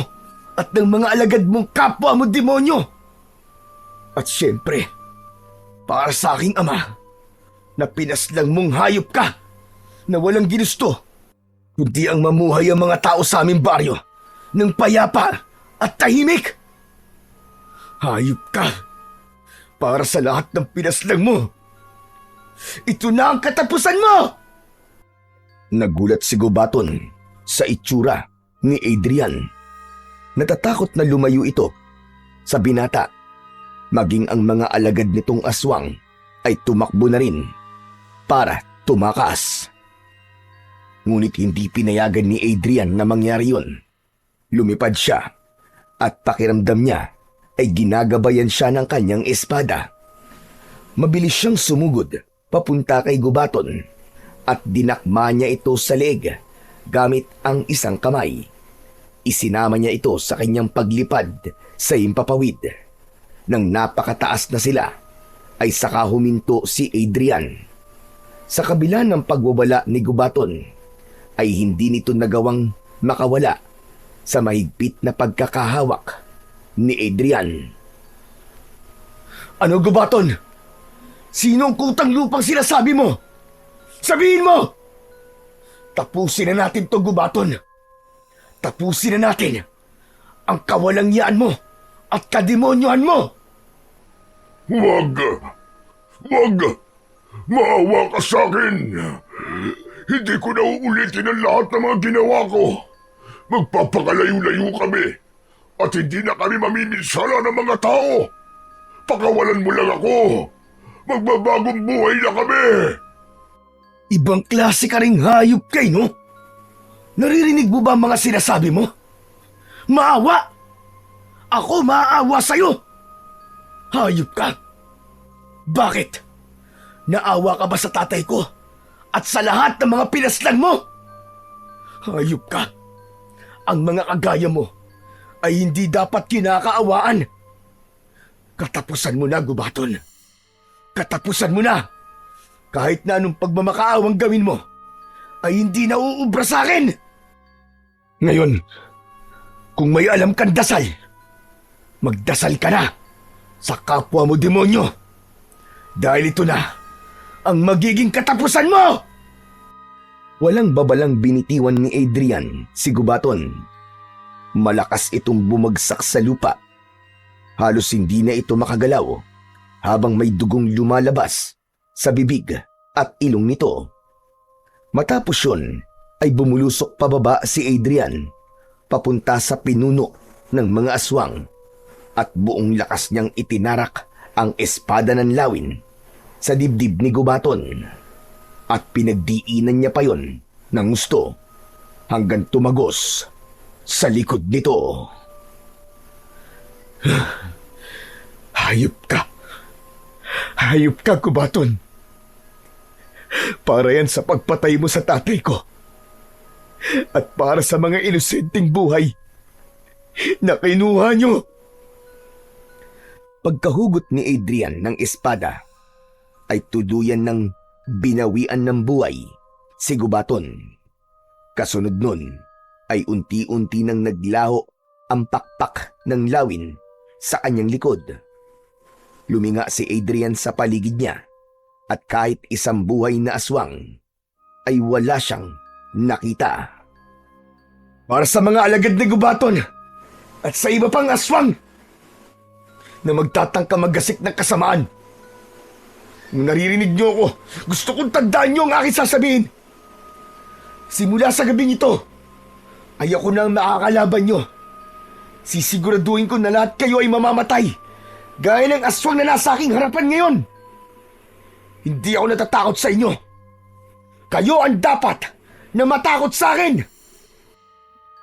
[SPEAKER 1] at ng mga alagad mong kapwa mo demonyo. At syempre, para sa aking ama, na pinaslang mong hayop ka na walang ginusto, kundi ang mamuhay ang mga tao sa aming baryo ng payapa at tahimik. Hayop ka para sa lahat ng pinaslang mo. Ito na ang katapusan mo! Nagulat si Gubaton sa itsura ni Adrian. Natatakot na lumayo ito sa binata. Maging ang mga alagad nitong aswang ay tumakbo na rin para tumakas. Ngunit hindi pinayagan ni Adrian na mangyari yun. Lumipad siya at pakiramdam niya ay ginagabayan siya ng kanyang espada. Mabilis siyang sumugod papunta kay Gubaton at dinakma niya ito sa leeg gamit ang isang kamay. Isinama niya ito sa kanyang paglipad sa himpapawid. Nang napakataas na sila, ay saka huminto si Adrian. Sa kabila ng pagwawala ni Gubaton, ay hindi nito nagawang makawala sa mahigpit na pagkakahawak ni Adrian. Ano, Gubaton? Sino ang kutang lupang sinasabi mo? Sabihin mo! Tapusin na natin to, Gubaton. Tapusin na natin ang kawalangyaan mo at kademonyohan mo!
[SPEAKER 4] Wag! Maawa ka sa akin! Hindi ko na uulitin ang lahat ng mga ginawa ko. Magpapakalayo-layo kami at hindi na kami mamiminsala ng mga tao. Pakawalan mo lang ako. Magbabagong buhay na kami.
[SPEAKER 1] Ibang klase ka ring hayop kay, no? Naririnig mo ba ang mga sinasabi mo? Maawa! Ako maaawa sa'yo! Hayop ka! Bakit? Naawa ka ba sa tatay ko at sa lahat ng mga pinaslang mo? Hayop ka! Ang mga kagaya mo ay hindi dapat kinakaawaan. Katapusan mo na, Gubaton.
[SPEAKER 2] Katapusan mo na! Kahit na anong pagmamakaawang gawin mo, ay hindi na uubra sa akin! Ngayon, kung may alam kang dasal, magdasal ka na sa kapwa mo demonyo. Dahil ito na ang magiging katapusan mo!
[SPEAKER 3] Walang babalang binitiwan ni Adrian si Gubaton. Malakas itong bumagsak sa lupa. Halos hindi na ito makagalaw habang may dugong lumalabas sa bibig at ilong nito. Matapos yun ay bumulusok pababa si Adrian papunta sa pinuno ng mga aswang at buong lakas niyang itinarak ang espada ng lawin sa dibdib ni Gubaton at pinagdiinan niya pa yon ng gusto hanggang tumagos sa likod nito.
[SPEAKER 2] Hayop ka! Hayop ka, Gubaton! Para yan sa pagpatay mo sa tatay ko. At para sa mga inosenteng buhay na kinuha nyo.
[SPEAKER 3] Pagkahugot ni Adrian ng espada, ay tuluyan ng binawian ng buhay si Gubaton. Kasunod nun ay unti-unti nang naglaho ang pakpak ng lawin sa kanyang likod. Luminga si Adrian sa paligid niya at kahit isang buhay na aswang ay wala siyang nakita.
[SPEAKER 2] Para sa mga alagad ni Gubaton at sa iba pang aswang na magtatangka maggasik ng kasamaan. Nung naririnig niyo ako, gusto kong tandaan niyo ang aking sasabihin. Simula sa gabing ito, ay ako na ang makakalaban niyo. Sisiguraduhin ko na lahat kayo ay mamamatay, gaya ng aswang na nasa aking harapan ngayon. Hindi ako natatakot sa inyo. Kayo ang dapat na matakot sa akin.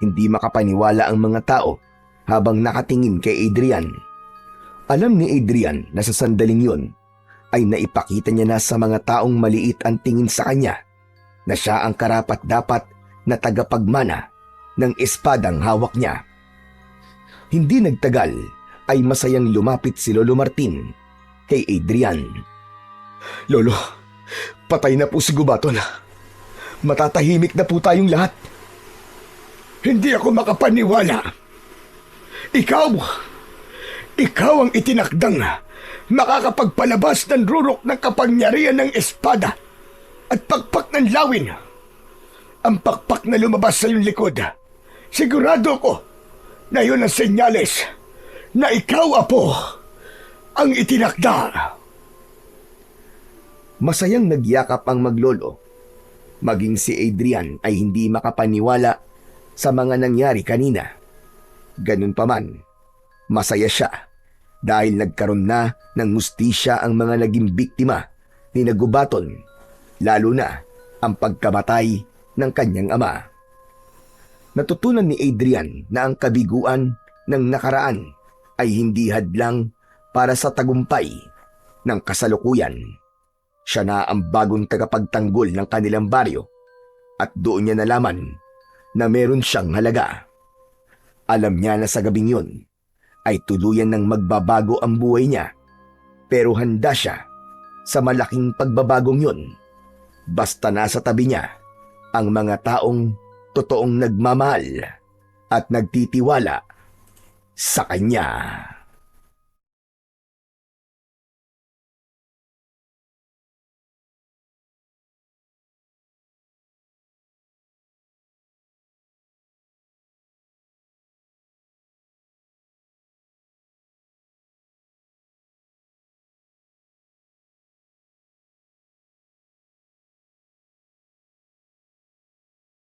[SPEAKER 3] Hindi makapaniwala ang mga tao habang nakatingin kay Adrian. Alam ni Adrian na sa sandaling yun ay naipakita niya na sa mga taong maliit ang tingin sa kanya na siya ang karapat-dapat na tagapagmana ng espadang hawak niya. Hindi nagtagal ay masayang lumapit si Lolo Martin kay Adrian.
[SPEAKER 2] Lolo, patay na po si Gubaton. Matatahimik na po tayong lahat. Hindi ako makapaniwala. Ikaw ang itinakdang makakapagpalabas ng rurok ng kapangyarihan ng espada at pakpak ng lawin. Ang pakpak na lumabas sa iyong likod, sigurado ko na yun ang senyales na ikaw, Apo, ang itinakda.
[SPEAKER 3] Masayang nagyakap ang maglolo. Maging si Adrian ay hindi makapaniwala sa mga nangyari kanina. Ganun pa man, masaya siya dahil nagkaroon na ng hustisya ang mga naging biktima ni Gubaton, lalo na ang pagkamatay ng kanyang ama. Natutunan ni Adrian na ang kabiguan ng nakaraan ay hindi hadlang para sa tagumpay ng kasalukuyan. Siya na ang bagong tagapagtanggol ng kanilang baryo at doon niya nalaman na meron siyang halaga. Alam niya na sa gabing yun ay tuluyan ng magbabago ang buhay niya, pero handa siya sa malaking pagbabagong yun basta nasa tabi niya ang mga taong totoong nagmamahal at nagtitiwala sa kanya.